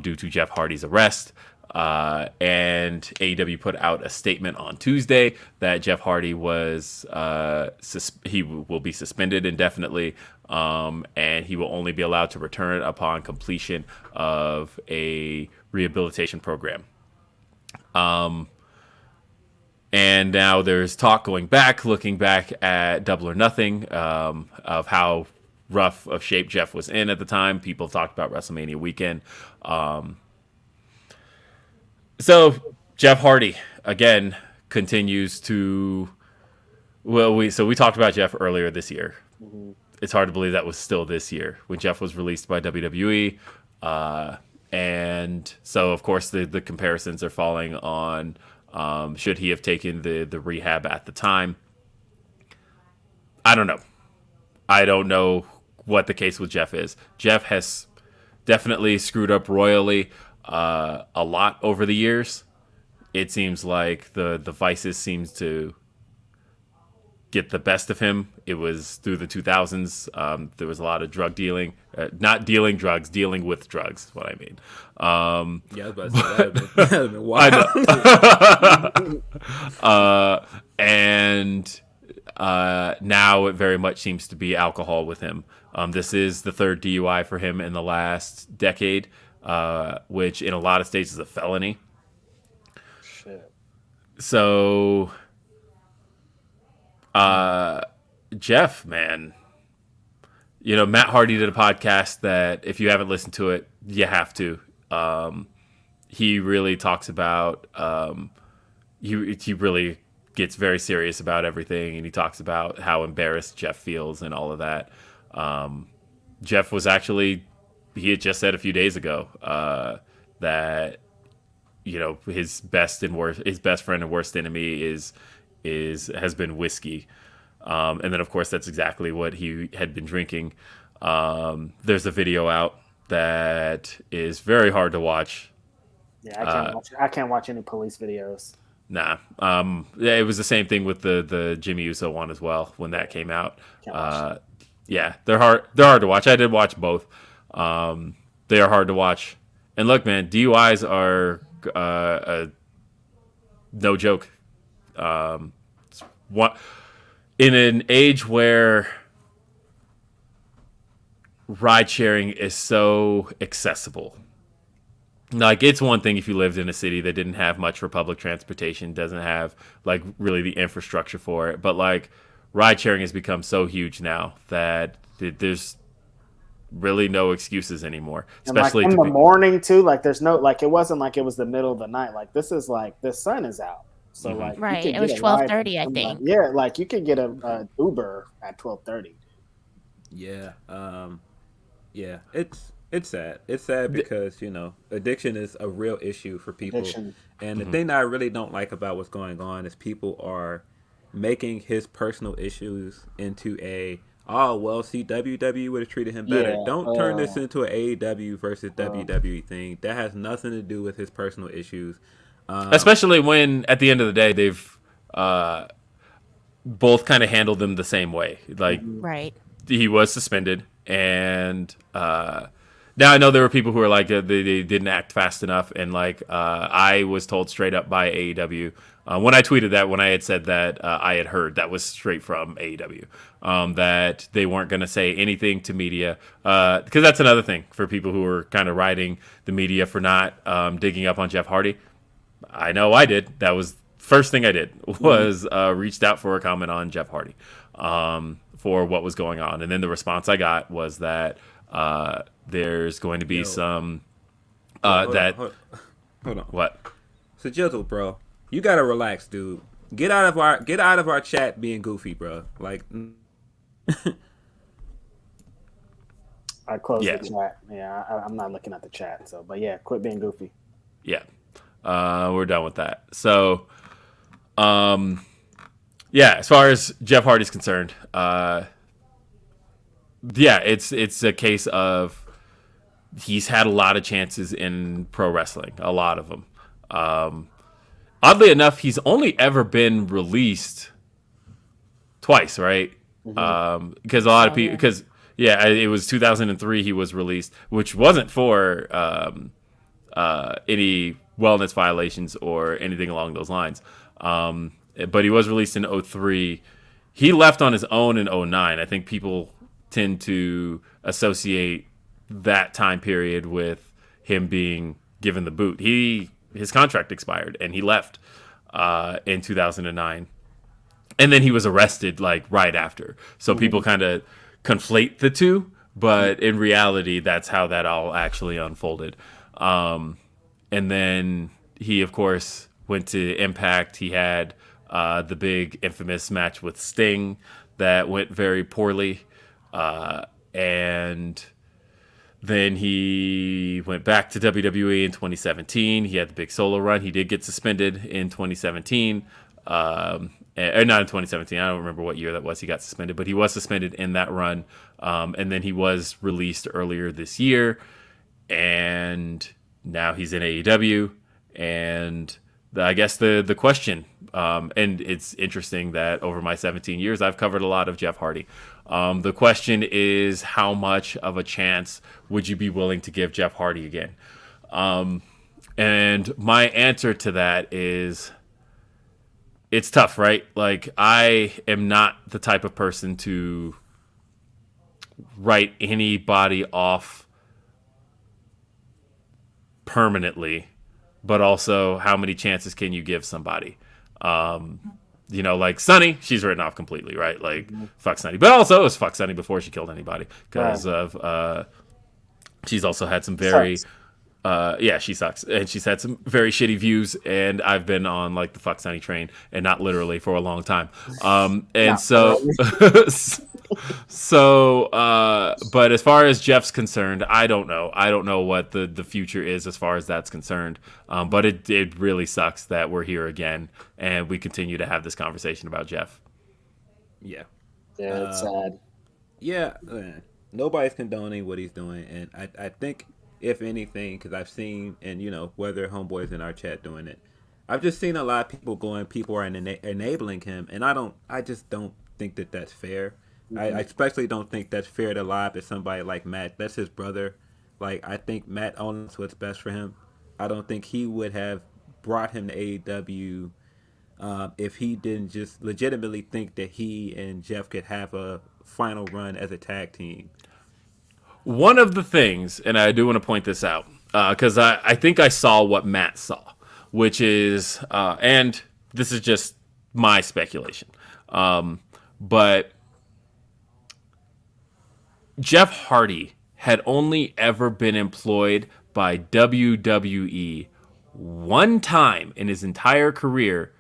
due to Jeff Hardy's arrest. And AEW put out a statement on Tuesday that Jeff Hardy was he will be suspended indefinitely, and he will only be allowed to return upon completion of a rehabilitation program. And now there's talk looking back at Double or Nothing, of how rough of shape Jeff was in at the time. People have talked about WrestleMania weekend. So Jeff Hardy again continues to. We talked about Jeff earlier this year. Mm-hmm. It's hard to believe that was still this year when Jeff was released by WWE, and so of course the comparisons are falling on. Should he have taken the rehab at the time? I don't know. I don't know what the case with Jeff is. Jeff has definitely screwed up royally a lot over the years. It seems like the vices seems to get the best of him. It was through the 2000s. There was a lot of drug dealing. Not dealing drugs, dealing with drugs is what I mean. Yeah, I was about to say that would have been wild. And now it very much seems to be alcohol with him. This is the 3rd DUI for him in the last decade, which in a lot of states is a felony. Shit. So, Jeff, man, Matt Hardy did a podcast that if you haven't listened to it, you have to. He really talks about, he really gets very serious about everything, and he talks about how embarrassed Jeff feels and all of that. Jeff was actually, he had just said a few days ago that his best friend and worst enemy has been whiskey, and then of course that's exactly what he had been drinking. There's a video out that is very hard to watch. Yeah, I can't watch any police videos. Nah. It was the same thing with the Jimmy Uso one as well when that came out. Yeah, they're hard to watch. I did watch both. They are hard to watch. And look, man, DUIs are no joke. In an age where ride sharing is so accessible, Like, it's one thing if you lived in a city that didn't have much for public transportation, doesn't have like really the infrastructure for it, but like ride sharing has become so huge now that there's really no excuses anymore, And like especially in to the be. morning too, like there's no, like it wasn't like it was the middle of the night. Like this is like the sun is out, so like you Right. could It get was a ride from 12:30, I somebody. think. Yeah, like you could get a Uber at 12:30. Yeah. Yeah. It's sad. It's sad because addiction is a real issue for people. Addiction. And the thing that I really don't like about what's going on is people are making his personal issues into a see, WWE would have treated him better. Yeah. Don't turn this into an AEW versus WWE thing. That has nothing to do with his personal issues. Especially when at the end of the day they've both kind of handled them the same way. Like, Right. he was suspended, and now I know there were people who were like they didn't act fast enough, and like I was told straight up by AEW when I tweeted that, when I had said that I had heard that was straight from AEW, that they weren't going to say anything to media, because that's another thing for people who are kind of riding the media for not digging up on Jeff Hardy. I know I did. That was first thing I did was reached out for a comment on Jeff Hardy for what was going on, and then the response I got was that there's going to be some Hold that on. what. So Jizzle, bro, you gotta relax, dude. Get out of our chat being goofy, bro. Like, I closed Yeah. the chat. Yeah, I'm not looking at the chat. So, but yeah, quit being goofy. Yeah, we're done with that. So, yeah, as far as Jeff Hardy's concerned, yeah, it's a case of he's had a lot of chances in pro wrestling, a lot of them. Oddly enough, he's only ever been released twice, right? Because a lot of people, because it was 2003 he was released, which wasn't for any wellness violations or anything along those lines. But he was released in 03. He left on his own in 09. I think people tend to associate that time period with him being given the boot. His contract expired and he left in 2009. And then he was arrested like right after. So people kind of conflate the two, but in reality, that's how that all actually unfolded. And then he, of course, went to Impact. He had the big infamous match with Sting that went very poorly. And then he went back to WWE in 2017. He had the big solo run. He did get suspended in 2017. Or not in 2017. I don't remember what year that was he got suspended, but he was suspended in that run. And then he was released earlier this year. And now he's in AEW. And I guess the question, and it's interesting that over my 17 years, I've covered a lot of Jeff Hardy. The question is, how much of a chance would you be willing to give Jeff Hardy again? And my answer to that is, it's tough, right? Like, I am not the type of person to write anybody off permanently, but also how many chances can you give somebody? Like Sunny, she's written off completely, right? Like, fuck Sunny. But also, it was fuck Sunny before she killed anybody because of she's also had some very she sucks, and she's had some very shitty views, and I've been on like the fuck Sunny train, and not literally, for a long time. But as far as Jeff's concerned, I don't know what the future is as far as that's concerned. But it really sucks that we're here again and we continue to have this conversation about Jeff. Yeah, it's sad. Yeah, nobody's condoning what he's doing, and I think, if anything, because I've seen, and whether homeboys in our chat doing it, I've just seen a lot of people people are enabling him, and I just don't think that that's fair. I especially don't think that's fair to lob at somebody like Matt. That's his brother. Like, I think Matt owns what's best for him. I don't think he would have brought him to AEW if he didn't just legitimately think that he and Jeff could have a final run as a tag team. One of the things, and I do want to point this out, because I think I saw what Matt saw, which is, and this is just my speculation, but Jeff Hardy had only ever been employed by WWE one time in his entire career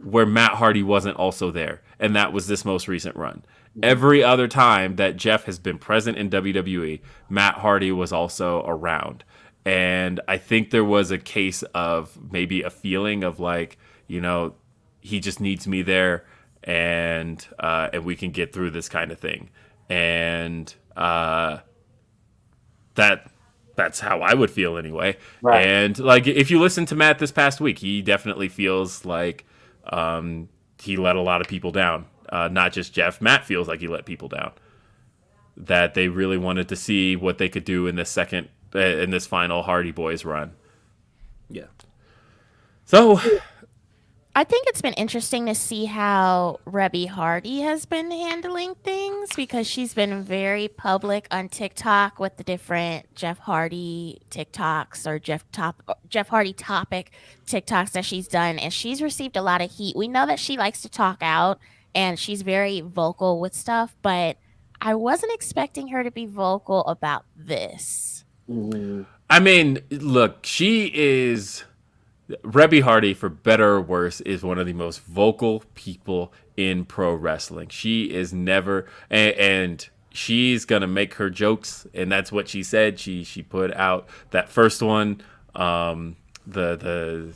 where Matt Hardy wasn't also there, and that was this most recent run. Every other time that Jeff has been present in WWE, Matt Hardy was also around. And I think there was a case of maybe a feeling of like, he just needs me there, and we can get through this kind of thing. And that's how I would feel anyway. Right. And like, if you listen to Matt this past week, he definitely feels like he let a lot of people down. Not just Jeff. Matt feels like he let people down. That they really wanted to see what they could do in this final Hardy Boys run. Yeah. So I think it's been interesting to see how Rebby Hardy has been handling things, because she's been very public on TikTok with the different Jeff Hardy TikToks or Jeff Hardy topic TikToks that she's done, and she's received a lot of heat. We know that she likes to talk out and she's very vocal with stuff, but I wasn't expecting her to be vocal about this. I mean, look, she is... Rebby Hardy, for better or worse, is one of the most vocal people in pro wrestling. She is never, and she's gonna make her jokes, and that's what she said. She put out that first one, the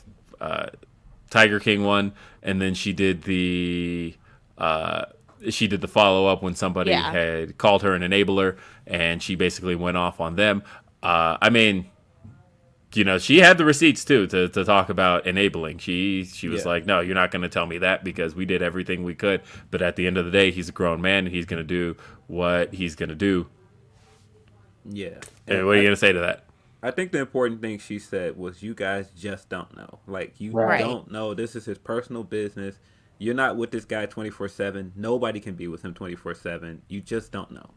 Tiger King one, and then she did the follow up when somebody had called her an enabler, and she basically went off on them. I mean, she had the receipts too to talk about enabling. She was like, no, you're not going to tell me that, because we did everything we could. But at the end of the day, he's a grown man, and he's going to do what he's going to do. Yeah. And what are you going to say to that? I think the important thing she said was, you guys just don't know. Like, you don't know. This is his personal business. You're not with this guy 24/7. Nobody can be with him 24/7. You just don't know.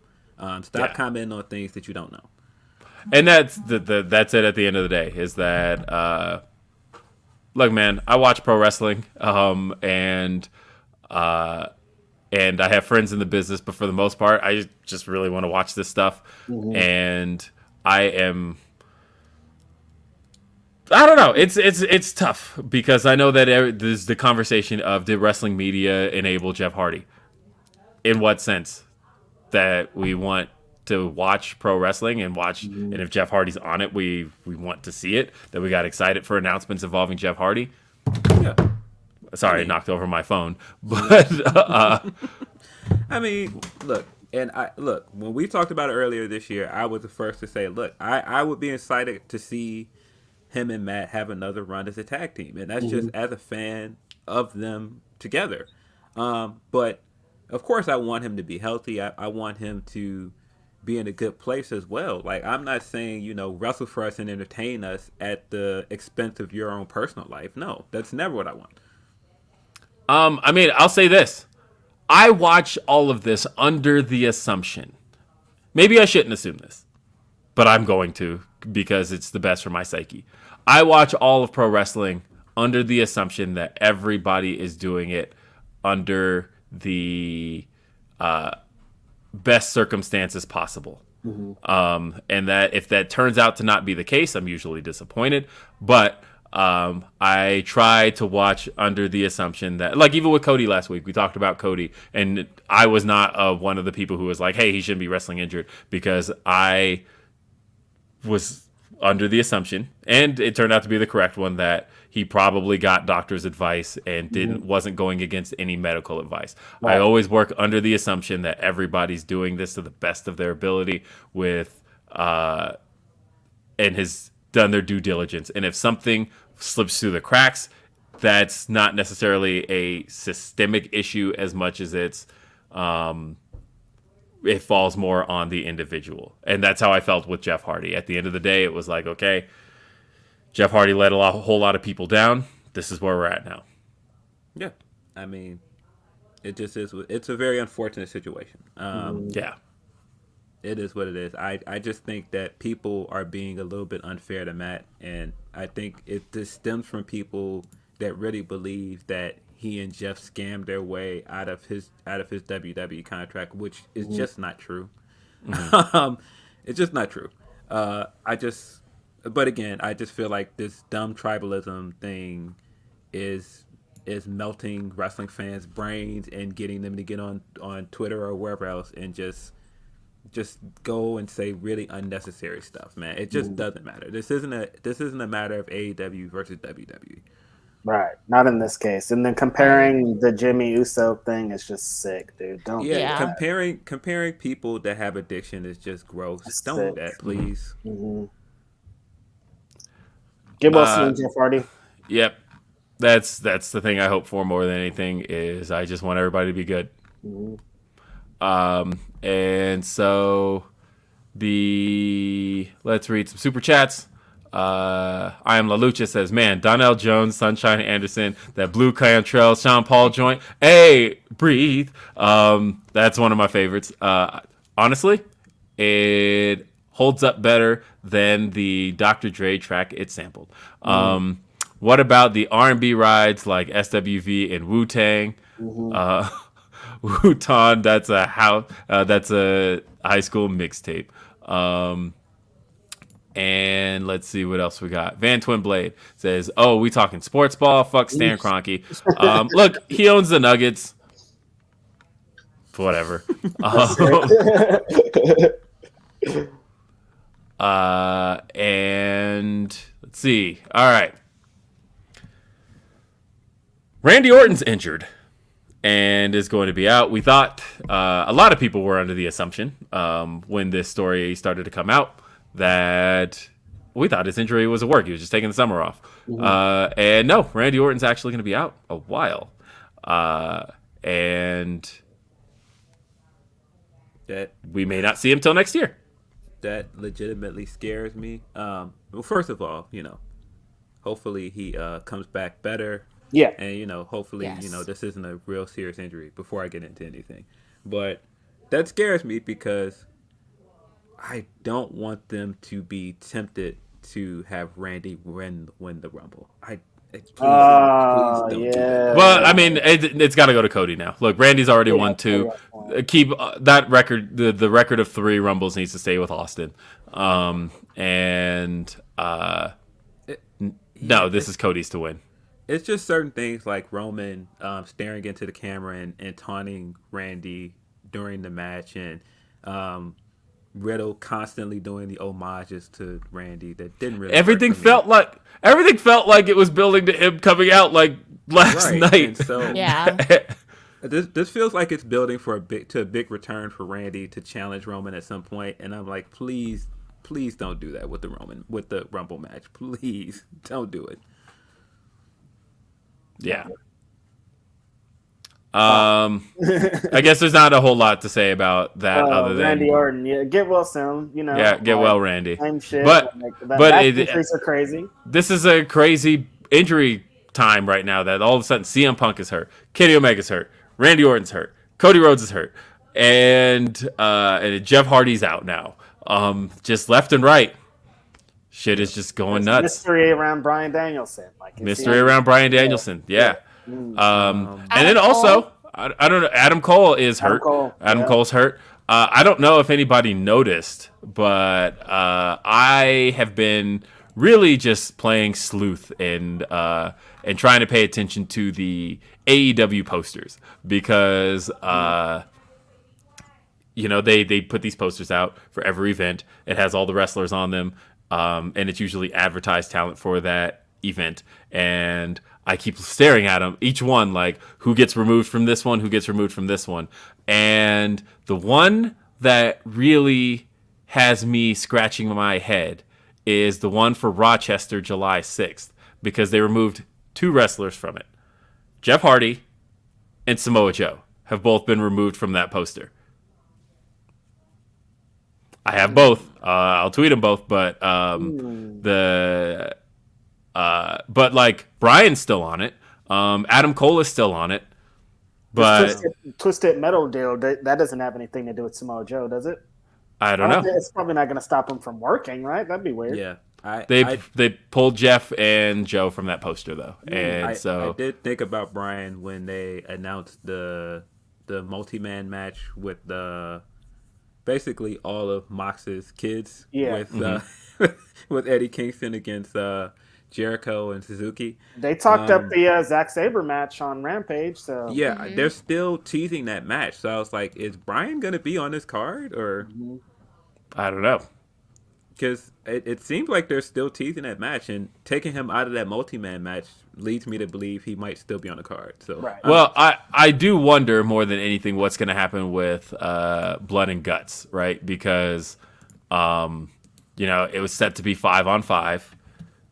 Stop commenting on things that you don't know. And that's that's it at the end of the day, is that, look, man, I watch pro wrestling, and I have friends in the business, but for the most part, I just really want to watch this stuff. Mm-hmm. And I don't know. It's tough, because I know that there's the conversation of, did wrestling media enable Jeff Hardy? In what sense? That we want to watch pro wrestling and watch, and if Jeff Hardy's on it, we want to see it. That we got excited for announcements involving Jeff Hardy. Yeah. Sorry, I knocked over my phone, but I mean, look, when we talked about it earlier this year, I was the first to say, look, I would be excited to see him and Matt have another run as a tag team, and that's just as a fan of them together. But of course, I want him to be healthy. I want him to be in a good place as well. Like, I'm not saying, wrestle for us and entertain us at the expense of your own personal life. No, that's never what I want. I mean, I'll say this. I watch all of this under the assumption, maybe I shouldn't assume this, but I'm going to, because it's the best for my psyche. I watch all of pro wrestling under the assumption that everybody is doing it under the best circumstances possible. And that if that turns out to not be the case, I'm usually disappointed. But I try to watch under the assumption that, like, even with Cody last week, we talked about Cody, and I was not one of the people who was like, hey, he shouldn't be wrestling injured, because I was under the assumption, and it turned out to be the correct one, that he probably got doctor's advice and wasn't going against any medical advice. Right. I always work under the assumption that everybody's doing this to the best of their ability with and has done their due diligence. And if something slips through the cracks, that's not necessarily a systemic issue as much as it falls more on the individual. And that's how I felt with Jeff Hardy. At the end of the day, it was like, okay, Jeff Hardy let a whole lot of people down. This is where we're at now. Yeah. I mean, it just is. It's a very unfortunate situation. Yeah. It is what it is. I just think that people are being a little bit unfair to Matt, and I think this stems from people that really believe that he and Jeff scammed their way out of his WWE contract, which is just not true. It's just not true. But again, I just feel like this dumb tribalism thing is melting wrestling fans' brains and getting them to get on Twitter or wherever else and just go and say really unnecessary stuff, man. It just doesn't matter. This isn't a matter of AEW versus WWE. Right. Not in this case. And then comparing the Jimmy Uso thing is just sick, dude. Don't do that. Comparing people that have addiction is just gross. It's Don't sick. do that, please. Get well soon, Jeff Hardy. Yep. That's the thing I hope for more than anything is I just want everybody to be good. And so let's read some super chats. I am La Lucha says, man, Donnell Jones, Sunshine Anderson, that Blue Cantrell, Sean Paul joint. Hey, breathe. That's one of my favorites. Honestly, it holds up better than the Dr. Dre track it sampled. What about the R&B rides like SWV and Wu-Tang? Wu-Tang, that's a high school mixtape. And let's see what else we got. Van Twin Blade says, oh, we talking sports ball? Fuck Stan Kroenke. Look, he owns the Nuggets. Whatever. And let's see. All right. Randy Orton's injured and is going to be out. We thought a lot of people were under the assumption when this story started to come out that we thought his injury was a work. He was just taking the summer off. And no, Randy Orton's actually going to be out a while. And that we may not see him till next year. That legitimately scares me. Well, first of all, hopefully he comes back better. Yeah. And, hopefully, this isn't a real serious injury before I get into anything. But that scares me because I don't want them to be tempted to have Randy win the Rumble. Please don't do that. Well, I mean, it's got to go to Cody now. Look, Randy's already won 2. Keep that record. The record of 3 Rumbles needs to stay with Austin. No, this is Cody's to win. It's just certain things like Roman staring into the camera and taunting Randy during the match, and Riddle constantly doing the homages to Randy that didn't really. Everything felt like it was building to him coming out like last night. And so, this feels like it's building for a big return for Randy to challenge Roman at some point, and I'm like, please don't do that with the Rumble match. Please don't do it. Yeah. I guess there's not a whole lot to say about that other than Randy Orton. Yeah, get well soon. Yeah, get well, Randy. Same shit. But injuries are crazy. This is a crazy injury time right now. That all of a sudden CM Punk is hurt, Kenny Omega's hurt, Randy Orton's hurt, Cody Rhodes is hurt, and Jeff Hardy's out now. Just left and right. Shit is just going nuts. Mystery around Bryan Danielson. Yeah. And then also, I don't know, Adam Cole is hurt. Adam Cole's hurt. I don't know if anybody noticed, but I have been really just playing sleuth and trying to pay attention to the AEW posters because they put these posters out for every event. It has all the wrestlers on them. And it's usually advertised talent for that event. And I keep staring at them, each one, like, who gets removed from this one, who gets removed from this one. And the one that really has me scratching my head is the one for Rochester, July 6th, because they removed 2 wrestlers from it. Jeff Hardy and Samoa Joe have both been removed from that poster. I have both. I'll tweet them both, but Brian's still on it. Adam Cole is still on it. But Twisted Metal deal, that doesn't have anything to do with Samoa Joe, does it? I don't know. It's probably not going to stop him from working, right? That'd be weird. Yeah. They pulled Jeff and Joe from that poster though, and I did think about Brian when they announced the multi-man match with basically all of Mox's kids with Eddie Kingston against Jericho and Suzuki. They talked up the Zack Sabre match on Rampage, so they're still teasing that match. So I was like, is Brian gonna be on this card or? I don't know. Because it seems like they're still teasing that match, and taking him out of that multi-man match leads me to believe he might still be on the card. So, well, I do wonder more than anything what's going to happen with Blood and Guts, right? Because, it was set to be 5-on-5.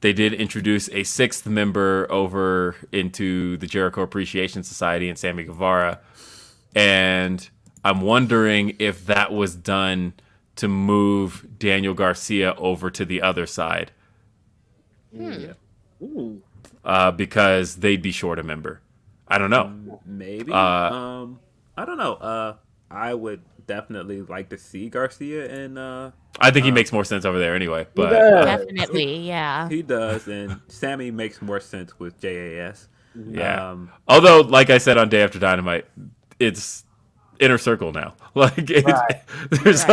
They did introduce a 6th member over into the Jericho Appreciation Society and Sammy Guevara, and I'm wondering if that was done to move Daniel Garcia over to the other side. Because they'd be short a member. I don't know. Maybe. I don't know. I would definitely like to see Garcia and I think he makes more sense over there anyway. But definitely, yeah. He does, and Sammy makes more sense with JAS. Yeah. Although, like I said on Day After Dynamite, it's Inner Circle now. Like it's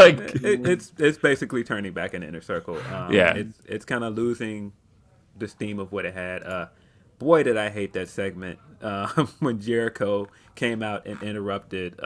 basically turning back an Inner Circle. It's kind of losing the steam of what it had. Boy, did I hate that segment when Jericho came out and interrupted.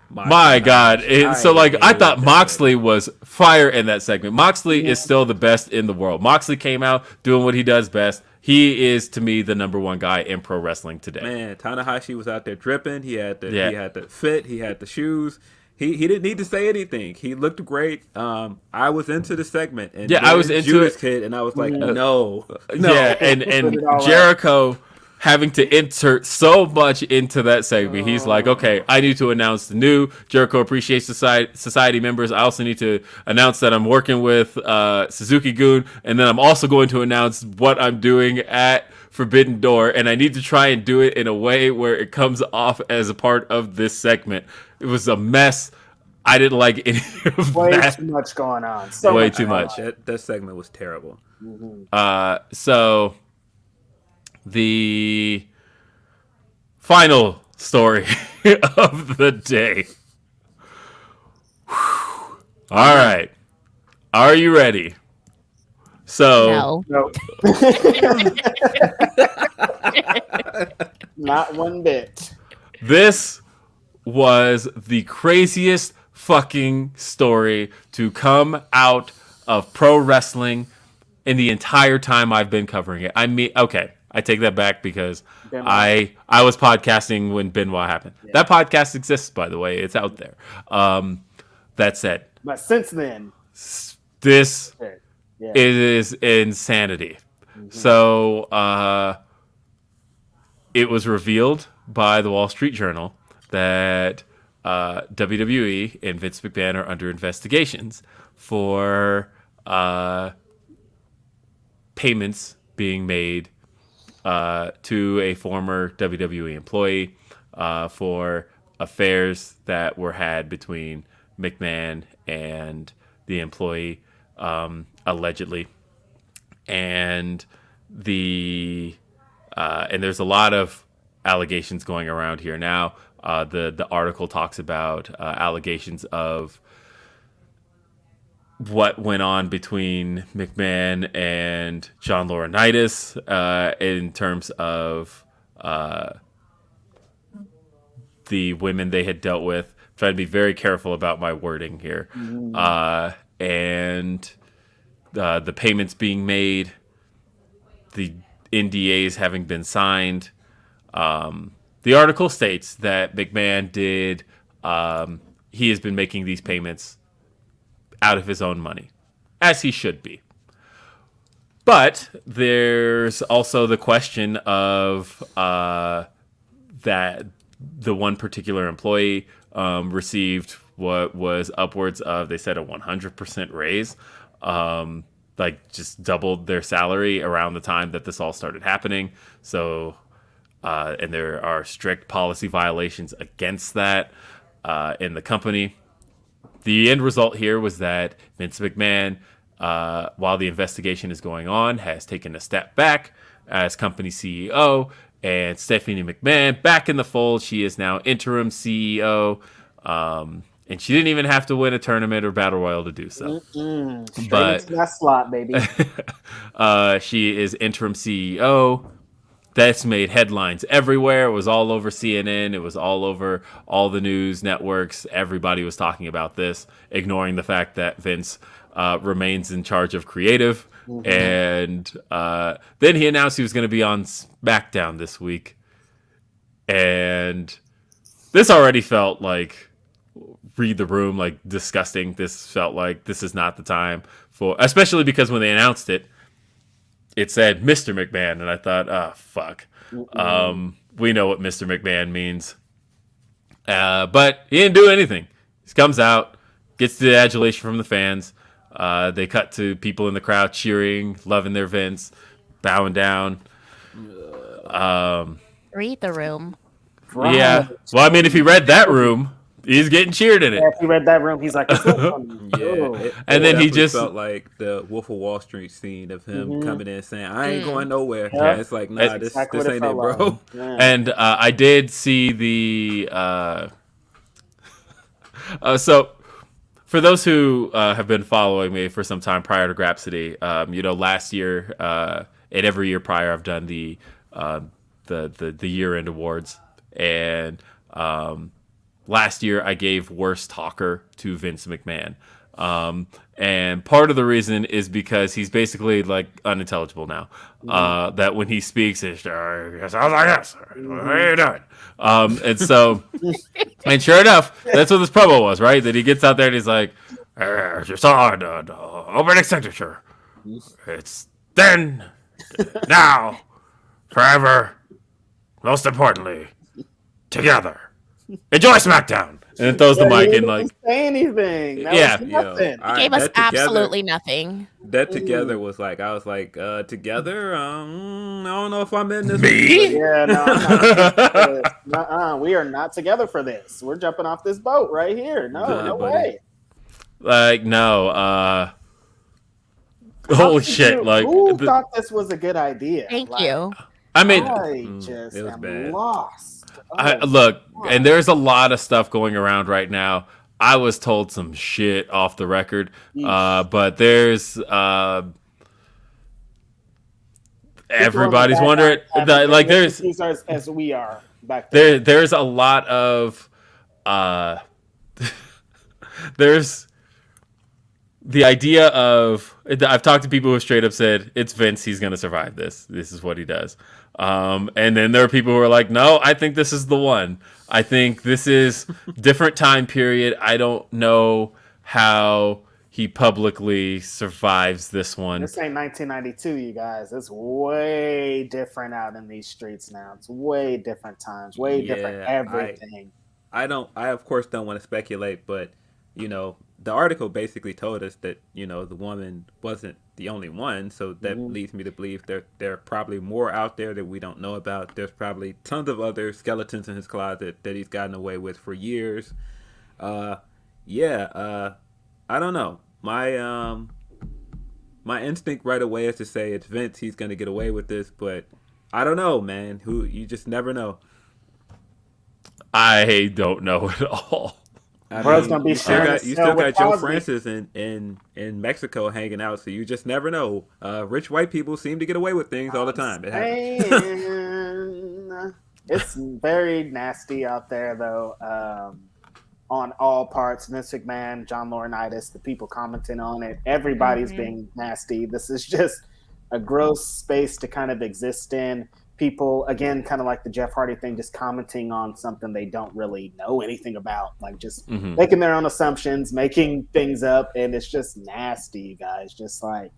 My God! I thought Moxley was fire in that segment. Moxley is still the best in the world. Moxley came out doing what he does best. He is, to me, the number one guy in pro wrestling today. Man, Tanahashi was out there dripping. He had the fit. He had the shoes. He didn't need to say anything. He looked great. I was into the segment. And I was into Judas Kid, and I was like, no. Yeah, and Jericho having to insert so much into that segment. He's like, okay, I need to announce the new Jericho Appreciation Society members. I also need to announce that I'm working with Suzuki-gun, and then I'm also going to announce what I'm doing at Forbidden Door, and I need to try and do it in a way where it comes off as a part of this segment. It was a mess. I didn't like any of that. Way too much going on. Way too much. That segment was terrible. So the final story of the day. All right. Are you ready? So No. Not one bit. This was the craziest fucking story to come out of pro wrestling in the entire time I've been covering it. I mean, okay, I take that back because I was podcasting when Benoit happened. Yeah. That podcast exists, by the way. It's out there. That said. But since then. This is insanity. So it was revealed by the Wall Street Journal that WWE and Vince McMahon are under investigations for payments being made to a former WWE employee for affairs that were had between McMahon and the employee, allegedly. And and there's a lot of allegations going around here now. The article talks about allegations of what went on between McMahon and John Laurinaitis in terms of the women they had dealt with. I'm trying to be very careful about my wording here. And the payments being made, the NDAs having been signed. The article states that McMahon did, he has been making these payments out of his own money, as he should be. But there's also the question of that the one particular employee received what was upwards of, they said, a 100% raise, like just doubled their salary around the time that this all started happening. So, and there are strict policy violations against that in the company. the end result here was that Vince McMahon, while the investigation is going on, has taken a step back as company CEO, and Stephanie McMahon back in the fold. She is now interim CEO, and she didn't even have to win a tournament or battle royal to do so. But into that slot, baby. She is interim CEO. That's made headlines everywhere. It was all over CNN. It was all over all the news networks. Everybody was talking about this, ignoring the fact that Vince remains in charge of creative. Mm-hmm. And then he announced he was going to be on SmackDown this week. And this already felt like, read the room, like disgusting. This felt like this is not the time for, especially because when they announced it, it said Mr. McMahon, and I thought, oh, fuck. We know what Mr. McMahon means. But he didn't do anything. He comes out, gets the adulation from the fans. They cut to people in the crowd cheering, loving their Vince, bowing down. Read the room. Right. Yeah. Well, I mean, if he read that room, he's getting cheered in it. Yeah, if he read that room, he's like, it's not funny. And then he just felt like the Wolf of Wall Street scene of him coming in saying, "I ain't going nowhere." Yeah. It's like, nah, this ain't it, bro. Yeah. And I did see the. So, for those who have been following me for some time prior to Grapsody, last year and every year prior, I've done the year-end awards, and last year I gave Worst Talker to Vince McMahon. And part of the reason is because he's basically like unintelligible now. That when he speaks, it's yes, I was like, yes, what are you doing? And so, and sure enough, that's what this promo was, right? That he gets out there and he's like, you saw an opening signature. It's then, now, forever, most importantly, together. Enjoy SmackDown. And then throws the mic in like. Didn't say anything. That was nothing. He gave us absolutely nothing. That together was like, I was like, together? I don't know if I'm in this. Me? Yeah, no. We are not together for this. We're jumping off this boat right here. No way. Like, no. Holy shit. Who thought this was a good idea? Thank you. I mean, I just am lost. Look, and there's a lot of stuff going around right now. I was told some shit off the record, but there's everybody's wondering. Like, there's as we are back then. There's a lot of there's the idea of. I've talked to people who straight up said it's Vince. He's going to survive this. This is what he does. And then there are people who are like, no, I think this is the one. I think this is different time period. I don't know how he publicly survives this one. This ain't 1992, you guys. It's way different out in these streets now. It's way different times, way different everything. I of course don't want to speculate, but the article basically told us that, the woman wasn't the only one. So that leads me to believe there are probably more out there that we don't know about. There's probably tons of other skeletons in his closet that he's gotten away with for years. I don't know. My instinct right away is to say it's Vince. He's going to get away with this, but I don't know, man. You just never know. I don't know at all. Gonna be you still got Joe Francis in Mexico hanging out, so you just never know. Rich white people seem to get away with things all the time. It happens. It's very nasty out there, though, on all parts. Vince McMahon, John Laurinaitis, the people commenting on it, everybody's being nasty. This is just a gross space to kind of exist in. People, again, kind of like the Jeff Hardy thing, just commenting on something they don't really know anything about, like just making their own assumptions, making things up, and it's just nasty, you guys. Just like,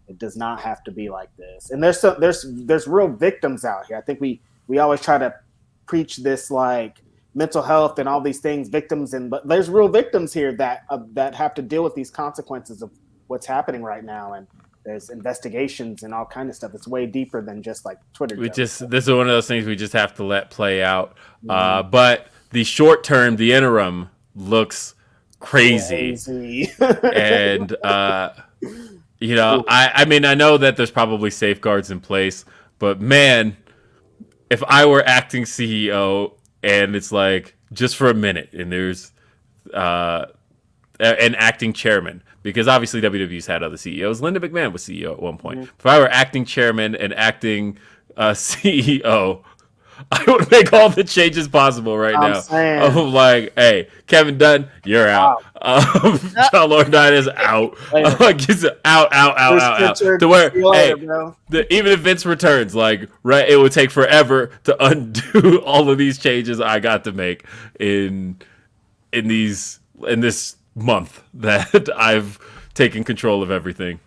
it does not have to be like this. And there's real victims out here. I think we always try to preach this like mental health and all these things, victims, but there's real victims here that have to deal with these consequences of what's happening right now, and there's investigations and all kind of stuff. It's way deeper than just like Twitter. This is one of those things we just have to let play out. But the short term, the interim looks crazy. Crazy. And you know, I mean, I know that there's probably safeguards in place, but man, if I were acting CEO and it's like just for a minute, and there's an acting chairman, because obviously WWE's had other CEOs. Linda McMahon was CEO at one point. If I were acting chairman and acting CEO, I would make all the changes possible right now. I'm like, hey, Kevin Dunn, you're out. John Laurinaitis out. He's out. To where, hey, even if Vince returns, like, right, it would take forever to undo all of these changes I got to make in this month that I've taken control of everything.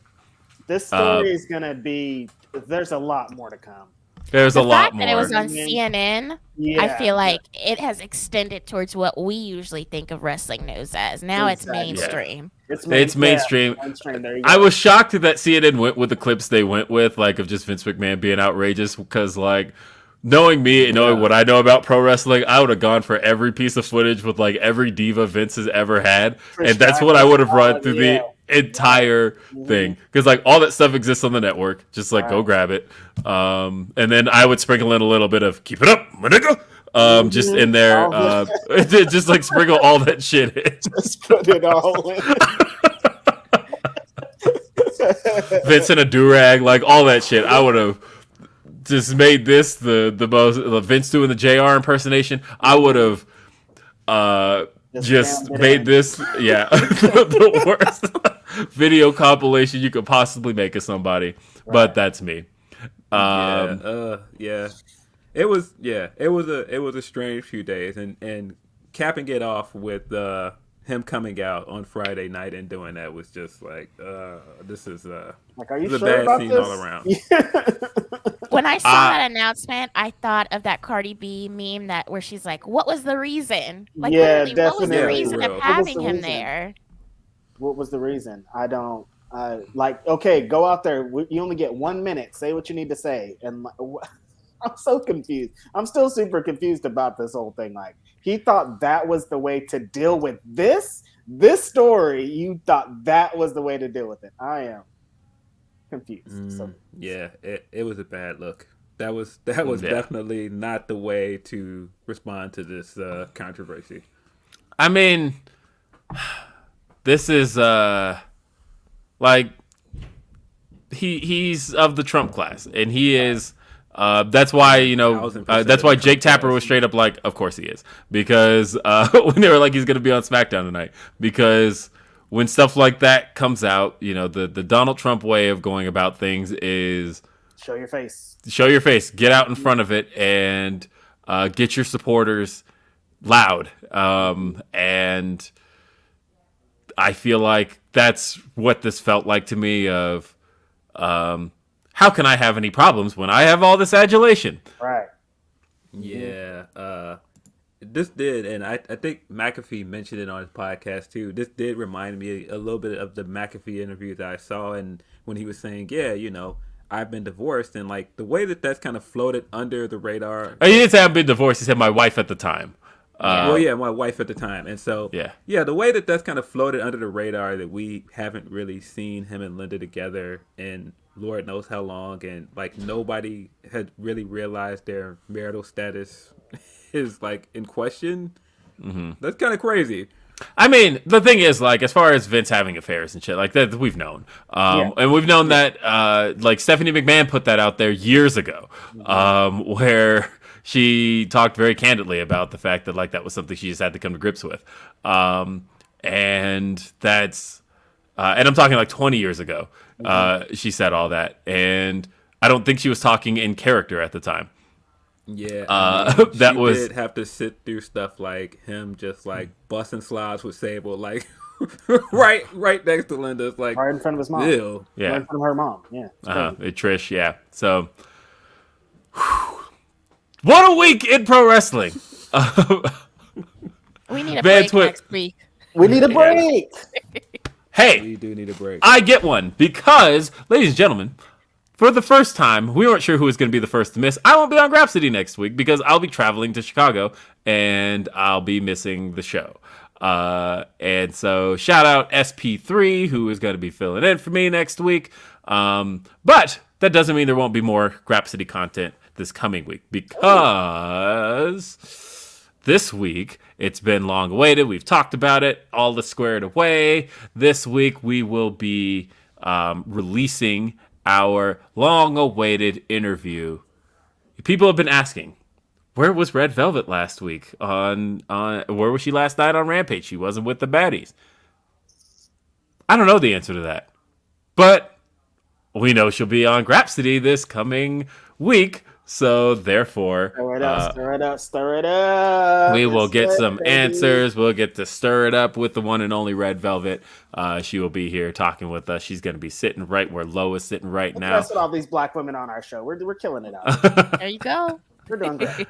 This story is gonna be. There's a lot more to come. There's a lot more. The fact that it was on CNN, I feel like it has extended towards what we usually think of wrestling news as. Now it's mainstream. It's mainstream. I was shocked that CNN went with the clips they went with, like of just Vince McMahon being outrageous, because like knowing me and knowing what I know about pro wrestling, I would have gone for every piece of footage with like every diva Vince has ever had, and that's what I would have run through the entire thing, because like all that stuff exists on the network. Just like go grab it, and then I would sprinkle in a little bit of "Keep it up, my nigga," just in there, just like sprinkle all that shit in. Just put it all in. Vince in a do-rag, like all that shit. I would have just made this the most Vince doing the JR impersonation. I would have just made this the worst video compilation you could possibly make of somebody. But that's me. It was a strange few days, and capping it off with him coming out on Friday night and doing that was just like this is like, are you a sure bad scene this? all around. When I saw that announcement, I thought of that Cardi B meme where she's like, "What was the reason?" Like, definitely. What was the reason of having him there? What was the reason? Okay, go out there. You only get 1 minute. Say what you need to say. And I'm so confused. I'm still super confused about this whole thing. Like, he thought that was the way to deal with this story. You thought that was the way to deal with it. I am confused. It was a bad look. That was definitely not the way to respond to this controversy. I mean, this is like he's of the Trump class, and he is. That's why that's why Jake Tapper was straight up like, of course he is, because when they were like, he's gonna be on SmackDown tonight, because when stuff like that comes out, the Donald Trump way of going about things is show your face, get out in front of it, and get your supporters loud, and I feel like that's what this felt like to me of, how can I have any problems when I have all this adulation? Right. Yeah. This did, and I think McAfee mentioned it on his podcast too. This did remind me a little bit of the McAfee interview that I saw, and when he was saying, I've been divorced, and like the way that's kind of floated under the radar. Oh, he didn't say I've been divorced. He said my wife at the time. My wife at the time. And so, the way that's kind of floated under the radar, that we haven't really seen him and Linda together in Lord knows how long, and like nobody had really realized their marital status is like in question. Mm-hmm. That's kind of crazy. I mean, the thing is, like, as far as Vince having affairs and shit like that, we've known. And we've known that, like, Stephanie McMahon put that out there years ago, where she talked very candidly about the fact that, like, that was something she just had to come to grips with. And that's, and I'm talking like 20 years ago, she said all that. And I don't think she was talking in character at the time. Yeah, she did have to sit through stuff like him just like busting slides with Sable, like right next to Linda. It's like right in front of his mom. Ew. Yeah, right in front of her mom. Yeah, Trish. Yeah, so what a week in pro wrestling. We need a break next week. We need a break. Hey, we do need a break. I get one because, ladies and gentlemen, for the first time, we weren't sure who was going to be the first to miss. I won't be on Grapsody next week because I'll be traveling to Chicago and I'll be missing the show. And so shout out SP3, who is going to be filling in for me next week. But that doesn't mean there won't be more Grapsody content this coming week, because this week it's been long awaited. We've talked about it, all is squared away. This week we will be releasing our long awaited interview. People have been asking, where was Red Velvet last week? On where was she last night on Rampage? She wasn't with the baddies. I don't know the answer to that, but we know she'll be on Grapsody this coming week. So therefore, stir it up. We will get some answers. We'll get to stir it up with the one and only Red Velvet. She will be here talking with us. She's going to be sitting right where Lo is sitting right now. That's with all these black women on our show. We're killing it out. There you go. We're doing great.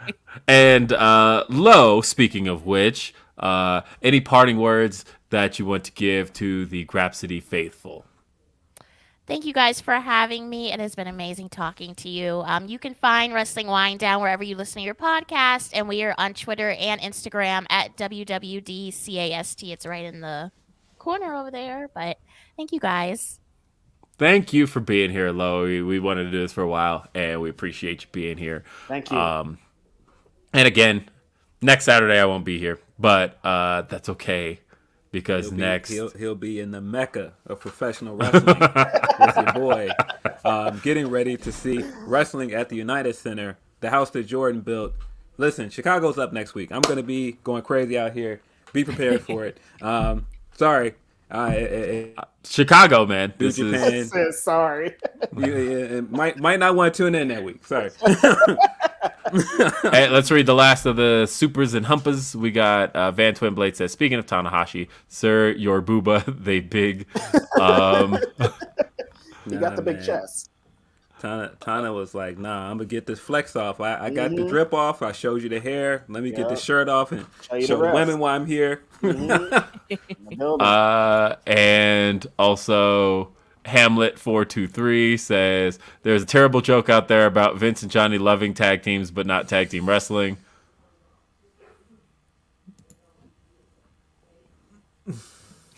And Lo, speaking of which, any parting words that you want to give to the Grapsody faithful? Thank you guys for having me. It has been amazing talking to you. You can find Wrestling Wind Down wherever you listen to your podcast, and we are on Twitter and Instagram at WWDCAST. It's right in the corner over there, but thank you guys. Thank you for being here, Lo. We wanted to do this for a while, and we appreciate you being here. Thank you. And again, next Saturday I won't be here, but that's okay. Because he'll be in the mecca of professional wrestling with your boy, getting ready to see wrestling at the United Center, the house that Jordan built. Listen, Chicago's up next week. I'm going to be going crazy out here. Be prepared for it. Sorry. Chicago, man. This is sorry. You might not want to tune in that week. Sorry. Hey, let's read the last of the supers and humpers. We got Van Twin Blade says, speaking of Tanahashi, sir, your booba, they big. You got the big chest. Tana was like, nah, I'm going to get this flex off. I got the drip off. I showed you the hair. Let me get the shirt off and show the women why I'm here. And also Hamlet 423 says, there's a terrible joke out there about Vince and Johnny loving tag teams but not tag team wrestling.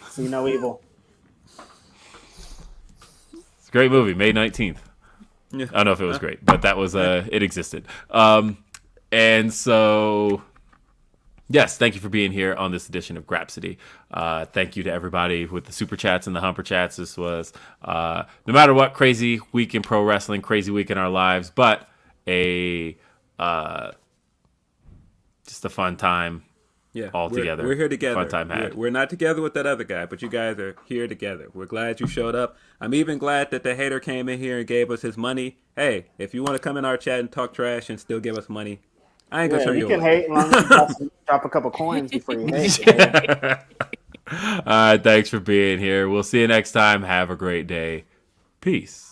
See no evil. It's a great movie, May 19th. Yeah. I don't know if it was great, but that was it existed. And so yes, thank you for being here on this edition of Grapsody. Thank you to everybody with the super chats and the humper chats. This was no matter what, crazy week in pro wrestling, crazy week in our lives, but just a fun time. Yeah, all together. We're here together. Fun time had. We're not together with that other guy, but you guys are here together. We're glad you showed up. I'm even glad that the hater came in here and gave us his money. Hey, if you want to come in our chat and talk trash and still give us money, I ain't gonna show you. You can hate as long as you drop a couple coins before you hate. All right, thanks for being here. We'll see you next time. Have a great day. Peace.